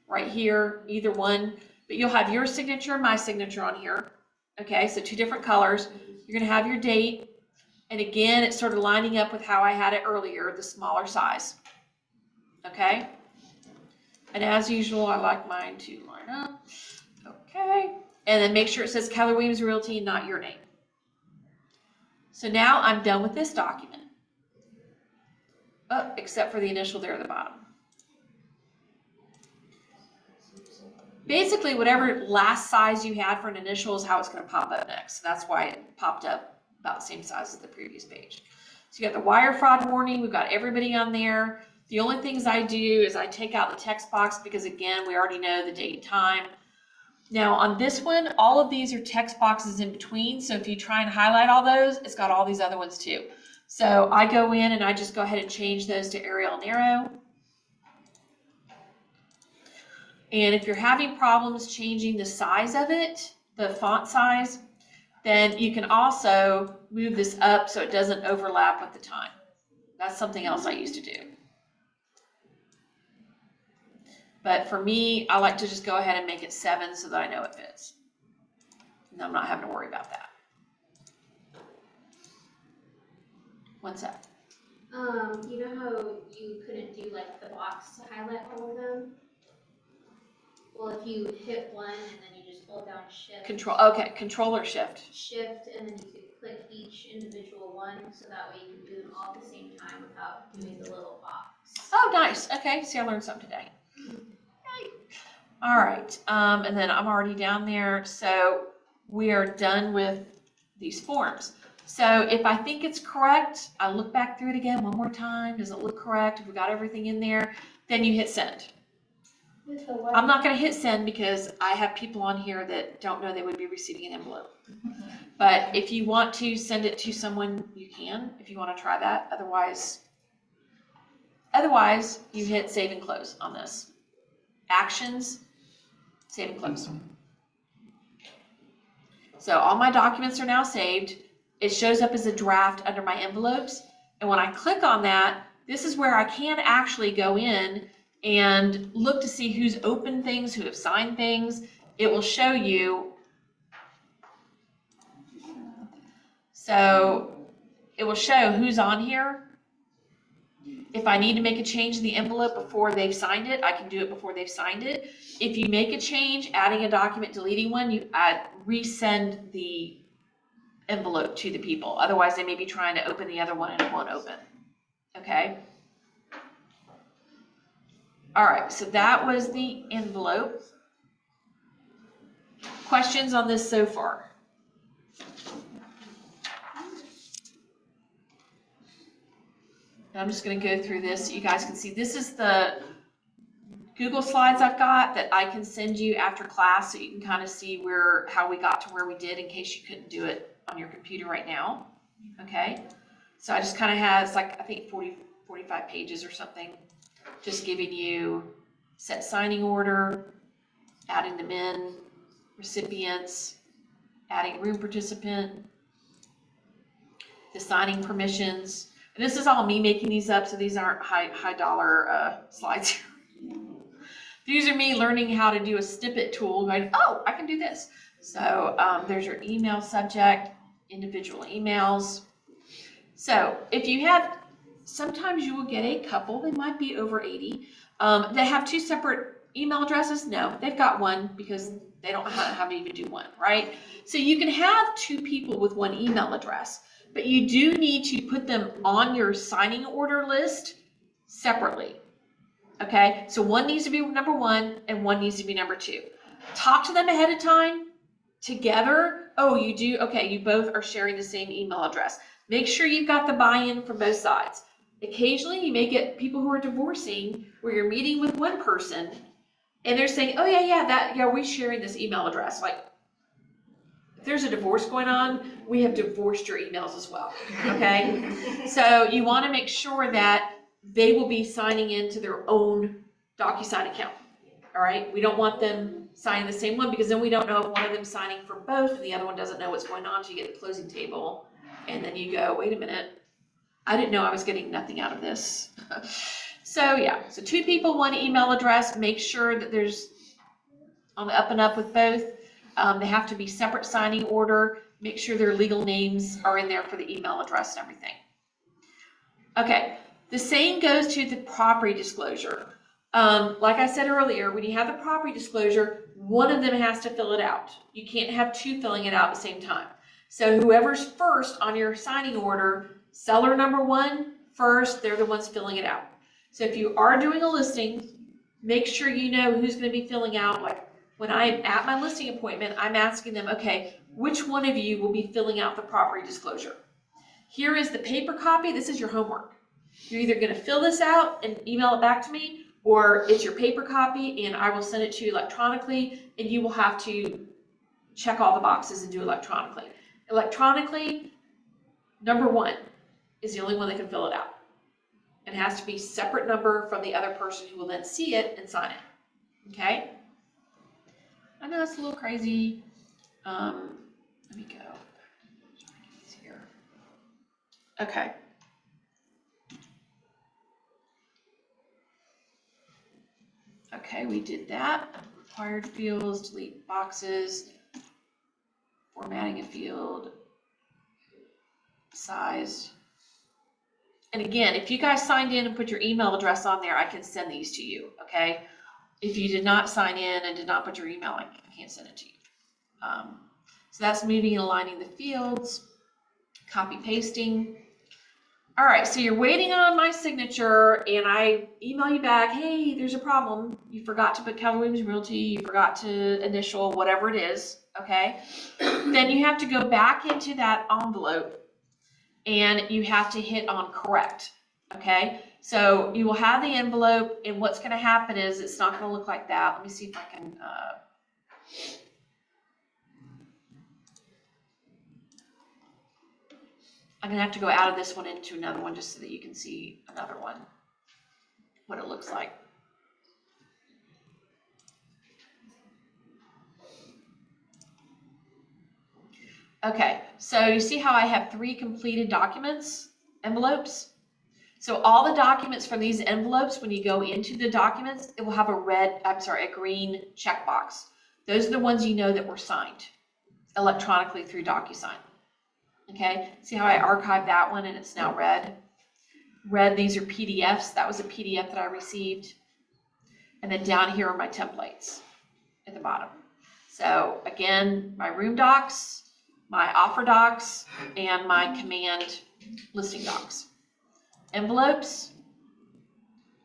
right here, either one. But you'll have your signature and my signature on here. Okay, so 2 different colors. You're going to have your date. And again, it's sort of lining up with how I had it earlier, the smaller size. Okay? And as usual, I like mine to line up. Okay. And then make sure it says Keller Williams Realty and not your name. So now I'm done with this document. Oh, except for the initial there at the bottom. Basically, whatever last size you had for an initial is how it's going to pop up next. That's why it popped up about the same size as the previous page. So you got the wire fraud warning. We've got everybody on there. The only things I do is I take out the text box because, again, we already know the date and time. Now, on this one, all of these are text boxes in between. So if you try and highlight all those, it's got all these other ones too. So I go in and I just go ahead and change those to Arial and Arrow. And if you're having problems changing the size of it, the font size, then you can also move this up so it doesn't overlap with the time. That's something else I used to do. But for me, I like to just go ahead and make it 7 so that I know it fits. And I'm not having to worry about that. One sec. You know how you couldn't do like the box to highlight all of them? Well, if you hit one and then you just hold down shift. Control or shift. Shift, and then you could click each individual one, so that way you can do them all at the same time without doing the little box. Oh, nice. Okay, see, I learned something today. All right, and then I'm already down there. So we are done with these forms. So if I think it's correct, I look back through it again one more time. Does it look correct? If we got everything in there, then you hit send. I'm not going to hit send because I have people on here that don't know they would be receiving an envelope. But if you want to send it to someone, you can, if you want to try that. Otherwise, you hit save and close on this. Actions, save and close. So all my documents are now saved. It shows up as a draft under my envelopes. And when I click on that, this is where I can actually go in and look to see who's opened things, who have signed things. It will show you. So it will show who's on here. If I need to make a change in the envelope before they've signed it, I can do it before they've signed it. If you make a change, adding a document, deleting one, you resend the envelope to the people. Otherwise, they may be trying to open the other one and it won't open. Okay? All right, so that was the envelope. Questions on this so far? I'm just going to go through this so you guys can see. This is the Google Slides I've got that I can send you after class so you can kind of see how we got to where we did in case you couldn't do it on your computer right now. Okay, so I just kind of have, it's like I think 45 pages or something, just giving you set signing order, adding them in, recipients, adding room participant, the signing permissions. And this is all me making these up, so these aren't high dollar slides. These are me learning how to do a snippet tool, going, oh, I can do this. So there's your email subject, individual emails. So if you have, sometimes you will get a couple, they might be over 80, that have 2 separate email addresses. No, they've got one because they don't have to even do one, right? So you can have 2 people with 1 email address, but you do need to put them on your signing order list separately. Okay, so one needs to be number 1 and one needs to be number 2. Talk to them ahead of time together. Oh, you do? Okay, you both are sharing the same email address. Make sure you've got the buy-in from both sides. Occasionally, you may get people who are divorcing where you're meeting with one person and they're saying, oh, yeah, we're sharing this email address. Like, if there's a divorce going on, we have divorced your emails as well, okay? So you want to make sure that they will be signing into their own Docusign account, all right? We don't want them signing the same one because then we don't know if one of them signing for both and the other one doesn't know what's going on, so you get the closing table, and then you go, wait a minute, I didn't know I was getting nothing out of this. So yeah, so 2 people, 1 email address. Make sure that there's on the up and up with both. They have to be separate signing order. Make sure their legal names are in there for the email address and everything. Okay, the same goes to the property disclosure. Like I said earlier, when you have the property disclosure, one of them has to fill it out. You can't have two filling it out at the same time. So whoever's first on your signing order, seller number one, first, they're the ones filling it out. So if you are doing a listing, make sure you know who's going to be filling out. Like when I'm at my listing appointment, I'm asking them, okay, which one of you will be filling out the property disclosure? Here is the paper copy. This is your homework. You're either going to fill this out and email it back to me, or it's your paper copy and I will send it to you electronically, and you will have to check all the boxes and do it electronically. Electronically, number one is the only one that can fill it out. It has to be separate number from the other person who will then see it and sign it. Okay? I know that's a little crazy. Let me go. Here. Okay. Okay, we did that. Required fields, delete boxes, formatting a field, size. And again, if you guys signed in and put your email address on there, I can send these to you, okay? If you did not sign in and did not put your email, I can't send it to you. So that's moving and aligning the fields, copy pasting. All right, so you're waiting on my signature and I email you back, hey, there's a problem. You forgot to put Keller Williams Realty, you forgot to initial whatever it is, okay? Then you have to go back into that envelope and you have to hit on correct, okay? So you will have the envelope, and what's gonna happen is it's not gonna look like that. Let me see if I can, I'm gonna have to go out of this one into another one just so that you can see another one, what it looks like. Okay, so you see how I have 3 completed documents, envelopes? So all the documents from these envelopes, when you go into the documents, it will have a green checkbox. Those are the ones you know that were signed electronically through Docusign. Okay, see how I archived that one and it's now red? Red, these are PDFs. That was a PDF that I received. And then down here are my templates at the bottom. So again, my room docs, my offer docs, and my command listing docs. Envelopes,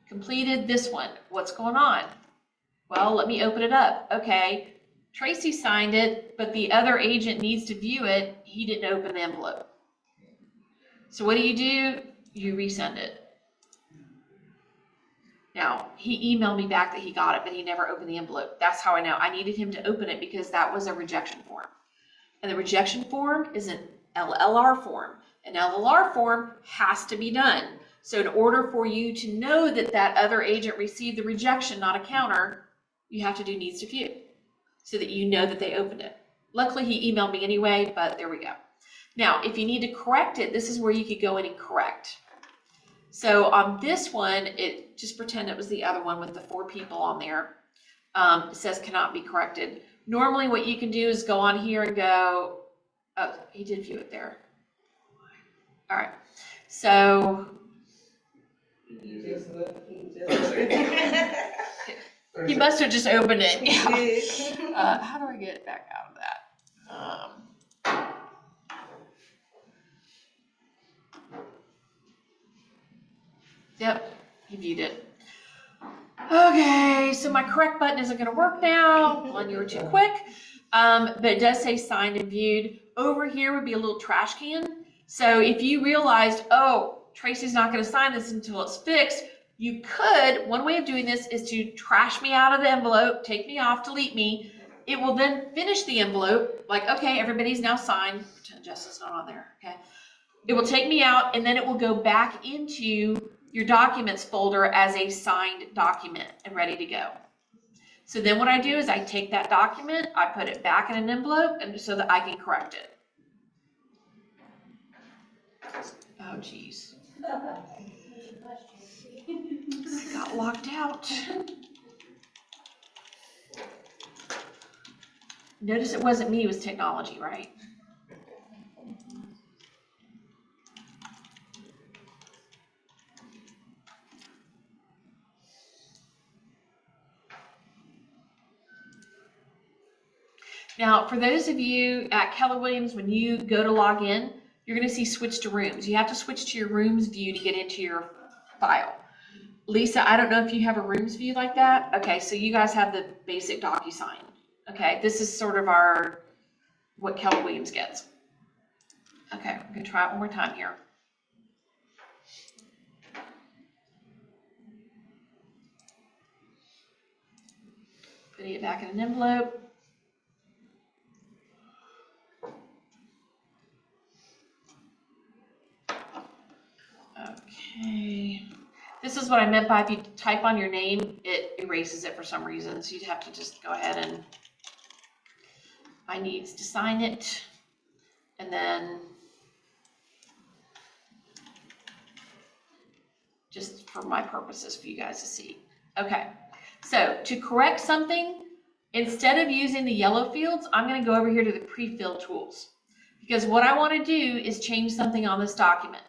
completed this one. What's going on? Well, let me open it up. Okay, Tracy signed it, but the other agent needs to view it. He didn't open the envelope. So what do? You resend it. Now, he emailed me back that he got it, but he never opened the envelope. That's how I know. I needed him to open it because that was a rejection form. And the rejection form is an LLR form. An LLR form has to be done. So in order for you to know that that other agent received the rejection, not a counter, you have to do needs to view so that you know that they opened it. Luckily, he emailed me anyway, but there we go. Now, if you need to correct it, this is where you could go in and correct. So on this one, just pretend it was the other one with the 4 people on there. It says cannot be corrected. Normally what you can do is go on here and go, oh, he did view it there. All right, so he must have just opened it. Yeah. How do I get back out of that? Yep, he viewed it. Okay, so my correct button isn't going to work now. One, you were too quick. But it does say signed and viewed. Over here would be a little trash can. So if you realized, oh, Tracy's not going to sign this until it's fixed, you could, one way of doing this is to trash me out of the envelope, take me off, delete me. It will then finish the envelope, like, okay, everybody's now signed. Pretend Justin's not on there, okay? It will take me out, and then it will go back into your documents folder as a signed document and ready to go. So then what I do is I take that document, I put it back in an envelope and so that I can correct it. Oh, geez. I got locked out. Notice it wasn't me, it was technology, right? Now, for those of you at Keller Williams, when you go to log in, you're going to see switch to rooms. You have to switch to your rooms view to get into your file. Lisa, I don't know if you have a rooms view like that. Okay, so you guys have the basic Docusign. Okay, this is sort of what Keller Williams gets. Okay, I'm going to try it one more time here. Putting it back in an envelope. Okay. This is what I meant by if you type on your name, it erases it for some reason. So you'd have to just go ahead and I need to sign it. And then just for my purposes for you guys to see. Okay. So to correct something, instead of using the yellow fields, I'm going to go over here to the pre-fill tools. Because what I want to do is change something on this document.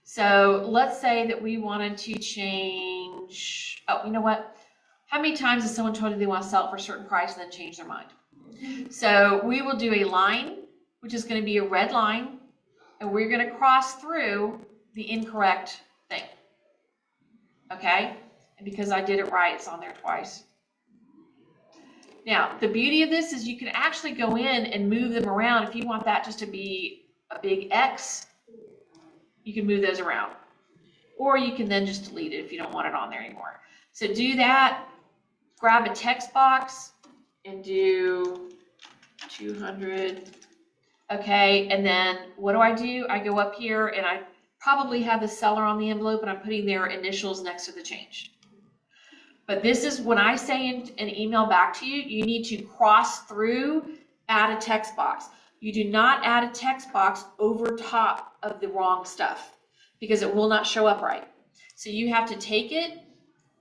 So let's say that we wanted to change, oh, you know what? How many times has someone told you they want to sell it for a certain price and then change their mind? So we will do a line, which is going to be a red line, and we're going to cross through the incorrect thing. Okay? And because I did it right, it's on there twice. Now, the beauty of this is you can actually go in and move them around. If you want that just to be a big X, you can move those around. Or you can then just delete it if you don't want it on there anymore. So do that, grab a text box and do 200. Okay, and then what do? I go up here and I probably have the seller on the envelope and I'm putting their initials next to the change. But this is when I say in an email back to you, you need to cross through, add a text box. You do not add a text box over top of the wrong stuff because it will not show up right. So you have to take it,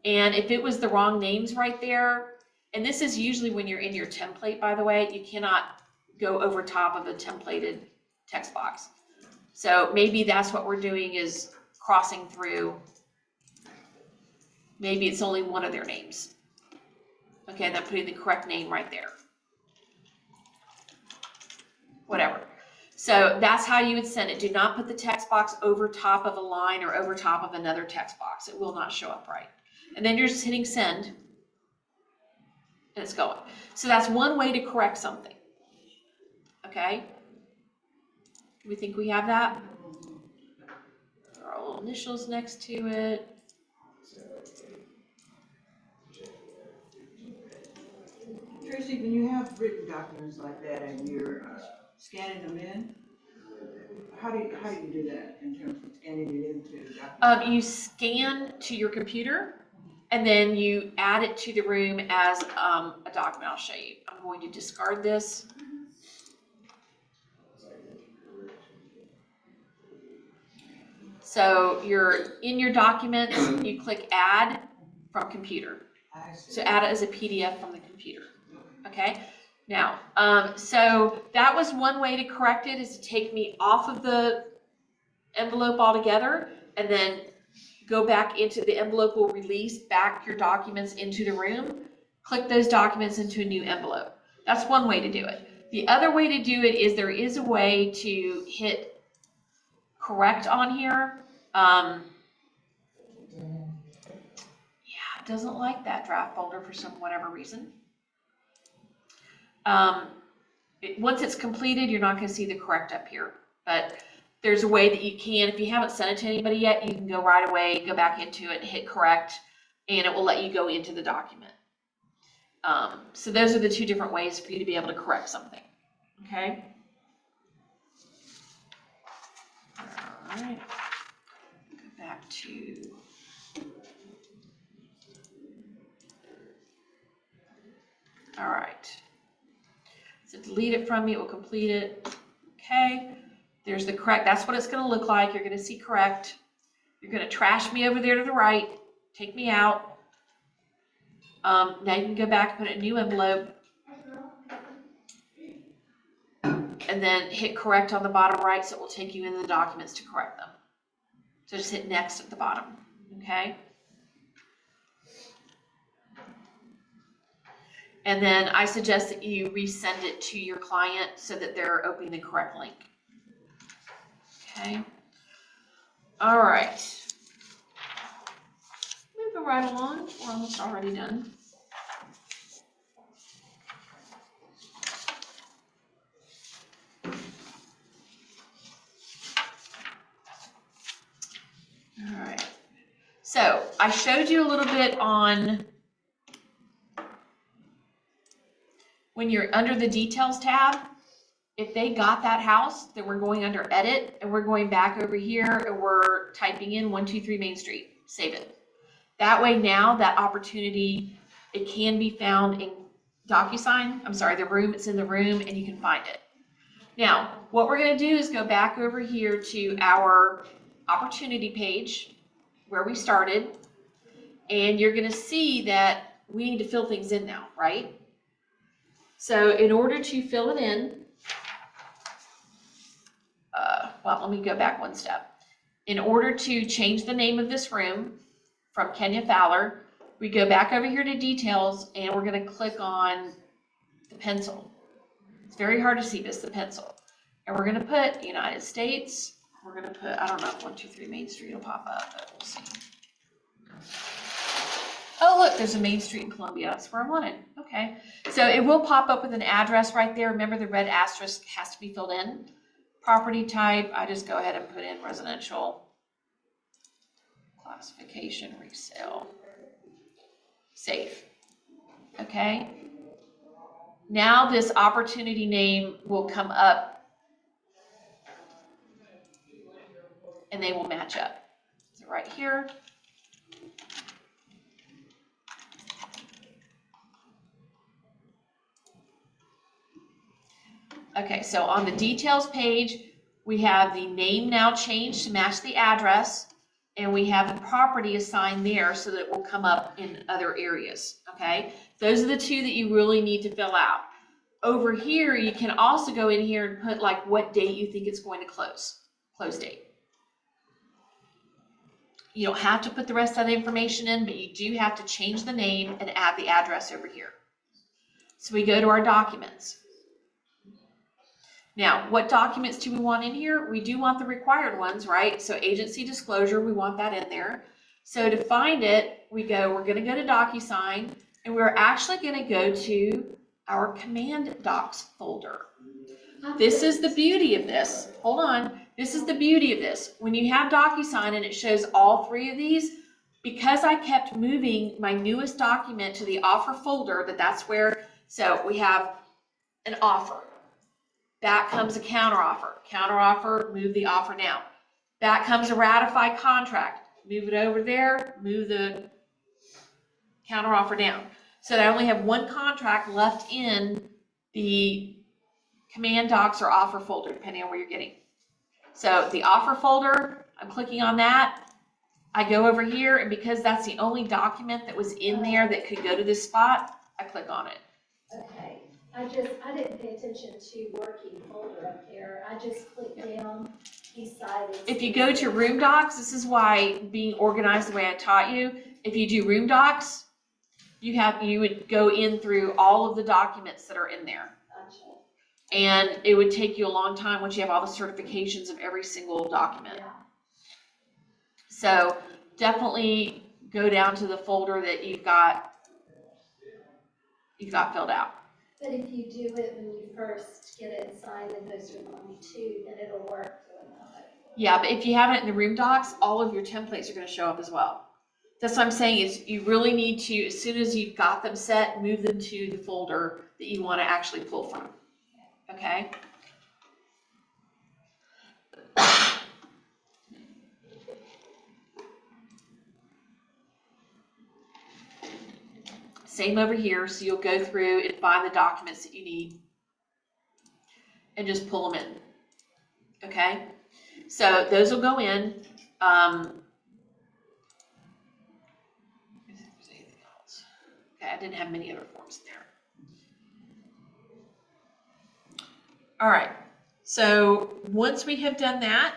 and if it was the wrong names right there, and this is usually when you're in your template, by the way, you cannot go over top of a templated text box. So maybe that's what we're doing is crossing through. Maybe it's only one of their names. Okay, and then putting the correct name right there. Whatever. So that's how you would send it. Do not put the text box over top of a line or over top of another text box. It will not show up right. And then you're just hitting send, and it's going. So that's one way to correct something. Okay? We think we have that? There are little initials next to it. Tracy, when you have written documents like that and you're scanning them in, how do you do that in terms of scanning it into documents? You scan to your computer, and then you add it to the room as a document. I'll show you. I'm going to discard this. So you're in your documents, you click add from computer. So add it as a PDF from the computer. Okay? Now, so that was one way to correct it, is to take me off of the envelope altogether, and then go back into the envelope will release back your documents into the room. Click those documents into a new envelope. That's one way to do it. The other way to do it is there is a way to hit correct on here. Yeah, it doesn't like that draft folder for whatever reason. Once it's completed, you're not going to see the correct up here, but there's a way that you can, if you haven't sent it to anybody yet, you can go right away, go back into it, hit correct, and it will let you go into the document. So those are the two different ways for you to be able to correct something. Okay? All right. Go back to all right. So delete it from me, it will complete it. Okay. There's the correct, that's what it's going to look like. You're going to see correct. You're going to trash me over there to the right, take me out. Now you can go back and put it in a new envelope. And then hit correct on the bottom right, so it will take you into the documents to correct them. So just hit next at the bottom, okay? And then I suggest that you resend it to your client so that they're opening the correct link. Okay. All right. Moving right along. We're almost already done. All right. So I showed you a little bit on when you're under the details tab. If they got that house, then we're going under edit and we're going back over here and we're typing in 123 Main Street. Save it. That way now that opportunity, it can be found in Docusign. I'm sorry, the room, it's in the room and you can find it. Now, what we're going to do is go back over here to our opportunity page where we started, and you're going to see that we need to fill things in now, right? So in order to fill it in, well, let me go back one step. In order to change the name of this room from Kenya Fowler, we go back over here to details and we're going to click on the pencil. It's very hard to see this, the pencil. And we're going to put United States. We're going to put, I don't know if 123 Main Street will pop up, but we'll see. Oh, look, there's a Main Street in Columbia. That's where I want it. Okay. So it will pop up with an address right there. Remember, the red asterisk has to be filled in. Property type, I just go ahead and put in residential. Classification, resale. Save. Okay. Now this opportunity name will come up and they will match up. So right here. Okay, so on the details page, we have the name now changed to match the address, and we have the property assigned there so that it will come up in other areas, okay? Those are the two that you really need to fill out. Over here, you can also go in here and put like what date you think it's going to close date. You don't have to put the rest of that information in, but you do have to change the name and add the address over here. So we go to our documents. Now, what documents do we want in here? We do want the required ones, right? So agency disclosure, we want that in there. So to find it, we're going to go to Docusign, and we're actually going to go to our Command Docs folder. This is the beauty of this. Hold on. This is the beauty of this. When you have Docusign and it shows all three of these, because I kept moving my newest document to the offer folder, that's where, so we have an offer. Back comes a counteroffer. Counteroffer, move the offer now. Back comes a ratified contract. Move it over there, move the counteroffer down. So that I only have one contract left in the Command Docs or offer folder, depending on where you're getting. So the offer folder, I'm clicking on that. I go over here, and because that's the only document that was in there that could go to this spot, I click on it. Okay. I didn't pay attention to working folder up there. I just clicked down, decided. If you go to room docs, this is why being organized the way I taught you. If you do room docs, you would go in through all of the documents that are in there. Gotcha. And it would take you a long time once you have all the certifications of every single document. Yeah. So definitely go down to the folder that you've got filled out. But if you do it when you first get it signed and those are only two, then it'll work for another. Yeah, but if you have it in the room docs, all of your templates are going to show up as well. That's what I'm saying is you really need to, as soon as you've got them set, move them to the folder that you want to actually pull from. Okay? Same over here, so you'll go through and find the documents that you need and just pull them in. Okay? So those will go in. Okay, I didn't have many other forms there. All right, so once we have done that,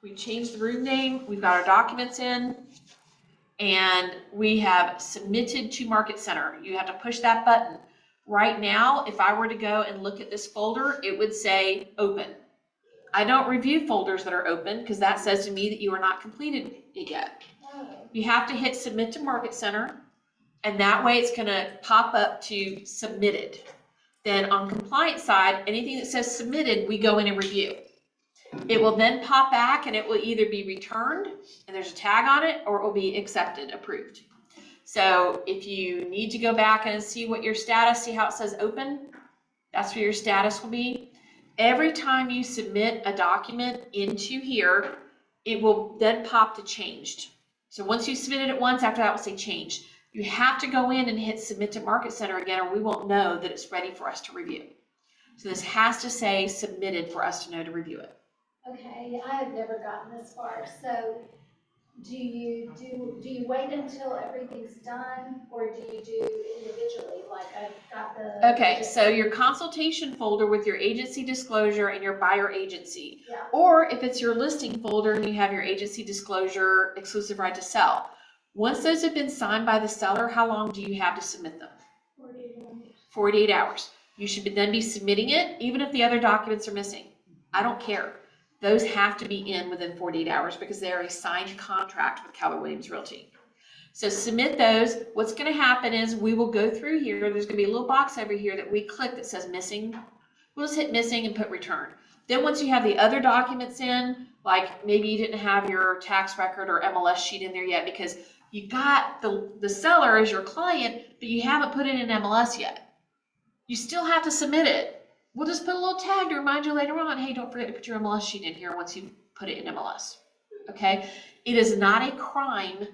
we changed the room name, we've got our documents in, and we have submitted to Market Center. You have to push that button. Right now, if I were to go and look at this folder, it would say open. I don't review folders that are open because that says to me that you are not completed it yet. You have to hit submit to Market Center, and that way it's gonna pop up to submitted. Then on compliance side, anything that says submitted, we go in and review. It will then pop back and it will either be returned and there's a tag on it, or it will be accepted, approved. So if you need to go back and see what your status, see how it says open, that's where your status will be. Every time you submit a document into here, it will then pop to changed. So once you submit it once, after that will say changed. You have to go in and hit submit to Market Center again, or we won't know that it's ready for us to review. So this has to say submitted for us to know to review it. Okay, I have never gotten this far, so do you wait until everything's done, or do you do individually, like I've got the. Okay, so your consultation folder with your agency disclosure and your buyer agency. Yeah. Or if it's your listing folder and you have your agency disclosure, exclusive right to sell. Once those have been signed by the seller, how long do you have to submit them? 48 hours. You should then be submitting it, even if the other documents are missing. I don't care. Those have to be in within 48 hours because they are a signed contract with Keller Williams Realty. So submit those. What's going to happen is we will go through here. There's going to be a little box over here that we click that says missing. We'll just hit missing and put return. Then once you have the other documents in, like maybe you didn't have your tax record or MLS sheet in there yet because you got the seller as your client, but you haven't put it in MLS yet. You still have to submit it. We'll just put a little tag to remind you later on, hey, don't forget to put your MLS sheet in here once you put it in MLS, okay? It is not a crime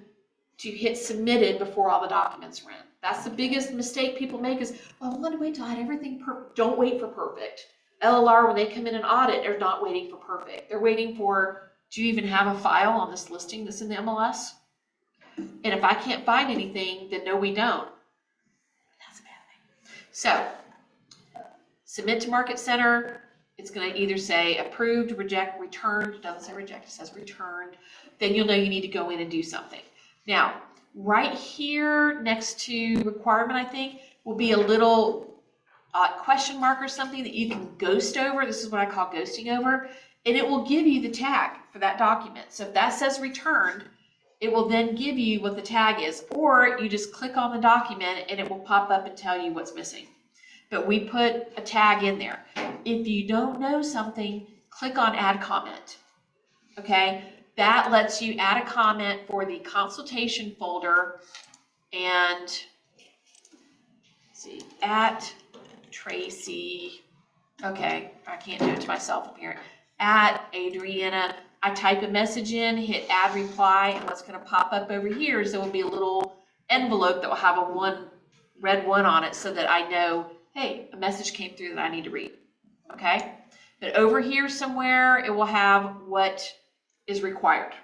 to hit submitted before all the documents are in. That's the biggest mistake people make is, well, I want to wait till I had everything perfect. Don't wait for perfect. LLR, when they come in and audit, they're not waiting for perfect. They're waiting for, do you even have a file on this listing that's in the MLS? And if I can't find anything, then no, we don't. That's a bad thing. So, submit to Market Center. It's going to either say approved, reject, returned. It doesn't say reject, it says returned. Then you'll know you need to go in and do something. Now, right here next to requirement, I think, will be a little question mark or something that you can ghost over. This is what I call ghosting over. And it will give you the tag for that document. So if that says returned, it will then give you what the tag is. Or you just click on the document and it will pop up and tell you what's missing. But we put a tag in there. If you don't know something, click on add comment, okay? That lets you add a comment for the consultation folder and, let's see, at Tracy, okay, I can't do it to myself up here, at Adriana. I type a message in, hit add reply, and what's gonna pop up over here is there will be a little envelope that will have a red one on it so that I know, hey, a message came through that I need to read, okay? But over here somewhere, it will have what is required,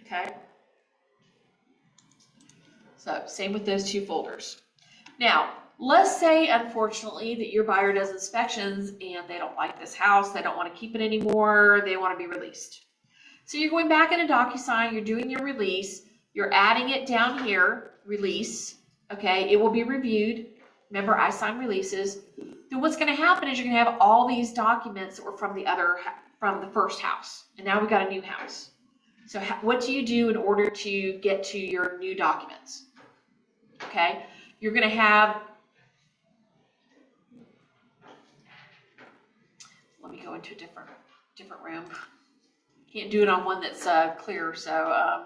okay? So same with those two folders. Now, let's say, unfortunately, that your buyer does inspections and they don't like this house, they don't want to keep it anymore, they want to be released. So you're going back into Docusign, you're doing your release, you're adding it down here, release, okay? It will be reviewed. Remember, I sign releases. Then what's going to happen is you're going to have all these documents that were from the first house, and now we've got a new house. So what do you do in order to get to your new documents? Okay, you're going to have, let me go into a different room. Can't do it on one that's clear, so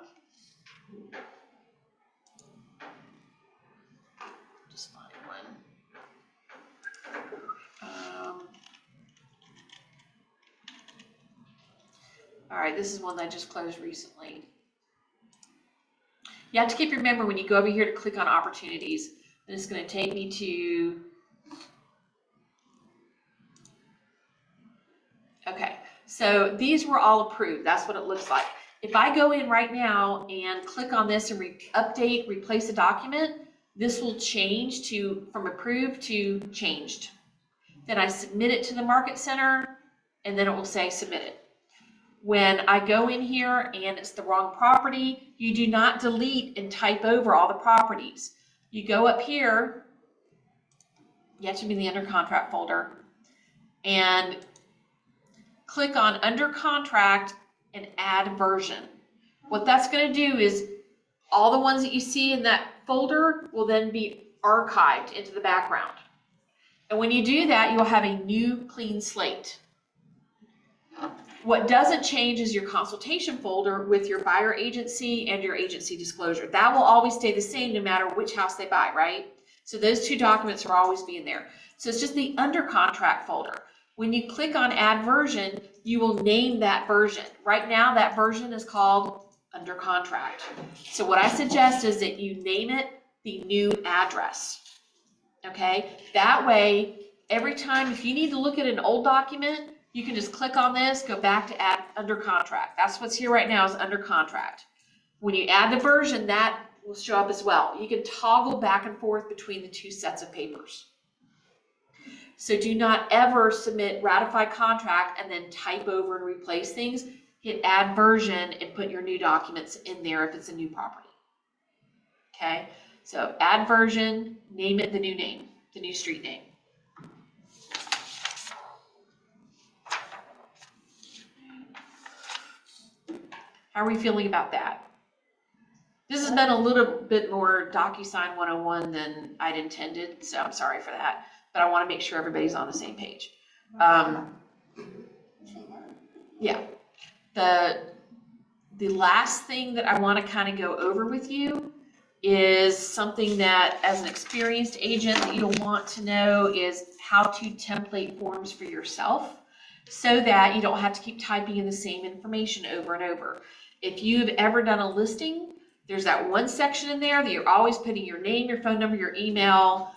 just find one. All right, this is one that I just closed recently. You have to keep remember when you go over here to click on opportunities, and it's going to take me to, okay, so these were all approved. That's what it looks like. If I go in right now and click on this and update, replace a document, this will change from approved to changed. Then I submit it to the Market Center, and then it will say submitted. when I go in here and it's the wrong property, you do not delete and type over all the properties. You go up here, you have to be in the under contract folder, and click on under contract and add version. What that's going to do is all the ones that you see in that folder will then be archived into the background. And when you do that, you'll have a new clean slate. What doesn't change is your consultation folder with your buyer agency and your agency disclosure. That will always stay the same no matter which house they buy, right? So those two documents are always being there. So it's just the under contract folder. When you click on add version, you will name that version. Right now, that version is called under contract. So what I suggest is that you name it the new address. Okay? That way, every time, if you need to look at an old document, you can just click on this, go back to add under contract. That's what's here right now is under contract. When you add the version, that will show up as well. You can toggle back and forth between the two sets of papers. So do not ever submit ratified contract and then type over and replace things. Hit add version and put your new documents in there if it's a new property. Okay, so add version, name it the new name, the new street name. How are we feeling about that? This has been a little bit more Docusign 101 than I'd intended, so I'm sorry for that. But I want to make sure everybody's on the same page. Yeah. The last thing that I want to kind of go over with you is something that, as an experienced agent, that you'll want to know is how to template forms for yourself so that you don't have to keep typing in the same information over and over. If you've ever done a listing, there's that one section in there that you're always putting your name, your phone number, your email,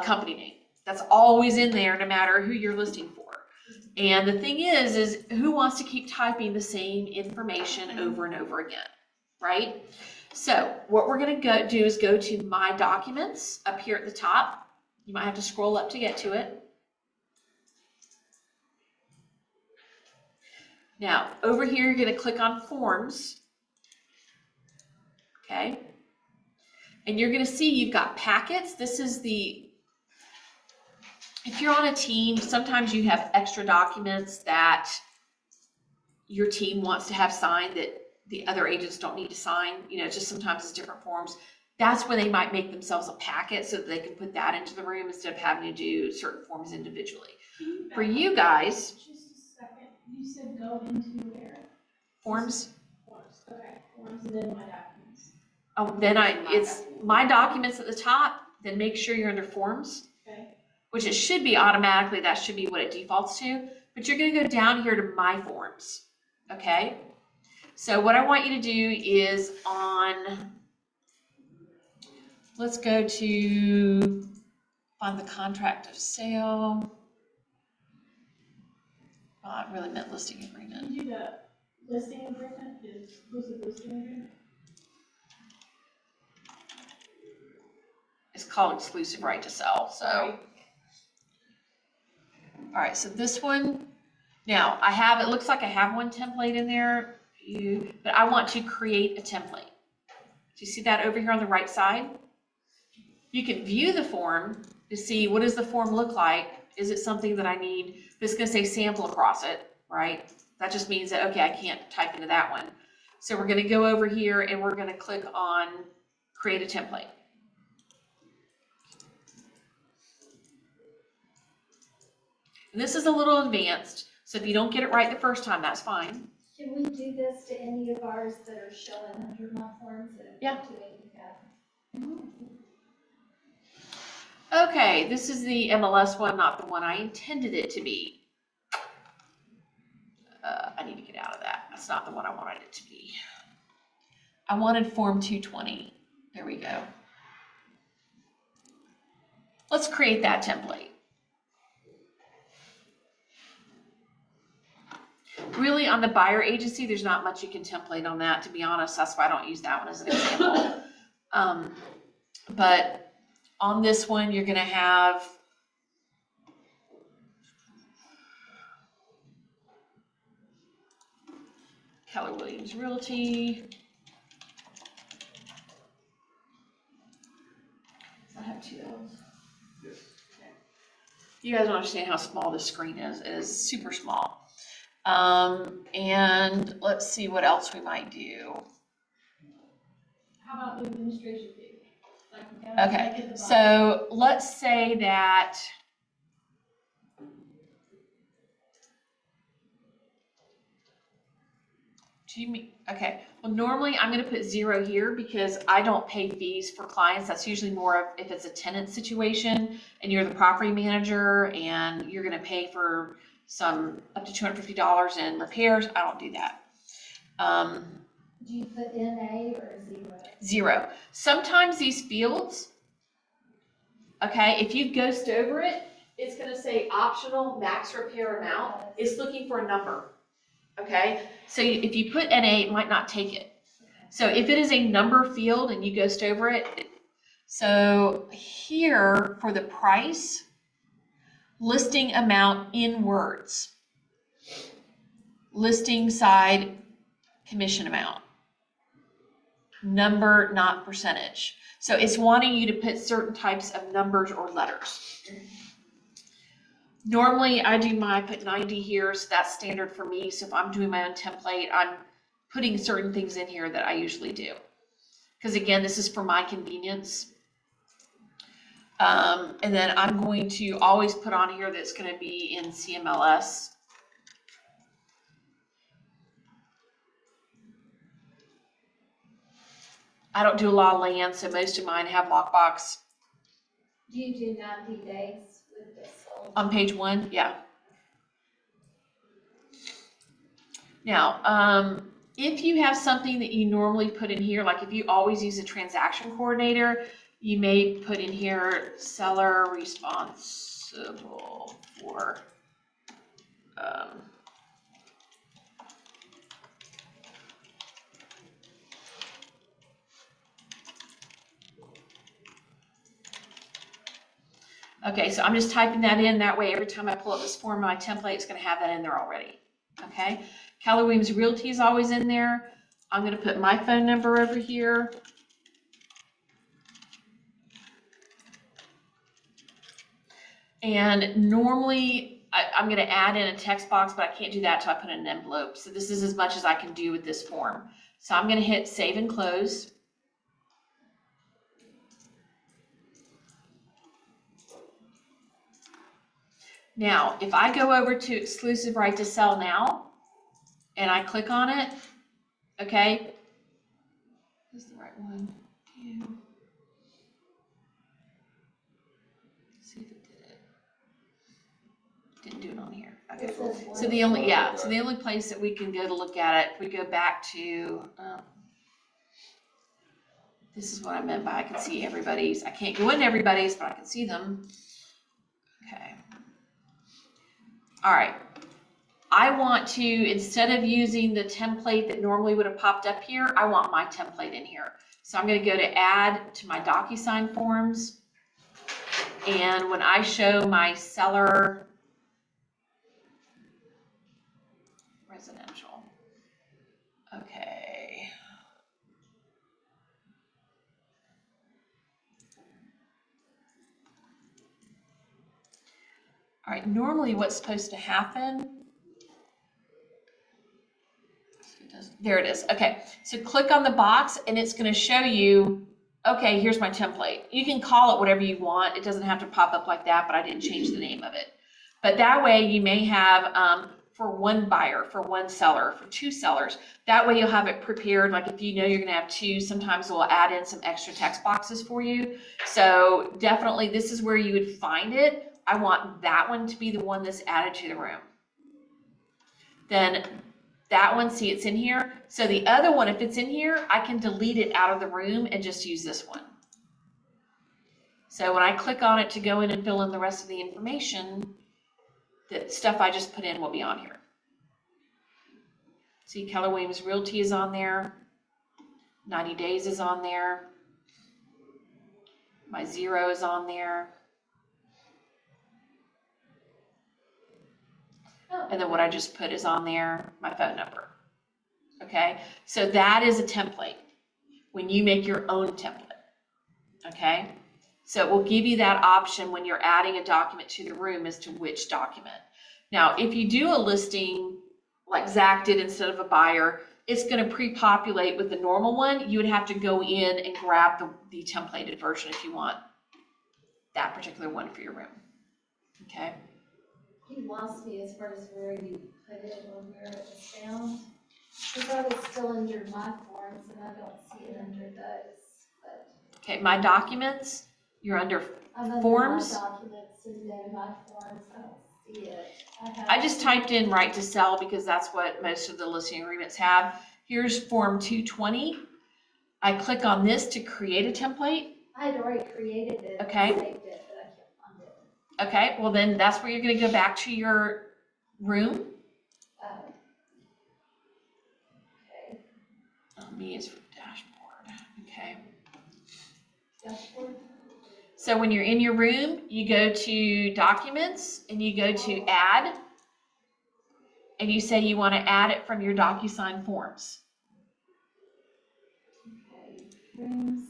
company name. That's always in there no matter who you're listing for. And the thing is who wants to keep typing the same information over and over again, right? So what we're going to do is go to My Documents up here at the top. You might have to scroll up to get to it. Now, over here, you're going to click on Forms, okay? And you're going to see you've got Packets. This is if you're on a team, sometimes you have extra documents that your team wants to have signed that the other agents don't need to sign. You know, just sometimes it's different forms. That's when they might make themselves a packet so that they can put that into the room instead of having to do certain forms individually. For you guys, Just a second, you said go into where? Forms. Forms, okay, forms and then My Documents. Oh, then it's My Documents at the top, then make sure you're under Forms, Okay. which it should be automatically, that should be what it defaults to, but you're gonna go down here to My Forms, okay? So what I want you to do is let's go to find the contract of sale. I really meant listing agreement. You do the listing agreement, the exclusive listing agreement? It's called exclusive right to sell, so. Right. All right, so this one, now it looks like I have one template in there, but I want to create a template. Do you see that over here on the right side? You can view the form to see what does the form look like. Is it something that I need? It's gonna say sample across it, right? That just means that, okay, I can't type into that one. So we're gonna go over here and we're gonna click on create a template. And this is a little advanced, so if you don't get it right the first time, that's fine. Can we do this to any of ours that are showing under my forms that are Yeah. doing Okay, this is the MLS one, not the one I intended it to be. I need to get out of that. That's not the one I wanted it to be. I wanted Form 220. There we go. Let's create that template. Really, on the buyer agency, there's not much you can template on that, to be honest. That's why I don't use that one as an example. But on this one, you're going to have Keller Williams Realty. I have two L's. Yes. You guys don't understand how small this screen is. It is super small. And let's see what else we might do. How about the administration fee? Okay, so let's say that okay, well, normally I'm gonna put 0 here because I don't pay fees for clients. That's usually more of if it's a tenant situation and you're the property manager and you're gonna pay for some up to $250 in repairs. I don't do that. Do you put NA or 0? 0. Sometimes these fields, okay, if you ghost over it, it's gonna say optional max repair amount. It's looking for a number. Okay, so if you put NA, it might not take it. So if it is a number field and you ghost over it, so here for the price, listing amount in words, listing side commission amount, number, not percentage. So it's wanting you to put certain types of numbers or letters. Normally I put 90 here, so that's standard for me. So if I'm doing my own template, I'm putting certain things in here that I usually do. Because again, this is for my convenience. And then I'm going to always put on here that's going to be in CMLS. I don't do a lot of land, so most of mine have lockbox. Do you do 90 days with this? On page 1, yeah. Now, if you have something that you normally put in here, like if you always use a transaction coordinator, you may put in here seller responsible for okay, so I'm just typing that in. That way, every time I pull up this form in my template, it's going to have that in there already. Okay, Keller Williams Realty is always in there. I'm going to put my phone number over here. And normally, I'm going to add in a text box, but I can't do that until I put in an envelope. So this is as much as I can do with this form. So I'm going to hit save and close. Now, if I go over to exclusive right to sell now, and I click on it, okay, this is the right one. Let's see if it did it. Didn't do it on here. Okay. So the only place that we can go to look at it, if we go back to, this is what I meant by I can see everybody's. I can't go into everybody's, but I can see them. Okay. All right. I want to, instead of using the template that normally would have popped up here, I want my template in here. So I'm going to go to add to my Docusign forms. And when I show my seller residential, okay. All right, normally what's supposed to happen, there it is. Okay, so click on the box and it's going to show you, okay, here's my template. You can call it whatever you want. It doesn't have to pop up like that, but I didn't change the name of it. But that way you may have for one buyer, for one seller, for two sellers. That way you'll have it prepared. Like if you know you're going to have two, sometimes we'll add in some extra text boxes for you. So definitely this is where you would find it. I want that one to be the one that's added to the room. Then that one, see it's in here. So the other one, if it's in here, I can delete it out of the room and just use this one. So when I click on it to go in and fill in the rest of the information, the stuff I just put in will be on here. See, Keller Williams Realty is on there. 90 days is on there. My 0 is on there. And then what I just put is on there, my phone number. Okay, so that is a template when you make your own template. Okay, so it will give you that option when you're adding a document to the room as to which document. Now, if you do a listing like Zach did instead of a buyer, it's going to pre-populate with the normal one. You would have to go in and grab the templated version if you want that particular one for your room. Okay. You lost me as far as where you put it or where it was found. Because I was still under my forms and I don't see it under those, but. Okay, my documents, you're under I'm under forms. my documents and then my forms, I don't see it. I just typed in right to sell because that's what most of the listing agreements have. Here's form 220. I click on this to create a template. I had already created it. Okay. And saved it, but I can't find it. Okay, well then that's where you're gonna go back to your room. Okay. Me is for dashboard, okay. Dashboard. So when you're in your room, you go to documents and you go to add. And you say you wanna add it from your Docusign forms. Okay. Rooms.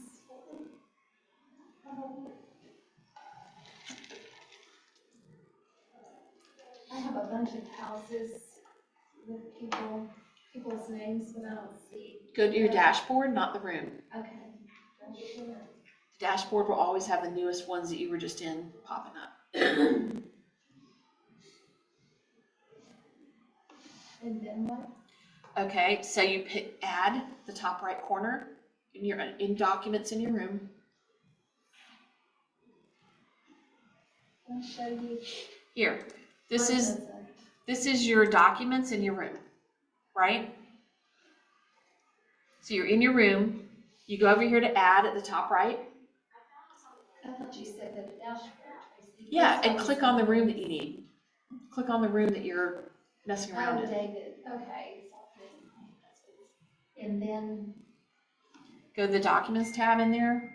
I have a bunch of houses with people's names, but I don't see. Go to your dashboard, not the room. Okay. The dashboard will always have the newest ones that you were just in popping up. And then what? Okay, so you pick add, the top right corner, in documents in your room. I'll show you. Here, this Mine is doesn't. this is your documents in your room, right? So you're in your room, you go over here to add at the top right. I thought you said that the dashboard. Tracy. Yeah, and click on the room that you need. Click on the room that you're messing around Oh, in. David, okay. And then. Go to the documents tab in there.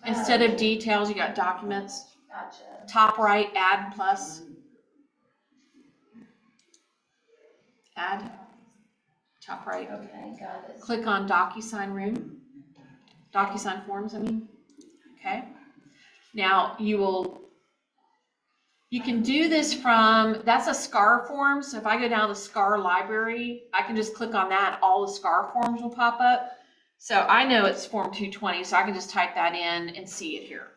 Instead of details, you got documents. Gotcha. Top right, add plus. Add. Top right. Okay, got it. Click on Docusign room. Docusign forms, I mean. Okay. Now you can do this from, that's a SCAR form. So if I go down to the SCAR library, I can just click on that. All the SCAR forms will pop up. So I know it's form 220, so I can just type that in and see it here.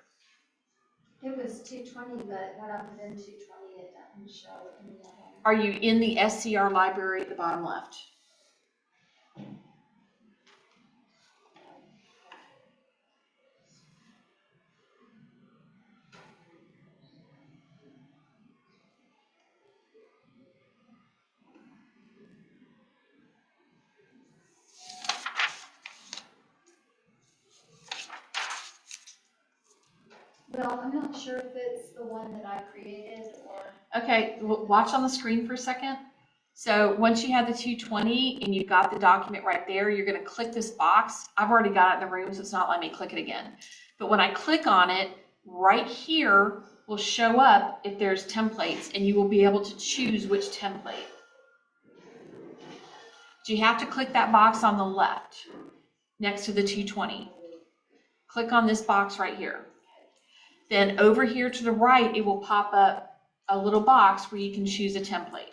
It was 220, but when I put in 220, it doesn't show any of them. Are you in the SCR library at the bottom left? Well, I'm not sure if it's the one that I created or. Okay, watch on the screen for a second. So once you have the 220 and you've got the document right there, you're gonna click this box. I've already got it in the room, so it's not letting me click it again. But when I click on it, right here will show up if there's templates, and you will be able to choose which template. So you have to click that box on the left next to the 220. Click on this box right here. Then over here to the right, it will pop up a little box where you can choose a template.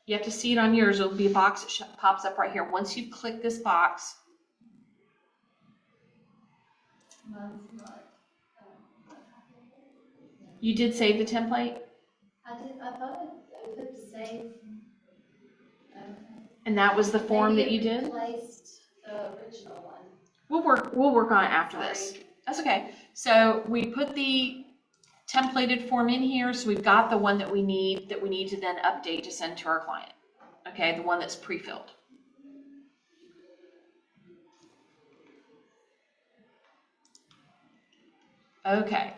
You have to see it on yours. It'll be a box that pops up right here. Once you click this box, Mine's not. you did save the template, I thought I put save. and that was the form that you Maybe it did. replaced the original one. We'll work on it after this. That's okay. So we put the templated form in here, so we've got the one that we need to then update to send to our client. Okay, the one that's pre-filled. Okay.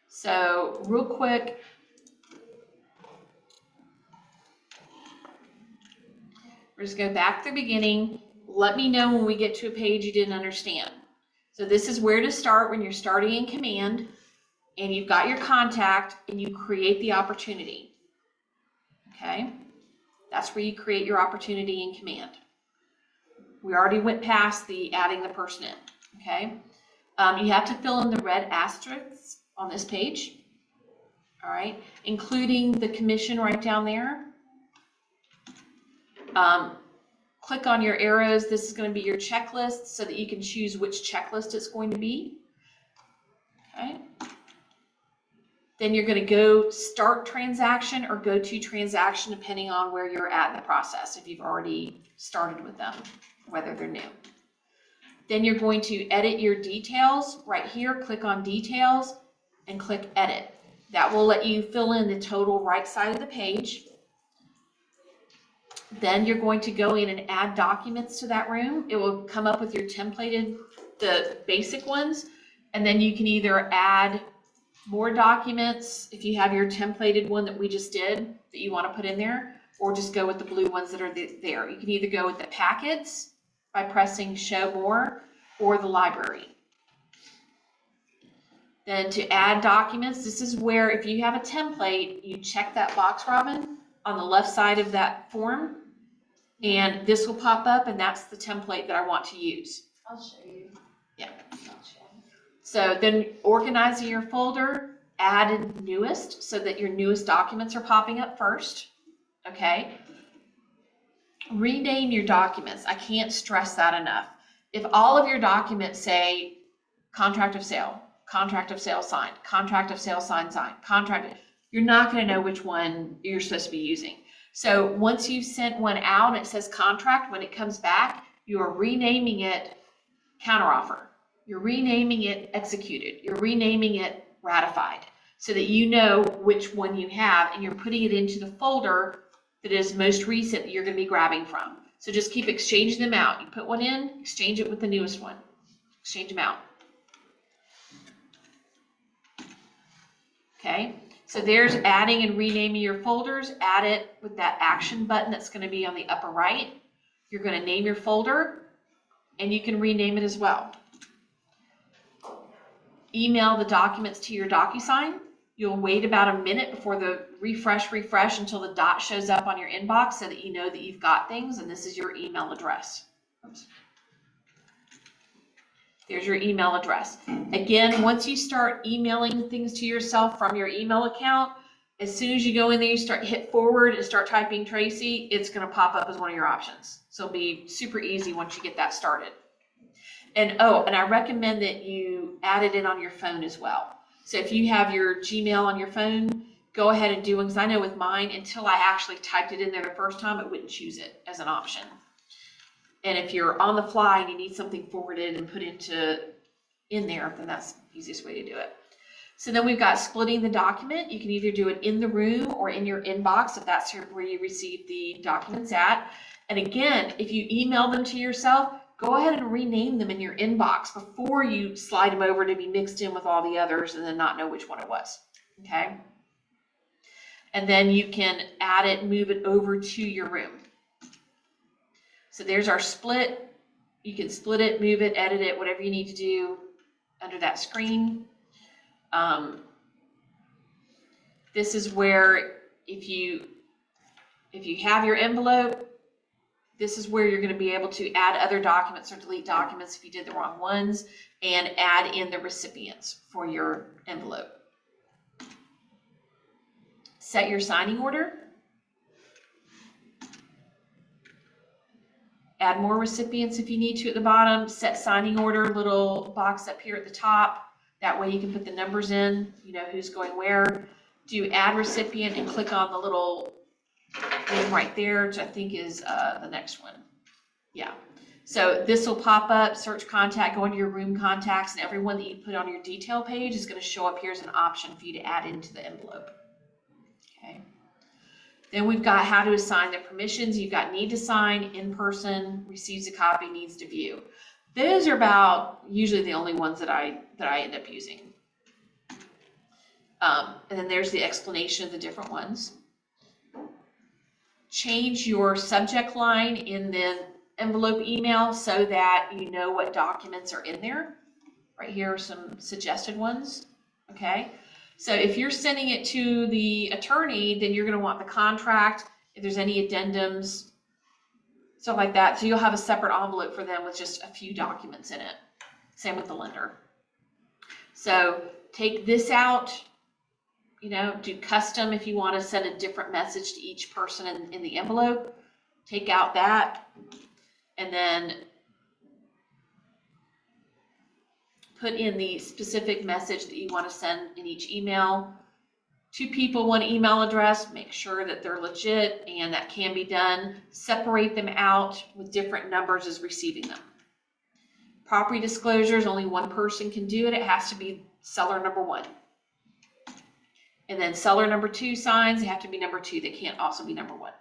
So real quick, we're just going back to the beginning. Let me know when we get to a page you didn't understand. So this is where to start when you're starting in command and you've got your contact and you create the opportunity. okay? That's where you create your opportunity in command. We already went past the adding the person in, okay? You have to fill in the red asterisks on this page, all right? Including the commission right down there. Click on your arrows. This is going to be your checklist so that you can choose which checklist it's going to be, okay? Then you're going to go start transaction or go to transaction depending on where you're at in the process, if you've already started with them, whether they're new. Then you're going to edit your details. Right here, click on details and click edit. That will let you fill in the total right side of the page. Then you're going to go in and add documents to that room. It will come up with your templated, the basic ones, and then you can either add more documents if you have your templated one that we just did that you want to put in there, or just go with the blue ones that are there. You can either go with the packets by pressing show more, or the library. Then to add documents, this is where if you have a template, you check that box, Robin, on the left side of that form, and this will pop up, and that's the template that I want to use. I'll show you. Yeah. I'll show you. So then organizing your folder, add in newest so that your newest documents are popping up first, okay? Rename your documents. I can't stress that enough. If all of your documents say contract of sale signed, contract of sale signed, contract, you're not going to know which one you're supposed to be using. So once you've sent one out and it says contract, when it comes back, you are renaming it counteroffer. You're renaming it executed. You're renaming it ratified so that you know which one you have, and you're putting it into the folder that is most recent that you're going to be grabbing from. So just keep exchanging them out. You put one in, exchange it with the newest one. Exchange them out. Okay, so there's adding and renaming your folders. Add it with that action button that's going to be on the upper right. You're going to name your folder, and you can rename it as well. Email the documents to your Docusign. You'll wait about a minute before the refresh until the dot shows up on your inbox so that you know that you've got things, and this is your email address. Oops. There's your email address. Again, once you start emailing things to yourself from your email account, as soon as you go in there, you hit forward and start typing Tracy, it's going to pop up as one of your options. So it'll be super easy once you get that started. And I recommend that you add it in on your phone as well. So if you have your Gmail on your phone, go ahead and do it, because I know with mine, until I actually typed it in there the first time, it wouldn't choose it as an option. And if you're on the fly and you need something forwarded and put in there, then that's the easiest way to do it. So then we've got splitting the document. You can either do it in the room or in your inbox if that's where you receive the documents at. And again, if you email them to yourself, go ahead and rename them in your inbox before you slide them over to be mixed in with all the others and then not know which one it was, okay? And then you can add it, move it over to your room. So there's our split. You can split it, move it, edit it, whatever you need to do under that screen. This is where if you have your envelope, this is where you're going to be able to add other documents or delete documents if you did the wrong ones, and add in the recipients for your envelope. Set your signing order. Add more recipients if you need to at the bottom. Set signing order, little box up here at the top. That way you can put the numbers in, you know who's going where. Do add recipient and click on the little thing right there, which I think is the next one. Yeah. So this will pop up, search contact, go into your room contacts, and everyone that you put on your detail page is going to show up here as an option for you to add into the envelope. Okay. Then we've got how to assign the permissions. You've got need to sign, in person, receives a copy, needs to view. Those are about usually the only ones that I end up using. And then there's the explanation of the different ones. Change your subject line in the envelope email so that you know what documents are in there. Right here are some suggested ones. Okay. So if you're sending it to the attorney, then you're going to want the contract if there's any addendums, stuff like that. So you'll have a separate envelope for them with just a few documents in it. Same with the lender. So take this out, you know, do custom if you want to send a different message to each person in the envelope. Take out that, and then put in the specific message that you want to send in each email. 2 people, 1 email address, make sure that they're legit, and that can be done. Separate them out with different numbers as receiving them. Property disclosures, only 1 person can do it. It has to be seller number 1. And then seller number 2 signs, they have to be number 2. They can't also be number 1.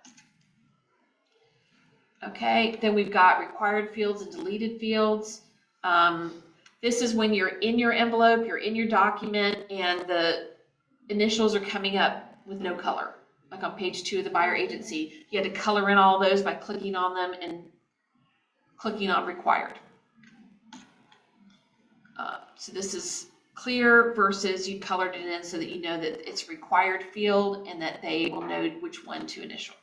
Okay, then we've got required fields and deleted fields. This is when you're in your envelope, you're in your document, and the initials are coming up with no color. Like on page 2 of the buyer agency, you had to color in all those by clicking on them and clicking on required. So this is clear versus you colored it in so that you know that it's required field and that they will know which one to initial.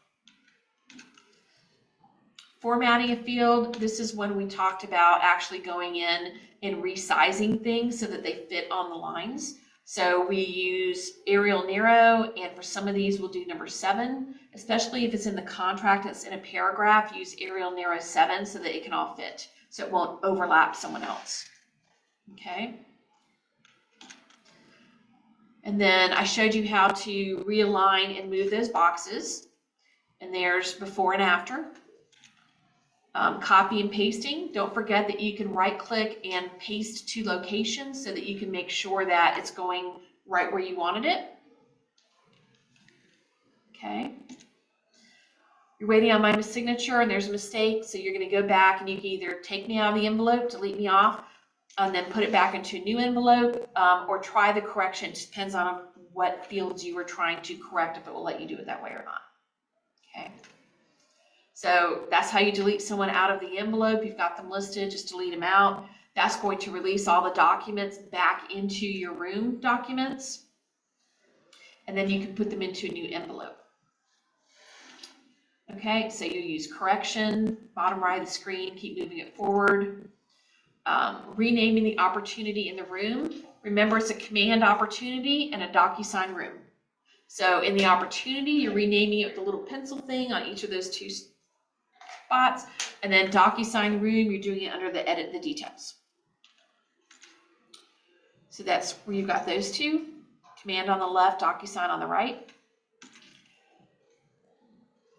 Formatting a field, this is when we talked about actually going in and resizing things so that they fit on the lines. So we use Arial narrow, and for some of these we'll do number 7, especially if it's in the contract, it's in a paragraph, use Arial narrow 7 so that it can all fit, so it won't overlap someone else. Okay. And then I showed you how to realign and move those boxes, and there's before and after. Copy and pasting. Don't forget that you can right click and paste to locations so that you can make sure that it's going right where you wanted it. Okay. You're waiting on my signature and there's a mistake, so you're going to go back and you can either take me out of the envelope, delete me off, and then put it back into a new envelope, or try the correction. It just depends on what fields you were trying to correct, if it will let you do it that way or not. Okay. So that's how you delete someone out of the envelope. You've got them listed, just delete them out. That's going to release all the documents back into your room documents. And then you can put them into a new envelope. Okay, so you use correction, bottom right of the screen, keep moving it forward. Renaming the opportunity in the room. Remember, it's a command opportunity and a Docusign room. So in the opportunity, you're renaming it with the little pencil thing on each of those 2 spots, and then Docusign room, you're doing it under the edit the details. So that's where you've got those 2. Command on the left, Docusign on the right.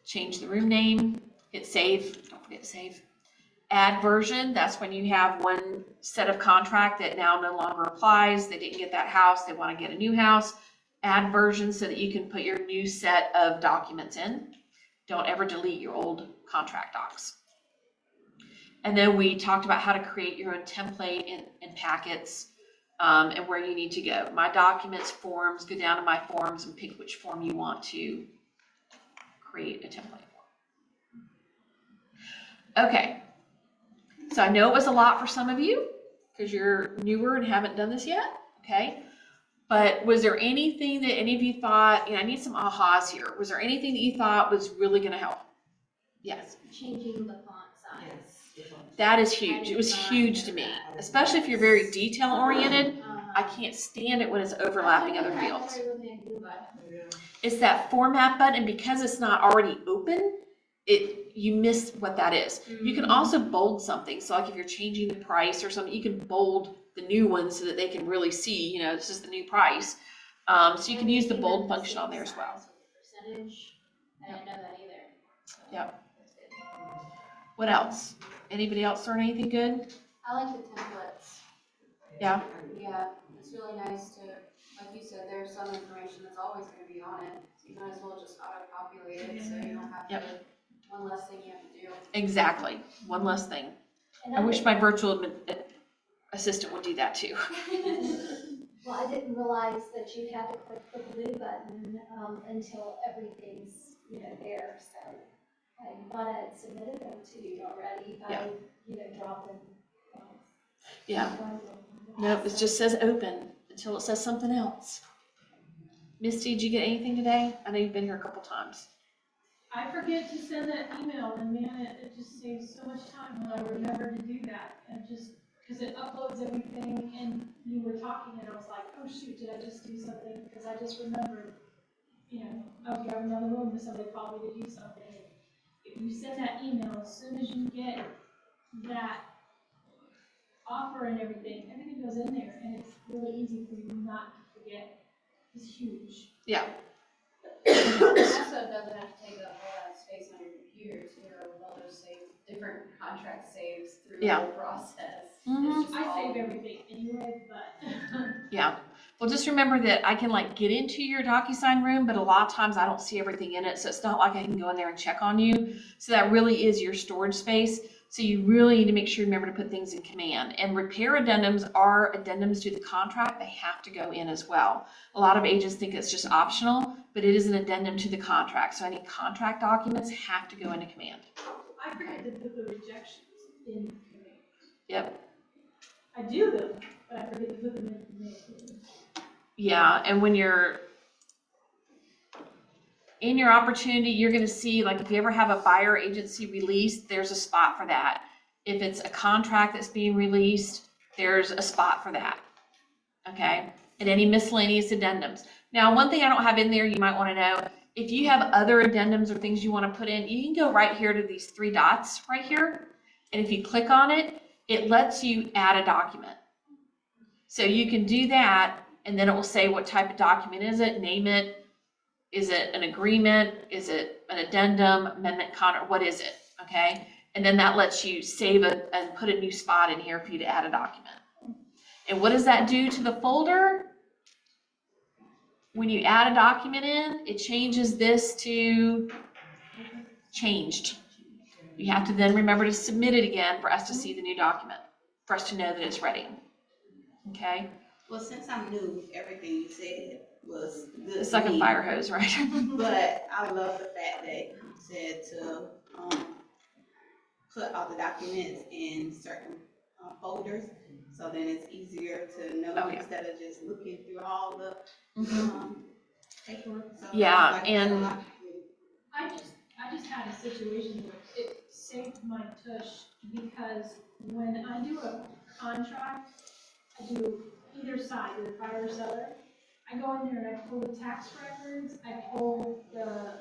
Change the room name, hit save, don't forget to save. Add version, that's when you have one set of contract that now no longer applies. They didn't get that house, they want to get a new house. Add version so that you can put your new set of documents in. Don't ever delete your old contract docs. And then we talked about how to create your own template and packets, and where you need to go. My documents, forms, go down to my forms and pick which form you want to create a template for. Okay, so I know it was a lot for some of you because you're newer and haven't done this yet, okay? But was there anything that any of you thought, I need some ahas here. Was there anything that you thought was really gonna help? Yes. Changing the font size. Yes. That is huge. It was huge to me, especially if you're very detail oriented. I can't stand it when it's overlapping other fields. It's that format button, and because it's not already open, you miss what that is. You can also bold something. So like if you're changing the price or something, you can bold the new one so that they can really see, this is the new price. So you can use the bold function on there as well. Percentage, I didn't know that either. Yep. What else? Anybody else learn anything good? I like the templates. Yeah. Yeah, it's really nice to, like you said, there's some information that's always gonna be on it. So you might as well just auto-populate it so you don't have to, one less thing you have to do. Exactly. One less thing. And I wish my virtual assistant would do that too. Well, I didn't realize that you had to click the blue button until everything's, there, so I thought I had submitted them to you already by, dropping. Yeah. Nope, it just says open until it says something else. Misty, did you get anything today? I know you've been here a couple times. I forget to send that email, and man, it just saves so much time when I remember to do that. And just, because it uploads everything, and you were talking, and I was like, oh shoot, did I just do something? Because I just remembered, you know, I was driving down the road and somebody called me to do something. If you send that email, as soon as you get that offer and everything goes in there, and it's really easy for you not to forget. It's huge. Yeah. It also doesn't have to take up all that space on your computer too, with all those different contract saves through the Yeah. whole process. Mhm. It's just I all- save everything anyway, but. Yeah. Well, just remember that I can like get into your Docusign room, but a lot of times I don't see everything in it. So it's not like I can go in there and check on you. So that really is your storage space. So you really need to make sure you remember to put things in command. And repair addendums are addendums to the contract. They have to go in as well. A lot of agents think it's just optional, but it is an addendum to the contract. So any contract documents have to go into command. I forget to put the rejections in command. Yep. I do them, but I forget to put them in command. Yeah, and when you're in your opportunity, you're gonna see, like, if you ever have a buyer agency release, there's a spot for that. If it's a contract that's being released, there's a spot for that, okay? And any miscellaneous addendums. Now, one thing I don't have in there you might wanna know, if you have other addendums or things you wanna put in, you can go right here to these 3 dots right here. And if you click on it, it lets you add a document. So you can do that, and then it will say what type of document is it, name it. Is it an agreement? Is it an addendum, amendment, contract? What is it? Okay. And then that lets you save it and put a new spot in here for you to add a document. And what does that do to the folder? When you add a document in, it changes this to changed. You have to then remember to submit it again for us to see the new document, for us to know that it's ready. Okay. Well, since I'm new, everything you said was good. It's to like a me. fire hose, right? But I love the fact that you said to put all the documents in certain folders, so then it's easier to know instead of just looking through all the paperwork. So Yeah, like, and I just had a situation where it saved my tush, because when I do a contract, I do either side, either buyer or seller. I go in there and I pull the tax records, I pull the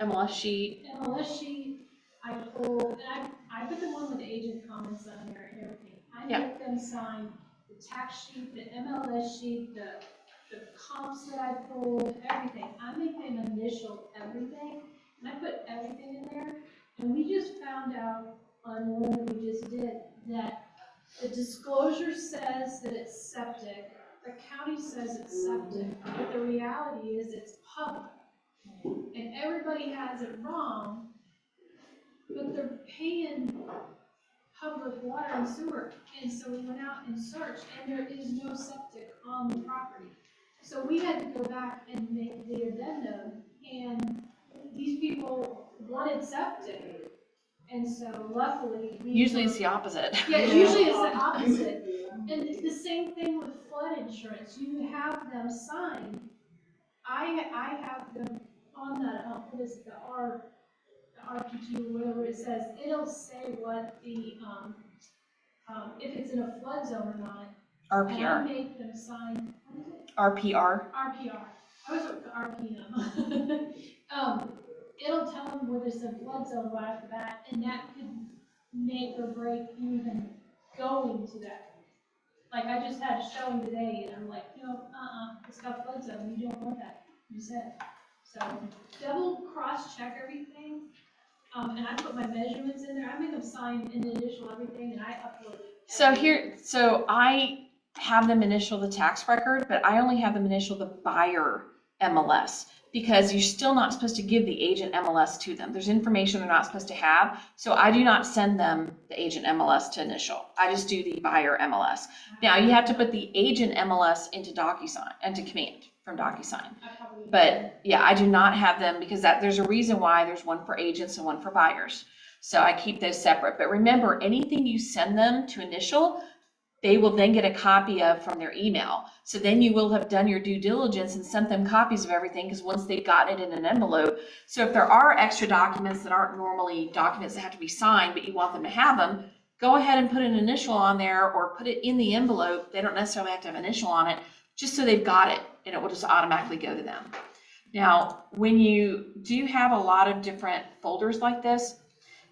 MLS sheet. MLS sheet, I pull, and I put the one with the agent comments on there and everything. I make them sign the tax sheet, the MLS sheet, the comps that I pulled, everything. I make them initial everything, and I put everything in there. And we just found out on one that we just did that the disclosure says that it's septic, the county says it's septic, but the reality is it's public. And everybody has it wrong, but they're paying public water and sewer. And so we went out and searched, and there is no septic on the property. So we had to go back and make the addendum, and these people wanted septic. And so luckily. Usually it's the opposite. Yeah, usually it's the opposite. And the same thing with flood insurance. You have them sign. I have them on that, what is it, the RPG or whatever it says. It'll say what the, if it's in a flood zone or not. And I RPR. make them sign, what is it? RPR. RPR. I was with the RPM. It'll tell them whether it's a flood zone right off the bat, and that could make or break you even going to that. Like, I just had a showing today, and I'm like, no, it's got flood zone, you don't want that, you said. So, double cross-check everything, and I put my measurements in there, I make them sign in the initial everything, and I upload it. So I have them initial the tax record, but I only have them initial the buyer MLS, because you're still not supposed to give the agent MLS to them. There's information they're not supposed to have. So I do not send them the agent MLS to initial. I just do the buyer MLS. Now you have to put the agent MLS into Docusign, into command from Docusign. But yeah, I do not have them, because there's a reason why there's one for agents and one for buyers. So I keep those separate. But remember, anything you send them to initial, they will then get a copy of from their email. So then you will have done your due diligence and sent them copies of everything, because once they've gotten it in an envelope. So if there are extra documents that aren't normally documents that have to be signed, but you want them to have them, go ahead and put an initial on there or put it in the envelope. They don't necessarily have to have an initial on it, just so they've got it and it will just automatically go to them. Now, when you do have a lot of different folders like this,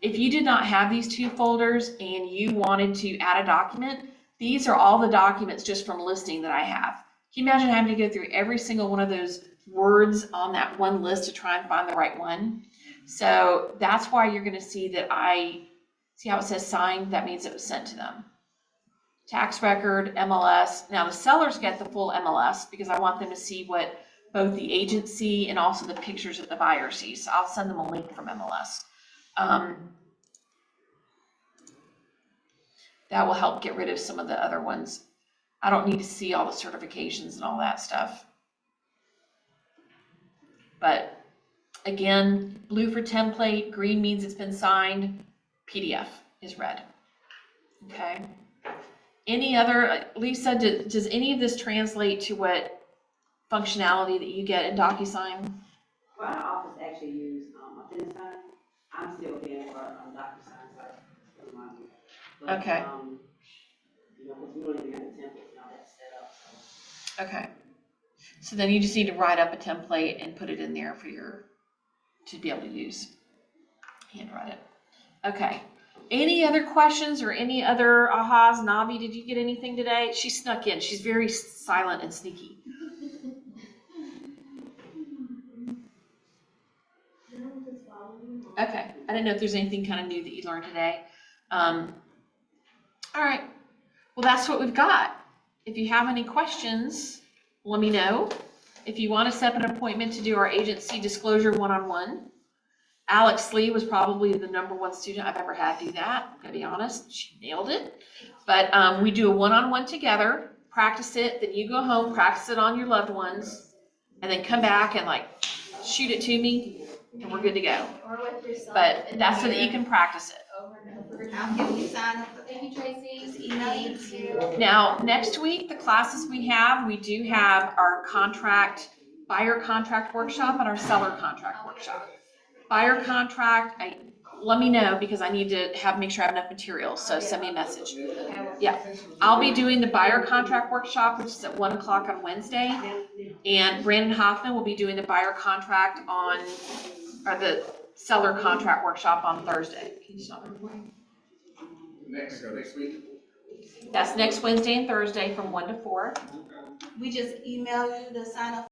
if you did not have these 2 folders and you wanted to add a document, these are all the documents just from listing that I have. Can you imagine having to go through every single one of those words on that one list to try and find the right one? So that's why you're going to see that see how it says signed? That means it was sent to them. Tax record, MLS. Now the sellers get the full MLS because I want them to see what both the agency and also the pictures that the buyer sees. So I'll send them a link from MLS. That will help get rid of some of the other ones. I don't need to see all the certifications and all that stuff. But again, blue for template, green means it's been signed, PDF is red. Okay. Any other, Lisa, does any of this translate to what functionality that you get in Docusign? Well, our office actually used Docusign. I'm still paying for Docusign, but, Okay. You know, because we don't even have the templates and all that set up. So. Okay. So then you just need to write up a template and put it in there for to be able to use. Handwrite it. Okay. Any other questions or any other ahas? Navi, did you get anything today? She snuck in. She's very silent and sneaky. Okay. I didn't know if there's anything kind of new that you learned today. All right. Well, that's what we've got. If you have any questions, let me know. If you want to set up an appointment to do our agency disclosure one-on-one, Alex Lee was probably the #1 student I've ever had do that. I'm gonna be honest, she nailed it. But we do a one-on-one together, practice it, then you go home, practice it on your loved ones, and then come back and like shoot it to me, and we're good to go. Or with yourself. But that's so that you can practice it. Over and over. I'll give you sign up. Thank you, Tracy. Just email you too. Now, next week, the classes we do have our buyer contract workshop and our seller contract workshop. Buyer contract, let me know because I need to make sure I have enough materials, so send me a message. Yeah, I'll be doing the buyer contract workshop, which is at 1 o'clock on Wednesday, and Brandon Hoffman will be doing the buyer contract or the seller contract workshop on Thursday. Can you stop recording? Next week. That's next Wednesday and Thursday from 1 to 4. We just email you the sign up